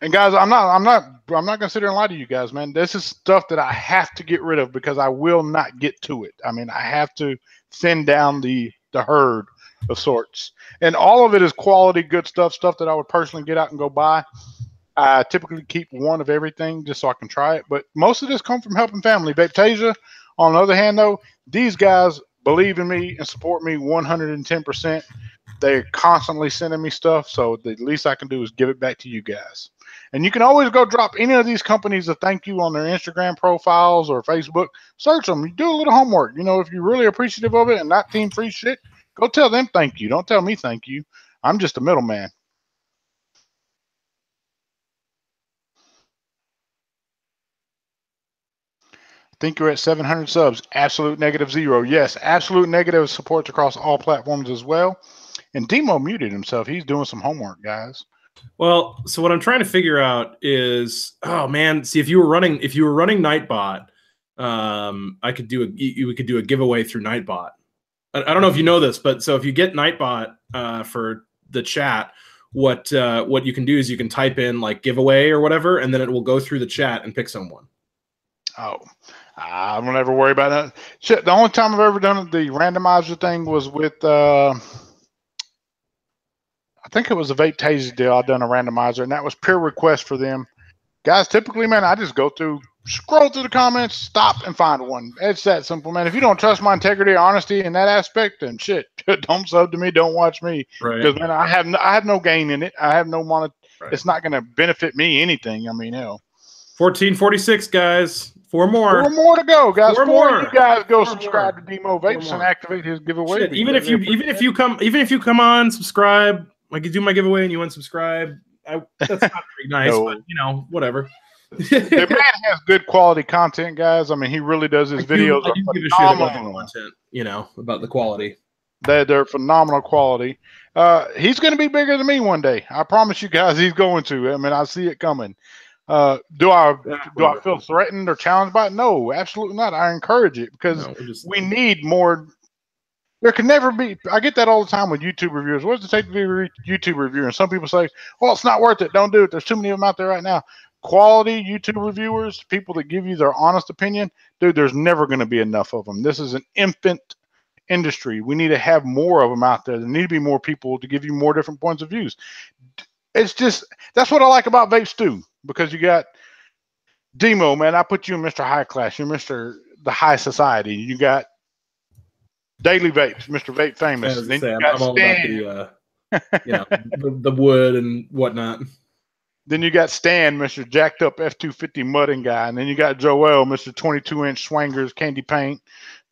And guys, I'm not gonna sit here and lie to you guys, man. This is stuff that I have to get rid of because I will not get to it. I mean, I have to thin down the herd of sorts. And all of it is quality, good stuff that I would personally get out and go buy. I typically keep one of everything just so I can try it. But most of this comes from helping family. Vape-Tasia, on the other hand, though, these guys believe in me and support me 110%. They're constantly sending me stuff, so the least I can do is give it back to you guys. And you can always go drop any of these companies a thank you on their Instagram profiles or Facebook. Search them. You do a little homework. If you're really appreciative of it and not team free shit, go tell them thank you. Don't tell me thank you. I'm just a middleman. I think you're at 700 subs. Absolute negative 0. Yes, absolute negative supports across all platforms as well. And Demo muted himself. He's doing some homework, guys. Well, so what I'm trying to figure out is, oh man, see if you were running Nightbot, we could do a giveaway through Nightbot. I don't know if you know this, but so if you get Nightbot for the chat, what you can do is you can type in like giveaway or whatever, and then it will go through the chat and pick someone. Oh, I don't ever worry about that. Shit, the only time I've ever done the randomizer thing was with I think it was a Vape-Tasia deal. I done a randomizer, and that was pure request for them. Guys, typically, man, I just scroll through the comments, stop, and find one. It's that simple, man. If you don't trust my integrity or honesty in that aspect, then shit, don't sub to me, don't watch me. Because, man, I have no gain in it. I have no money. Right. It's not going to benefit me anything. I mean, hell. 1446, guys. 4 more. 4 more to go, guys. 4 more. You guys go subscribe to Demo Vapes and activate his giveaway. Shit, even if you come on, subscribe. Like you do my giveaway and you unsubscribe. That's not very nice, no. But whatever. The man has good quality content, guys. I mean, he really does. His videos are phenomenal. Content, about the quality. They're phenomenal quality. He's going to be bigger than me one day. I promise you guys, he's going to. I mean, I see it coming. Do I feel threatened or challenged by it? No, absolutely not. I encourage it because we need more. There can never be. I get that all the time with YouTube reviewers. What does it take to be a YouTube reviewer? And some people say, "Well, it's not worth it. Don't do it." There's too many of them out there right now. Quality YouTube reviewers, people that give you their honest opinion, dude. There's never going to be enough of them. This is an infant industry. We need to have more of them out there. There need to be more people to give you more different points of views. It's just that's what I like about Vape Stew, because you got Demo, man. I put you in Mr. High Class. You're Mr. the High Society. You got Daily Vapes, Mr. Vape Famous. Then you got I'm all about the wood and whatnot. Then you got Stan, Mr. Jacked Up F250 mudding guy. And then you got Joel, Mr. 22-inch swangers, candy paint,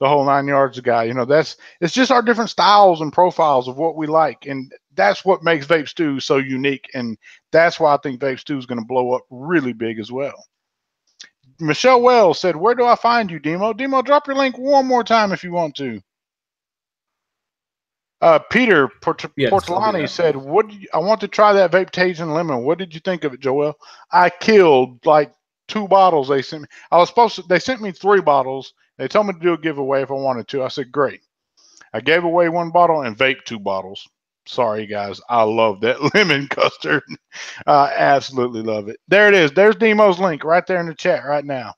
the whole 9 yards guy. You know, it's just our different styles and profiles of what we like. And that's what makes Vape Stew so unique. And that's why I think Vape Stew is going to blow up really big as well. Michelle Wells said, "Where do I find you, Demo?" Demo, drop your link one more time if you want to. Peter Portolani said, I want to try that Vape Tajin Lemon. What did you think of it, Joel? I killed like 2 bottles they sent me. They sent me 3 bottles. They told me to do a giveaway if I wanted to. I said, great. I gave away 1 bottle and vaped 2 bottles. Sorry, guys. I love that lemon custard. I absolutely love it. There it is. There's Demo's link right there in the chat right now.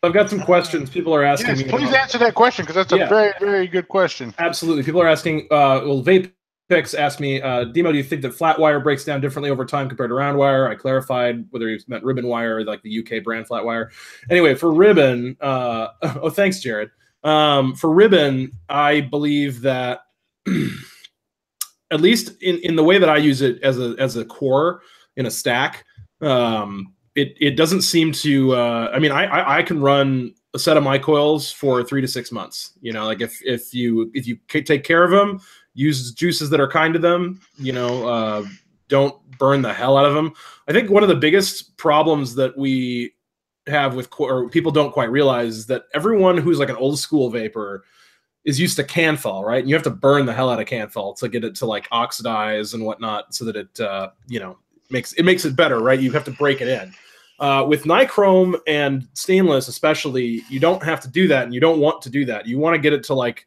I've got some questions. People are asking me. Please answer that question, because that's a very, very good question. Absolutely. People are asking, well, VapePix asked me, Demo, do you think that flat wire breaks down differently over time compared to round wire? I clarified whether he meant ribbon wire or like the UK brand flat wire. Anyway, for ribbon, oh, thanks, Jared. For ribbon, I believe that at least in the way that I use it as a core in a stack, it doesn't seem to. I mean, I can run a set of my coils for 3 to 6 months. You know, like if you take care of them, use juices that are kind to them. You know, don't burn the hell out of them. I think one of the biggest problems that we have with or people don't quite realize is that everyone who's like an old school vapor is used to canthal, right? And you have to burn the hell out of canthal to get it to like oxidize and whatnot, so that it you know, makes it better, right? You have to break it in. With nichrome and stainless especially, you don't have to do that, and you don't want to do that. You want to get it to like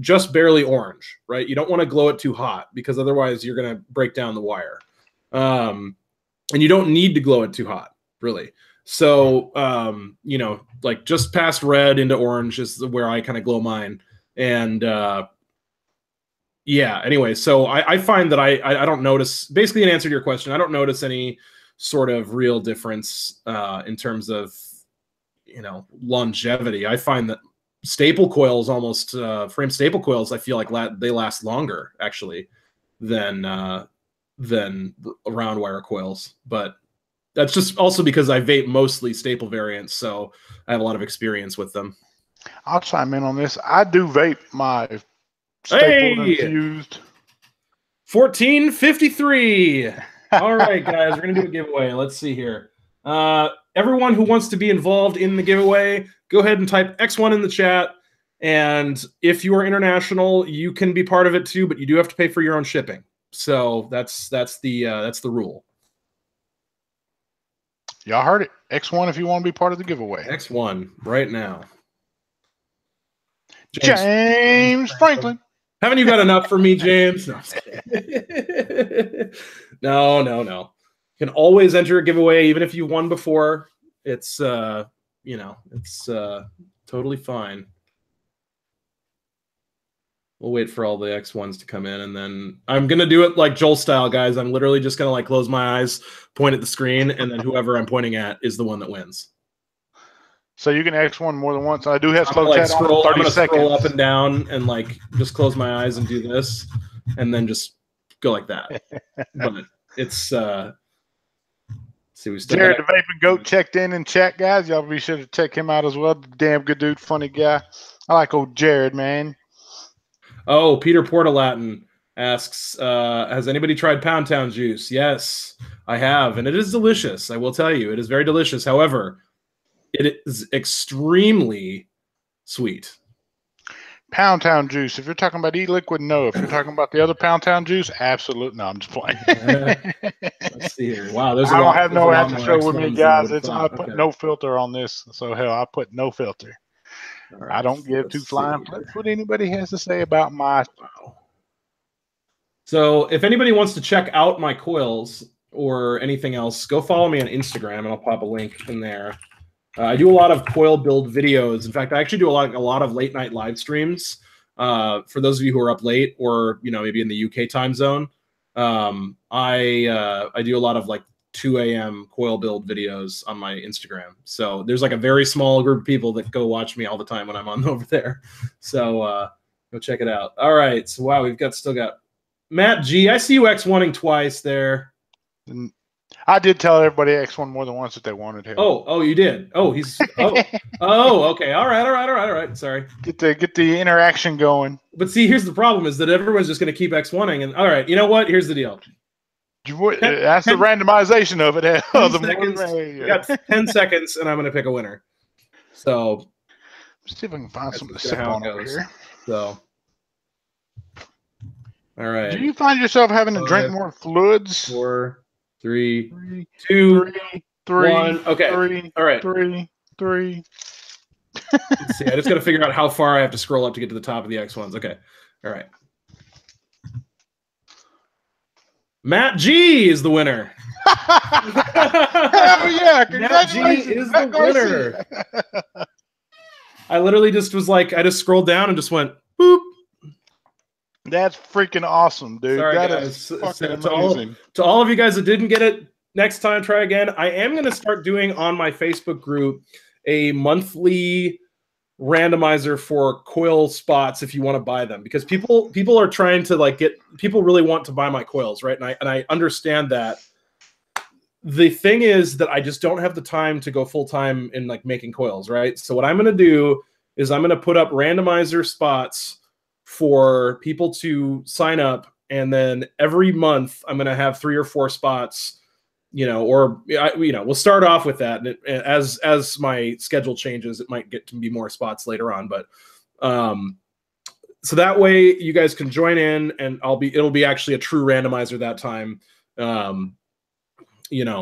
just barely orange, right? You don't want to glow it too hot, because otherwise you're going to break down the wire. And you don't need to glow it too hot, really. So, you know, like just past red into orange is where I kind of glow mine. And yeah, anyway, so I find that I don't notice, basically in answer to your question, I don't notice any sort of real difference in terms of, you know, longevity. I find that staple coils, almost frame staple coils, I feel like they last longer actually than round wire coils. But that's just also because I vape mostly staple variants, so I have a lot of experience with them. I'll chime in on this. I do vape my staple infused 1453. All right, guys, we're going to do a giveaway. Let's see here. Everyone who wants to be involved in the giveaway, go ahead and type X1 in the chat. And if you are international, you can be part of it too, but you do have to pay for your own shipping. So that's the rule. Y'all heard it. X1 if you want to be part of the giveaway. X1 right now. James Franklin. Haven't you got enough for me, James? No. No. You can always enter a giveaway, even if you won before. It's you know, it's totally fine. We'll wait for all the X1s to come in, and then I'm gonna do it like Joel style, guys. I'm literally just gonna like close my eyes, point at the screen, and then whoever I'm pointing at is the one that wins. So you can X1 more than once. I do have slow chat on for 30 seconds. I'm gonna scroll up and down and like just close my eyes and do this, and then just go like that. But it's see, we still Jared the Vaping Goat checked in chat, guys. Y'all be sure to check him out as well. Damn good dude, funny guy. I like old Jared, man. Oh, Peter Portalatin asks, has anybody tried Pound Town juice? Yes, I have, and it is delicious. I will tell you, it is very delicious. However, It is extremely sweet. Pound Town juice. If you're talking about e-liquid, no. If you're talking about the other Pound Town juice, absolutely. No, I'm just playing. Let's see here. Wow, there's I a don't lot. have There's no a lot after more show with me, X1s than I guys. would've I thought. put Okay. no filter on this, so hell, I put no filter. All right, I don't give let's two see flying here. flips what anybody has to say about my. Wow. So if anybody wants to check out my coils or anything else, go follow me on Instagram, and I'll pop a link in there. I do a lot of coil build videos. In fact, I actually do a lot of late night live streams. For those of you who are up late, or maybe in the UK time zone, I do a lot of like 2 a.m. coil build videos on my Instagram. So there's like a very small group of people that go watch me all the time when I'm on over there. So go check it out. All right. So wow, we've still got Matt G. I see you X1ing twice there. I did tell everybody X1 more than once that they wanted him. Oh, you did. Oh, he's okay. All right. Sorry. Get the interaction going. But see, here's the problem: is that everyone's just going to keep X1ing, and all right, you know what? Here's the deal. That's the randomization of it. 10 seconds. We got 10 seconds, and I'm going to pick a winner. So see if I can find something to sip on over here. So, all right. Do you find yourself having to drink more fluids? 4, 3, 2, 1. Okay. All right. 3. Let's see. I just got to figure out how far I have to scroll up to get to the top of the X1s. Okay. All right. Matt G is the winner. Hell yeah! Matt G is the winner. I literally just was like, I just scrolled down and just went boop. That's freaking awesome, dude. Sorry, that guys. is fucking amazing. To all of you guys that didn't get it, next time try again. I am going to start doing on my Facebook group a monthly randomizer for coil spots if you want to buy them, because people are trying to people really want to buy my coils, right? And I understand that. The thing is that I just don't have the time to go full time in making coils, right? So what I'm going to do is I'm going to put up randomizer spots for people to sign up, and then every month I'm going to have 3 or 4 spots, we'll start off with that, and as my schedule changes, it might get to be more spots later on, but so that way you guys can join in, and it'll be actually a true randomizer that time.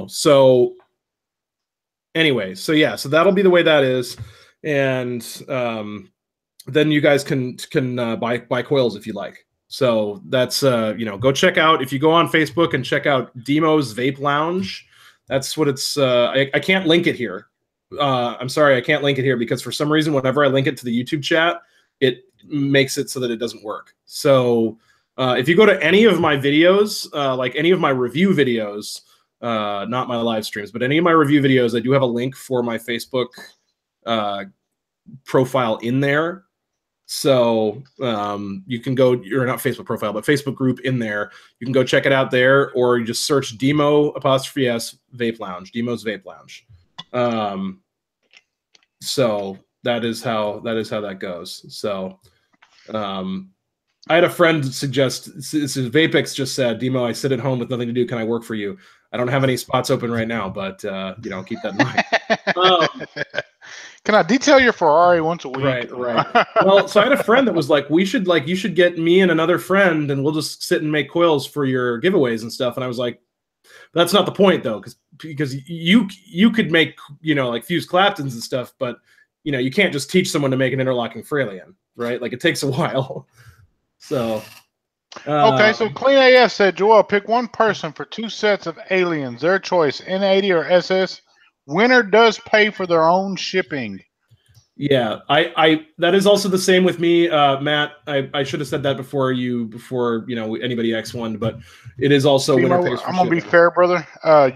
So anyway, so that'll be the way that is, and then you guys can buy coils if you like. So that's go check out, if you go on Facebook and check out Demo's Vape Lounge. That's what it's. I can't link it here. I'm sorry, I can't link it here because for some reason, whenever I link it to the YouTube chat, it makes it so that it doesn't work. So if you go to any of my videos, like any of my review videos, not my live streams, but any of my review videos, I do have a link for my Facebook profile in there. So you can go, you're not Facebook profile, but Facebook group in there. You can go check it out there, or you just search Demo_S Vape Lounge, Demo's Vape Lounge. So that is how that goes. So I had a friend suggest, Vapex just said, Demo, I sit at home with nothing to do. Can I work for you? I don't have any spots open right now, but keep that in mind. Can I detail your Ferrari once a week? Right. Well, so I had a friend that was like, you should get me and another friend, and we'll just sit and make coils for your giveaways and stuff. And I was like, that's not the point though, because you could make fused Claptons and stuff, but you can't just teach someone to make an interlocking Fralien, right? Like it takes a while. So okay, so Clean AF said, Joel, pick one person for 2 sets of aliens, their choice, N80 or SS. Winner does pay for their own shipping. Yeah, I that is also the same with me, Matt. I should have said that before anybody X1, but it is also winner pays for I'm gonna be fair, brother.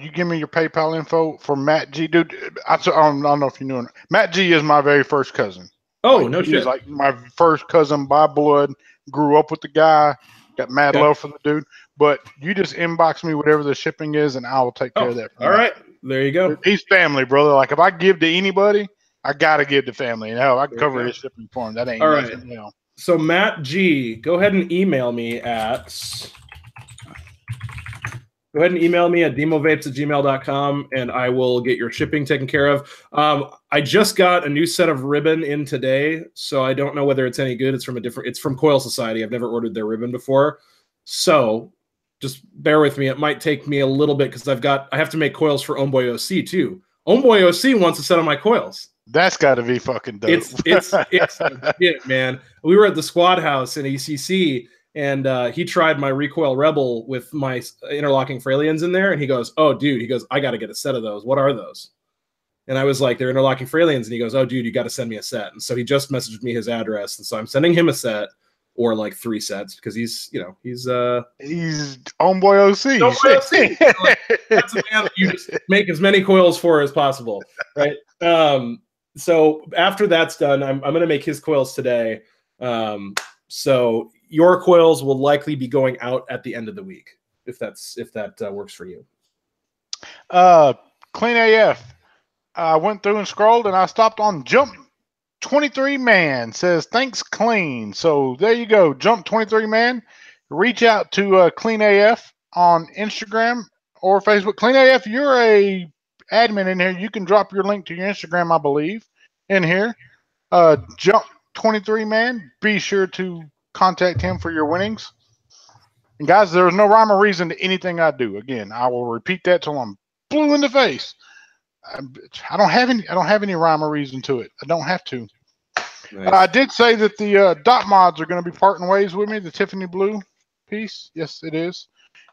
You give me your PayPal info for Matt G, dude. I don't know if you knew. Matt G is my very first cousin. Oh, no shit! He's like my first cousin by blood. Grew up with the guy. Got mad love for the dude. But you just inbox me whatever the shipping is, and I will take care of that. All right, there you go. He's family, brother. Like if I give to anybody, I gotta give to family. I can cover his shipping for him. That ain't all nothing, right. So Matt G, go ahead and email me at Go ahead and email me at demovapes@gmail.com, and I will get your shipping taken care of. I just got a new set of ribbon in today, so I don't know whether it's any good. It's from Coil Society. I've never ordered their ribbon before, so just bear with me. It might take me a little bit because I have to make coils for Homeboy OC too. Homeboy OC wants a set of my coils. That's got to be fucking dope. It's legit, man. We were at the Squad House in ECC, and he tried my Recoil Rebel with my interlocking Fralians in there, and he goes, "Oh, dude," he goes, "I got to get a set of those. What are those?" And I was like, "They're interlocking Fralians," and he goes, "Oh, dude, you got to send me a set." And so he just messaged me his address, and so I'm sending him a set or like 3 sets because he's Homeboy OC. Homeboy OC. Like, that's a man that you just make as many coils for as possible, right? So after that's done, I'm going to make his coils today. So your coils will likely be going out at the end of the week, if that works for you. Clean AF. I went through and scrolled, and I stopped on Jump 23 Man. Says thanks, Clean. So there you go, Jump 23 Man. Reach out to Clean AF on Instagram or Facebook. Clean AF, you're a admin in here. You can drop your link to your Instagram, I believe, in here. Jump 23 Man. Be sure to contact him for your winnings. And guys, there's no rhyme or reason to anything I do. Again, I will repeat that till I'm blue in the face. I don't have any rhyme or reason to it. I don't have to. Nice. I did say that the dot mods are going to be parting ways with me. The Tiffany Blue piece, yes, it is.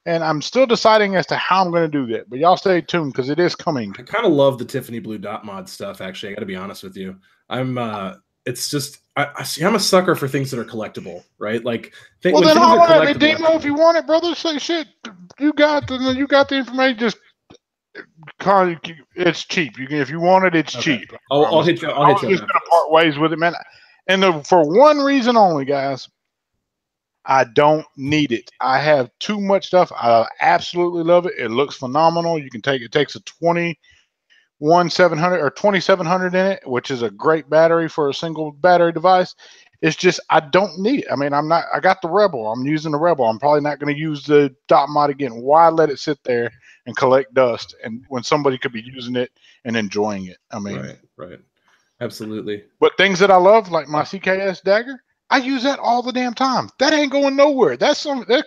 And I'm still deciding as to how I'm going to do that. But y'all stay tuned because it is coming. I kind of love the Tiffany Blue dot mod stuff. Actually, I got to be honest with you. It's just I'm a sucker for things that are collectible, right? Like, well, then holler at me, Demo, if you want it, brother. Say shit. You got the information. Just it's cheap. If you want it, it's cheap. I'll hit you. I'm just gonna part ways with it, man. And for one reason only, guys. I don't need it. I have too much stuff. I absolutely love it. It looks phenomenal. You can take it. Takes a 21700 or 2700 in it, which is a great battery for a single battery device. It's just I don't need it. I mean, I got the Rebel. I'm using the Rebel. I'm probably not going to use the dot mod again. Why let it sit there and collect dust and when somebody could be using it and enjoying it? I mean, right. Absolutely. But things that I love, like my CKS dagger, I use that all the damn time. That ain't going nowhere. That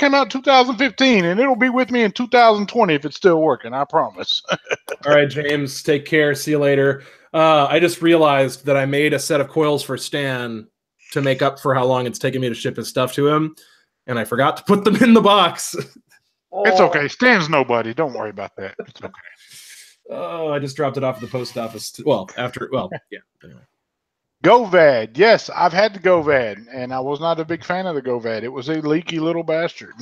came out in 2015, and it'll be with me in 2020 if it's still working. I promise. All right, James. Take care. See you later. I just realized that I made a set of coils for Stan to make up for how long it's taken me to ship his stuff to him, and I forgot to put them in the box. It's okay. Stan's nobody. Don't worry about that. It's okay. Oh, I just dropped it off at the post office. Yeah. Anyway. GoVad. Yes, I've had the GoVad, and I was not a big fan of the GoVad. It was a leaky little bastard.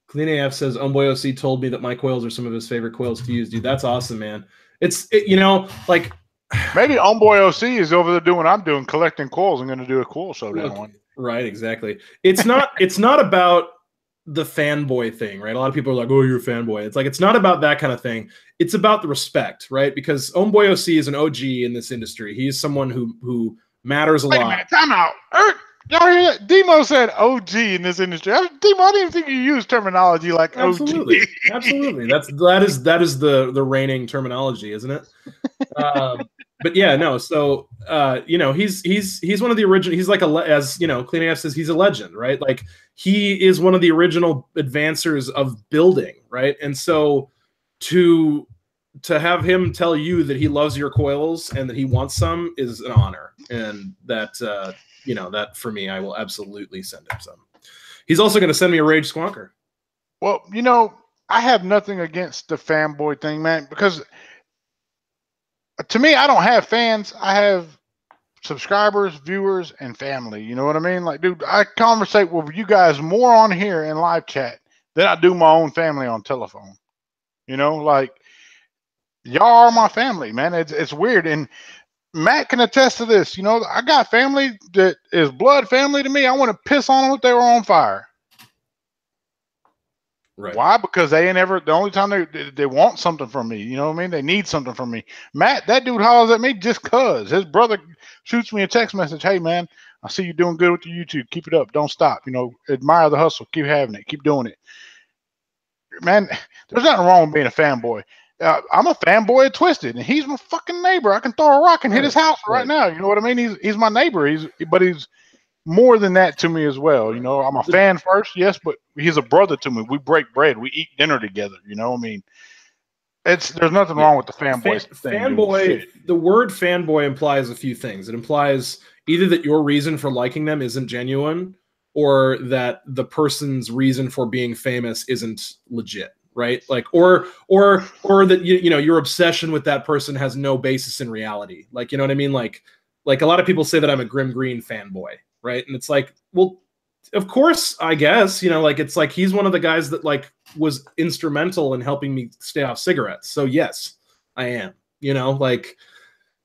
Clean AF says, Homeboy OC told me that my coils are some of his favorite coils to use. Dude, that's awesome, man. Like... Maybe Homeboy OC is over there doing what I'm doing, collecting coils. I'm going to do a coil showdown one. Right, exactly. It's not about the fanboy thing, right? A lot of people are like, "Oh, you're a fanboy." It's like it's not about that kind of thing. It's about the respect, right? Because Homeboy OC is an OG in this industry. He's someone who matters a lot. Wait a minute, time out. Y'all hear that? Demo said OG in this industry. Demo, I didn't even think you used terminology like Absolutely. OG. Absolutely. That is the reigning terminology, isn't it? But yeah, no. So he's one of the original. He's like as Clean AF says, he's a legend, right? Like he is one of the original advancers of building, right? And so to have him tell you that he loves your coils and that he wants some is an honor, and that that for me, I will absolutely send him some. He's also going to send me a Rage Squonker. Well, I have nothing against the fanboy thing, man, because to me, I don't have fans. I have subscribers, viewers, and family. You know what I mean? Like, dude, I conversate with you guys more on here in live chat than I do my own family on telephone. Like, y'all are my family, man. It's weird. And Matt can attest to this. I got family that is blood family to me. I want to piss on them if they were on fire. Right. Why? Because they ain't ever, the only time they want something from me, you know what I mean? They need something from me. Matt, that dude hollers at me just cuz. His brother shoots me a text message. Hey, man, I see you doing good with your YouTube. Keep it up. Don't stop. You know, admire the hustle. Keep having it. Keep doing it. Man, there's nothing wrong with being a fanboy. I'm a fanboy of Twisted, and he's my fucking neighbor. I can throw a rock and hit his house right now. You know what I mean? He's my neighbor. But he's more than that to me as well. You know, I'm a fan first, yes, but he's a brother to me. We break bread. We eat dinner together. You know, I mean, there's nothing wrong with the fanboy thing. Fanboy, the word fanboy implies a few things. It implies either that your reason for liking them isn't genuine, or that the person's reason for being famous isn't legit, right? Like, or that you know your obsession with that person has no basis in reality. Like, you know what I mean? Like a lot of people say that I'm a Grim Green fanboy, right? And it's like, well, of course, I guess, you know, like it's like he's one of the guys that like was instrumental in helping me stay off cigarettes. So yes, I am. You know, like,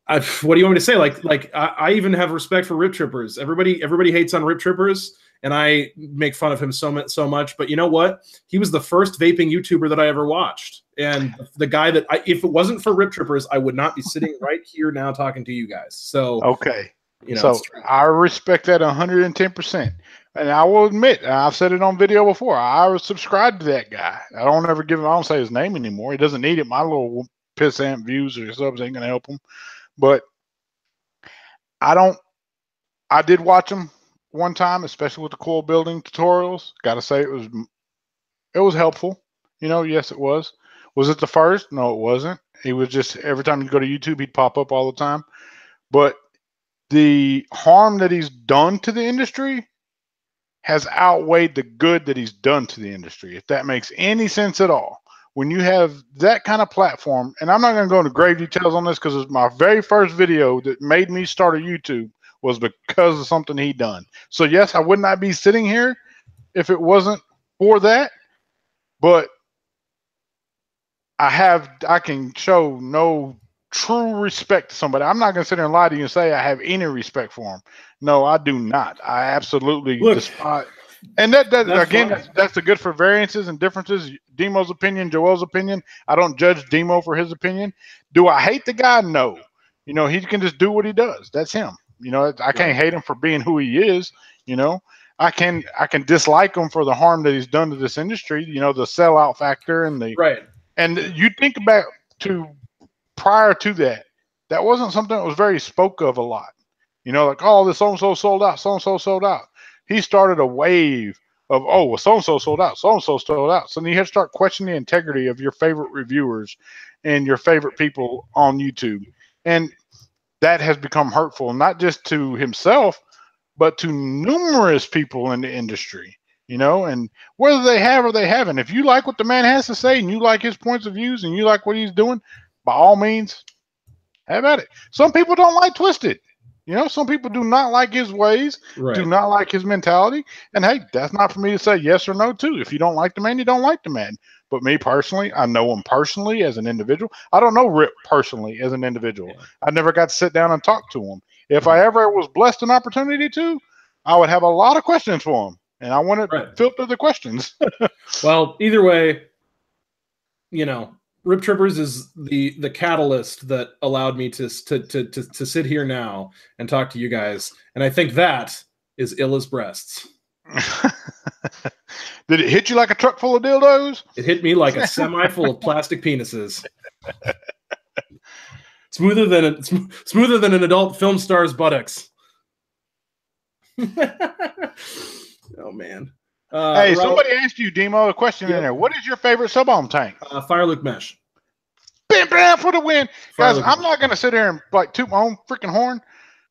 what do you want me to say? Like I even have respect for Rip Trippers. Everybody hates on Rip Trippers, and I make fun of him so much. But you know what? He was the first vaping YouTuber that I ever watched, and the guy that if it wasn't for Rip Trippers, I would not be sitting right here now talking to you guys. So okay, you know, so I respect that 110%. And I will admit, I've said it on video before, I was subscribed to that guy. I don't say his name anymore. He doesn't need it. My little pissant views or subs ain't going to help him. But I did watch him one time, especially with the coil building tutorials. Got to say it was helpful. You know, yes, it was. Was it the first? No, it wasn't. He was just, every time you go to YouTube, he'd pop up all the time. But the harm that he's done to the industry has outweighed the good that he's done to the industry, if that makes any sense at all. When you have that kind of platform, and I'm not going to go into grave details on this because it's my very first video that made me start a YouTube was because of something he done. So yes, I would not be sitting here if it wasn't for that, but I can show no true respect to somebody. I'm not going to sit there and lie to you and say I have any respect for him. No, I do not. I absolutely despise. And that's the good for variances and differences. Demo's opinion, Joel's opinion. I don't judge Demo for his opinion. Do I hate the guy? No. You know, he can just do what he does. That's him. You know, I can't hate him for being who he is. You know, I can dislike him for the harm that he's done to this industry. You know, the sellout factor and the right. And you think about prior to that, that wasn't something that was very spoke of a lot. You know, like, oh, this so-and-so sold out, so-and-so sold out. He started a wave of, oh, well, so-and-so sold out, so-and-so sold out. So then you have to start questioning the integrity of your favorite reviewers and your favorite people on YouTube. And that has become hurtful, not just to himself, but to numerous people in the industry. You know, and whether they have or they haven't, if you like what the man has to say and you like his points of views and you like what he's doing, by all means, have at it. Some people don't like Twisted. You know, some people do not like his ways, do not like his mentality. And hey, that's not for me to say yes or no to. If you don't like the man, you don't like the man. But me personally, I know him personally as an individual. I don't know Rip personally as an individual. Yeah. I never got to sit down and talk to him. If I ever was blessed an opportunity to, I would have a lot of questions for him. And I want to filter the questions. Well, either way, you know, Rip Trippers is the catalyst that allowed me to sit here now and talk to you guys. And I think that is ill as breasts. Did it hit you like a truck full of dildos? It hit me like a semi full of plastic penises. Smoother than an adult film star's buttocks. Oh man! Hey, somebody asked you, Demo, a question in there. What is your favorite sub-ohm tank? Fire Luke Mesh. Bam, bam for the win, guys! I'm not gonna sit here and like toot my own freaking horn,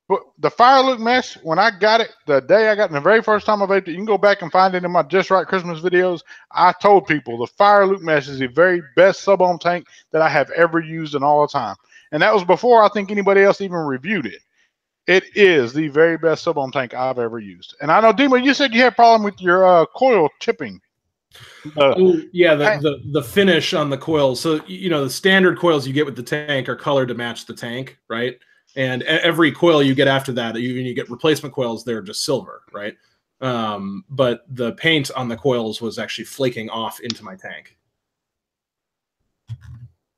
but the Fire Luke Mesh, when I got it, the day I got it, the very first time I vaped it, you can go back and find it in my Just Right Christmas videos. I told people the Fire Luke Mesh is the very best sub-ohm tank that I have ever used in all the time, and that was before I think anybody else even reviewed it. It is the very best sub-ohm tank I've ever used. And I know, Demo, you said you had a problem with your coil chipping. The finish on the coils. So, you know, the standard coils you get with the tank are colored to match the tank, right? And every coil you get after that, you get replacement coils, they're just silver, right? But the paint on the coils was actually flaking off into my tank.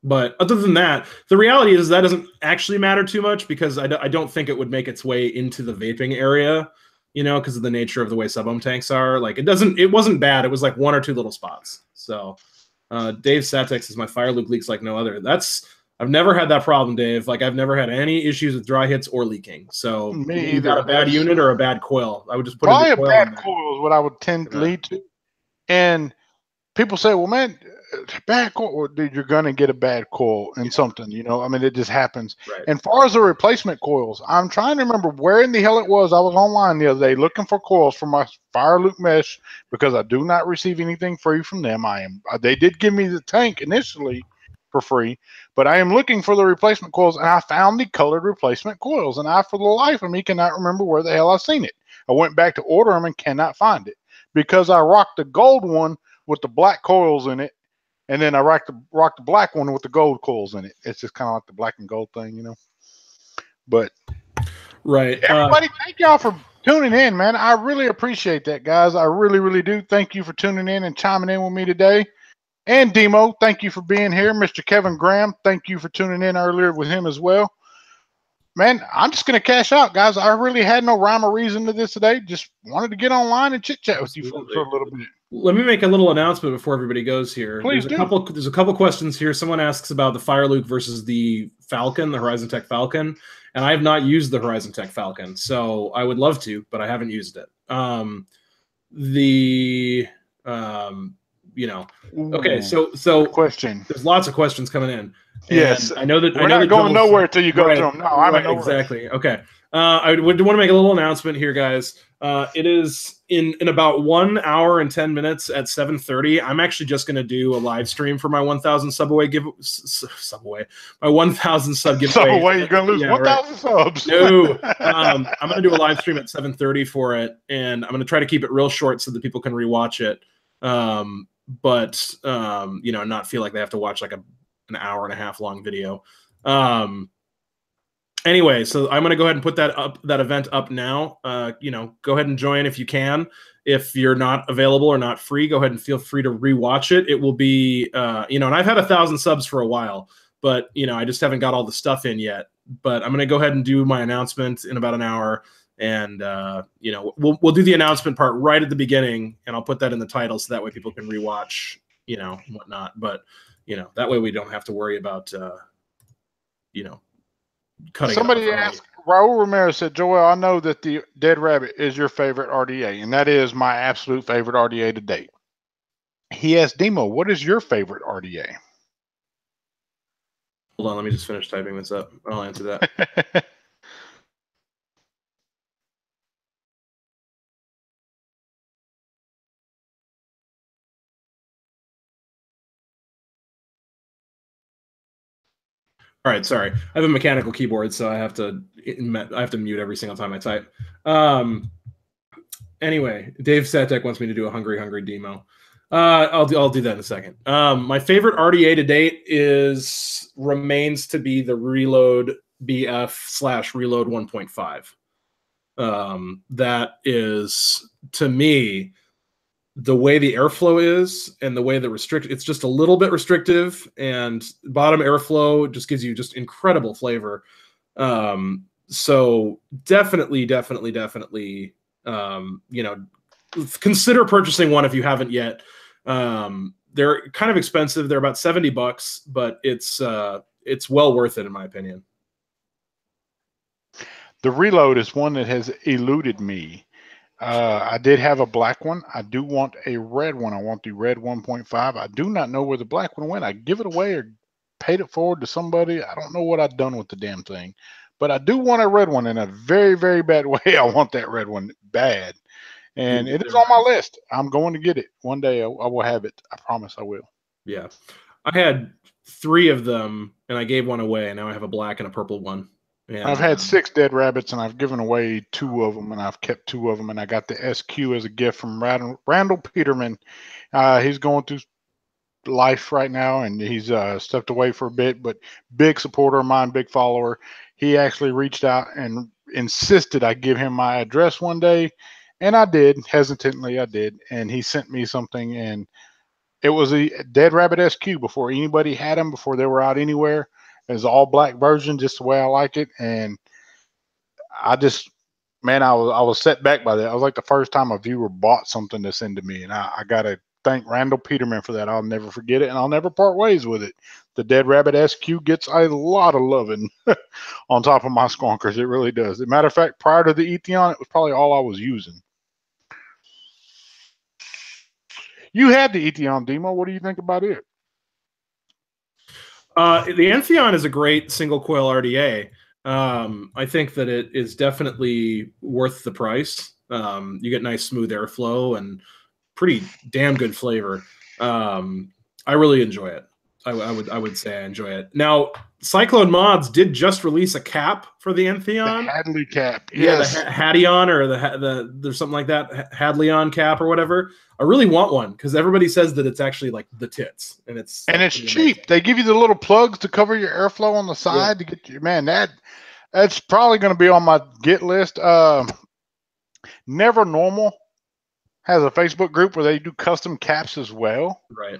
But other than that, the reality is that doesn't actually matter too much because I don't think it would make its way into the vaping area. you know, because of the nature of the way sub-ohm tanks are. Like it wasn't bad. It was like 1 or 2 little spots. So Dave Satex is my fire loop leaks like no other. I've never had that problem, Dave. Like I've never had any issues with dry hits or leaking. So Me you got either. a bad unit or a bad coil. I would just put Probably a a coil bad in there. coil is what I would tend to lead to. And people say, well, man, bad coil, dude, you're going to get a bad coil in something, you know? I mean, it just happens. Right. And far as the replacement coils, I'm trying to remember where in the hell it was. I was online the other day looking for coils for my fire loop mesh because I do not receive anything free from them. They did give me the tank initially for free, but I am looking for the replacement coils, and I found the colored replacement coils, and I, for the life of me, cannot remember where the hell I've seen it. I went back to order them and cannot find it because I rocked the gold one with the black coils in it, and then I rocked the black one with the gold coils in it. It's just kind of like the black and gold thing, you know. But right, everybody, thank y'all for tuning in, man. I really appreciate that, guys. I really, really do. Thank you for tuning in and chiming in with me today. And Demo, thank you for being here. Mr. Kevin Graham, thank you for tuning in earlier with him as well. Man, I'm just going to cash out, guys. I really had no rhyme or reason to this today. Just wanted to get online and chit chat with you folks for a little bit. Let me make a little announcement before everybody goes here. Please do. There's a couple questions here. Someone asks about the Fire Luke versus the Falcon, the Horizon Tech Falcon, and I have not used the Horizon Tech Falcon, so I would love to, but I haven't used it. Okay, so question. There's lots of questions coming in. Yes, I know that we're not going nowhere till you go through them. No, I'm in no exactly. Okay, I would want to make a little announcement here, guys. It is in about 1 hour and 10 minutes at 7:30. I'm actually just going to do a live stream for my 1,000 my 1,000 sub giveaway. Subway, you're going to lose 1,000 subs. No, I'm going to do a live stream at 7:30 for it, and I'm going to try to keep it real short so that people can rewatch it. But not feel like they have to watch like an hour and a half long video. Anyway, so I'm going to go ahead and put that event up now. Go ahead and join if you can. If you're not available or not free, go ahead and feel free to rewatch it. It will be, and I've had 1,000 subs for a while, but I just haven't got all the stuff in yet. But I'm going to go ahead and do my announcement in about an hour. And we'll do the announcement part right at the beginning, and I'll put that in the title so that way people can rewatch, and whatnot. But that way we don't have to worry about cutting. Somebody asked, Raul Ramirez said, Joel, I know that the Dead Rabbit is your favorite RDA, and that is my absolute favorite RDA to date. He asked Demo, what is your favorite RDA? Hold on, let me just finish typing this up. I'll answer that. All right, sorry. I have a mechanical keyboard, so I have to mute every single time I type. Anyway, Dave Satek wants me to do a hungry demo. I'll do that in a second. My favorite RDA to date remains to be the Reload BF/Reload 1.5. That is, to me, the way the airflow is and the way the it's just a little bit restrictive, and bottom airflow just gives you just incredible flavor. So definitely, consider purchasing one if you haven't yet. They're kind of expensive. They're about $70, but it's well worth it in my opinion. The Reload is one that has eluded me. I did have a black one. I do want a red one. I want the red 1.5. I do not know where the black one went. I give it away or paid it forward to somebody. I don't know what I've done with the damn thing, but I do want a red one in a very, very bad way. I want that red one bad, and it is on my list. I'm going to get it one day. I will have it. I promise I will. Yeah, I had 3 of them, and I gave one away, and now I have a black and a purple one. And I've had 6 Dead Rabbits, and I've given away 2 of them, and I've kept 2 of them, and I got the SQ as a gift from Randall Peterman. He's going through life right now, and he's stepped away for a bit, but big supporter of mine, big follower. He actually reached out and insisted I give him my address one day, and I did. Hesitantly, I did, and he sent me something, and it was a Dead Rabbit SQ before anybody had them, before they were out anywhere. It's all black version, just the way I like it. And I just man, I was set back by that. I was like the first time a viewer bought something to send to me, and I got to thank Randall Peterman for that. I'll never forget it, and I'll never part ways with it. The Dead Rabbit SQ gets a lot of loving on top of my Squonkers. It really does. As a matter of fact, prior to the Etheon, it was probably all I was using. You had the Etheon demo. What do you think about it? The Entheon is a great single coil RDA. I think that it is definitely worth the price. You get nice smooth airflow and pretty damn good flavor. I really enjoy it. I would say I enjoy it. Now, Cyclone Mods did just release a cap for the Entheon. The Hadley cap, yes. The Hadion or there's something like that, Hadleon cap or whatever. I really want one because everybody says that it's actually like the tits, and it's cheap. Amazing. They give you the little plugs to cover your airflow on the side to get your That's probably going to be on my get list. Never Normal has a Facebook group where they do custom caps as well. Right.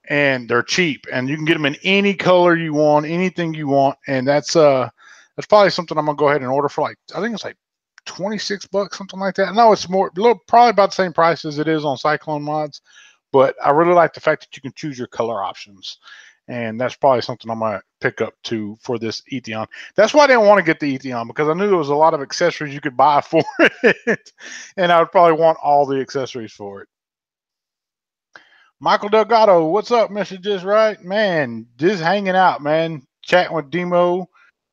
And they're cheap, and you can get them in any color you want, anything you want, and that's probably something I'm gonna go ahead and order for, like, I think it's like $26, something like that. No, it's probably about the same price as it is on Cyclone Mods, but I really like the fact that you can choose your color options, and that's probably something I'm gonna pick up too for this Etheon. That's why I didn't want to get the Etheon, because I knew there was a lot of accessories you could buy for it, and I would probably want all the accessories for it. Michael Delgado, what's up, Mr. Just Right? Man, just hanging out, man. Chatting with Demo.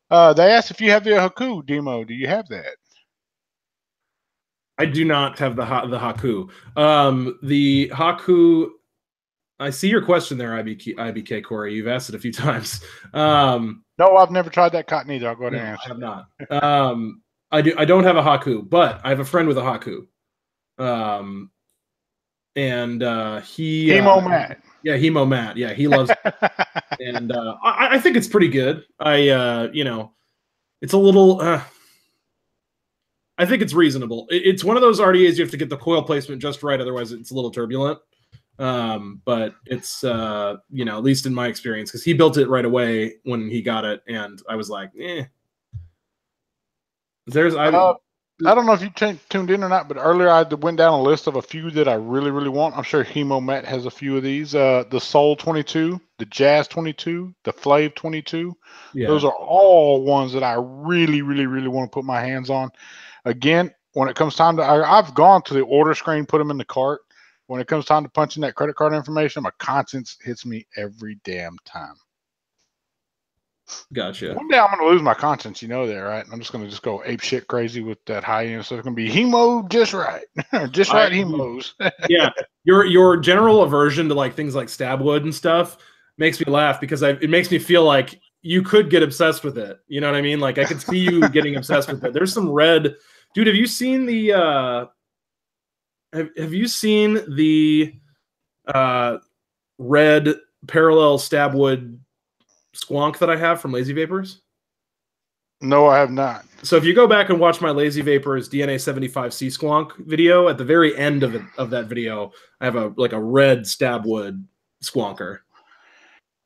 They asked if you have the Haku, Demo. Do you have that? I do not have the Haku. The Haku, I see your question there, IBK Corey. You've asked it a few times. No, I've never tried that cotton either. I'll go ahead and answer. I have not. I don't have a Haku, but I have a friend with a Haku. And he Hemo Matt. Yeah, Hemo Matt. Yeah, he loves it. And I think it's pretty good. It's a little I think it's reasonable. It's one of those RDAs you have to get the coil placement just right, otherwise it's a little turbulent. But it's at least in my experience, because he built it right away when he got it, and I was like, eh. I don't know if you tuned in or not, but earlier I went down a list of a few that I really, really want. I'm sure Hemo Matt has a few of these. The Soul 22, the Jazz 22, the Flav 22. Yeah. Those are all ones that I really, really, really want to put my hands on. Again, when it comes time to, I've gone to the order screen, put them in the cart. When it comes time to punch in that credit card information, my conscience hits me every damn time. Gotcha. One day I'm going to lose my conscience, you know that, right? I'm just going to go ape shit crazy with that high end. So it's going to be Hemo Just Right. Just Right Hemos. Yeah. Your general aversion to like things like stab wood and stuff makes me laugh, because it makes me feel like you could get obsessed with it. You know what I mean? Like I could see you getting obsessed with it. There's some red, dude. Have you seen the red parallel stab wood squonk that I have from Lazy Vapors? No, I have not. So if you go back and watch my Lazy Vapors DNA 75C squonk video, at the very end of that video, I have a red stab wood squonker.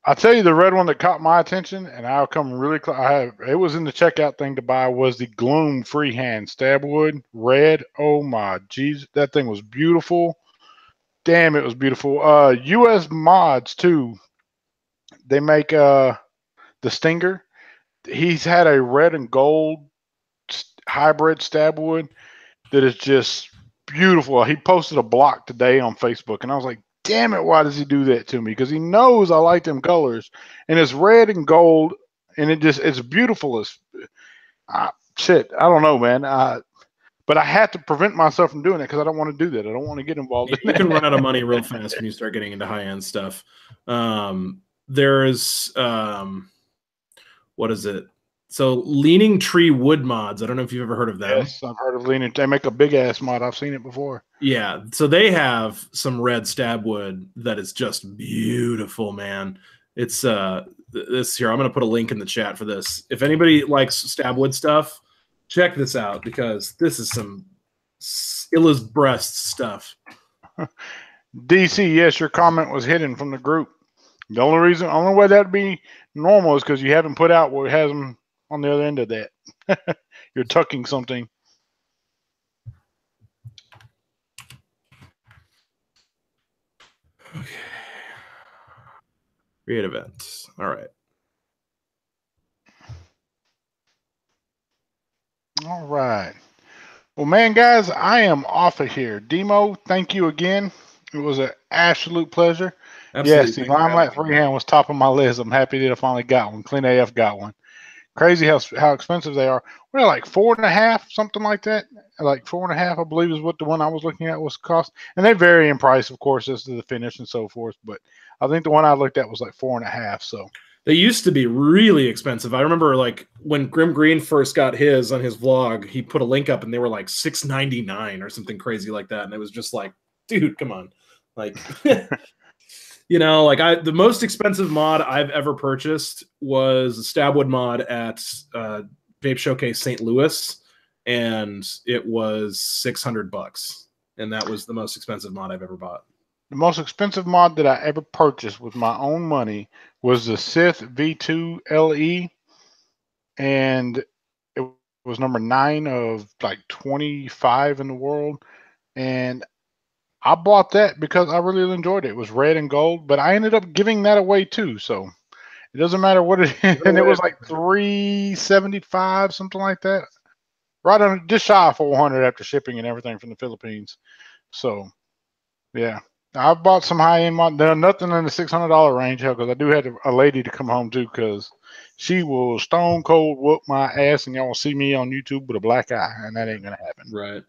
I'll tell you the red one that caught my attention, and I'll come really close. It was in the checkout thing to buy, was the Gloom Freehand Stab Wood red. Oh my jeez, that thing was beautiful. Damn, it was beautiful. US Mods too. They make the Stinger. He's had a red and gold hybrid stab wood that is just beautiful. He posted a block today on Facebook, and I was like, damn it, why does he do that to me? Because he knows I like them colors, and it's red and gold, and it's beautiful as shit. I don't know, man. But I had to prevent myself from doing it because I don't want to do that. I don't want to get involved. You can run out of money real fast when you start getting into high end stuff. There's what is it? So Leaning Tree Wood Mods. I don't know if you've ever heard of them. Yes, I've heard of Leaning. They make a big ass mod. I've seen it before. Yeah, so they have some red stab wood that is just beautiful, man. It's this here. I'm gonna put a link in the chat for this. If anybody likes stab wood stuff, check this out, because this is some Illa's breast stuff. DC, yes, your comment was hidden from the group. The only way that'd be normal is because you haven't put out what has them on the other end of that. You're tucking something. Okay. Create events. All right. All right. Well, man, guys, I am off of here. Demo, thank you again. It was an absolute pleasure. Absolutely. Yes, the Thanks for having Limelight me. freehand was top of my list. I'm happy that I finally got one. Clean AF got one. Crazy how expensive they are. Well, like 4.5, something like that. Like 4.5, I believe, is what the one I was looking at was cost. And they vary in price, of course, as to the finish and so forth. But I think the one I looked at was like 4.5. So They used to be really expensive. I remember like when Grim Green first got his on his vlog, he put a link up and they were like $6.99 or something crazy like that. And it was just like, dude, come on. Like, you know, like the most expensive mod I've ever purchased was a Stabwood mod at Vape Showcase St. Louis, and it was $600, and that was the most expensive mod I've ever bought. the most expensive mod that I ever purchased with my own money was the Sith V2 LE, and it was number 9 of like 25 in the world. And I bought that because I really enjoyed it. It was red and gold, but I ended up giving that away too. So it doesn't matter what it is. And it was like $375, something like that. Right on, just shy of 400 after shipping and everything from the Philippines. So yeah, I've bought some high end mod. There's nothing in the $600 range, hell, because I do have a lady to come home too, because she will stone cold whoop my ass, and y'all will see me on YouTube with a black eye, and that ain't gonna happen. Right.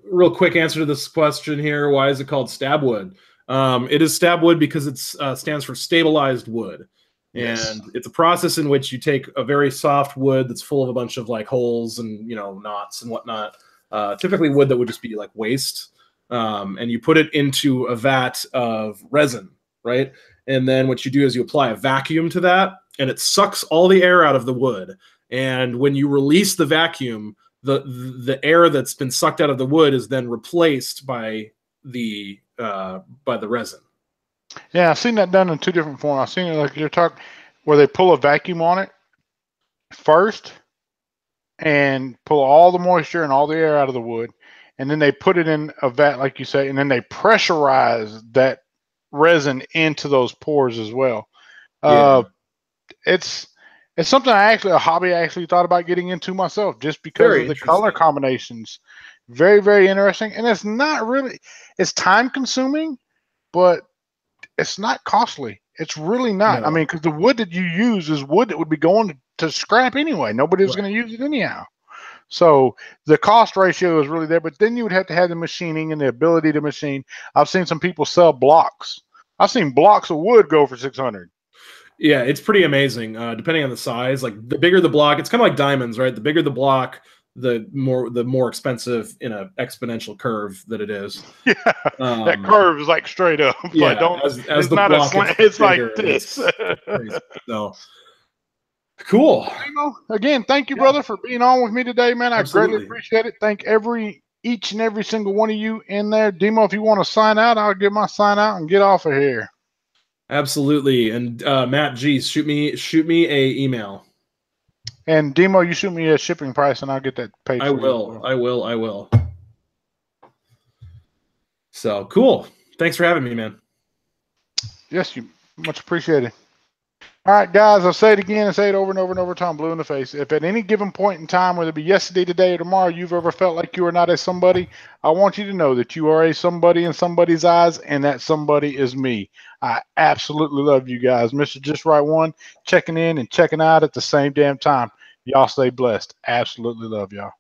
Real quick answer to this question here: why is it called Stabwood? It is Stabwood because it stands for stabilized wood. Yes. And it's a process in which you take a very soft wood that's full of a bunch of like holes and knots and whatnot, typically wood that would just be like waste, and you put it into a vat of resin, right? And then what you do is you apply a vacuum to that, and it sucks all the air out of the wood. And when you release the vacuum, the air that's been sucked out of the wood is then replaced by the resin. Yeah, I've seen that done in 2 different forms. I've seen it like you're talking where they pull a vacuum on it first and pull all the moisture and all the air out of the wood, and then they put it in a vat, like you say, and then they pressurize that resin into those pores as well. Yeah. It's something a hobby I actually thought about getting into myself, just because Very of the color interesting. combinations. Very, very interesting, and it's not really. It's time consuming, but it's not costly. It's really not. No. I mean, because the wood that you use is wood that would be going to scrap anyway. Nobody was Right. going to use it anyhow. So the cost ratio is really there, but then you would have to have the machining and the ability to machine. I've seen some people sell blocks. I've seen blocks of wood go for 600. Yeah, it's pretty amazing. Depending on the size, like the bigger the block, it's kind of like diamonds, right? The bigger the block, the more expensive in an exponential curve that it is. Yeah, that curve is like straight up. Yeah, But as it's the not block a slant. gets It's bigger, like this. it's crazy. So cool. Again, thank you, brother, for being on with me today, man. I Absolutely. greatly appreciate it. Thank each and every single one of you in there. Demo, if you want to sign out, I'll get my sign out and get off of here. Absolutely. And Matt G, shoot me a email. And Demo, you shoot me a shipping price and I'll get that paid for you. I will. So cool. Thanks for having me, man. Yes, you much appreciated. All right, guys, I'll say it again and say it over and over and over until I'm blue in the face. If at any given point in time, whether it be yesterday, today, or tomorrow, you've ever felt like you are not a somebody, I want you to know that you are a somebody in somebody's eyes, and that somebody is me. I absolutely love you guys. Mr. Just Right One, checking in and checking out at the same damn time. Y'all stay blessed. Absolutely love y'all.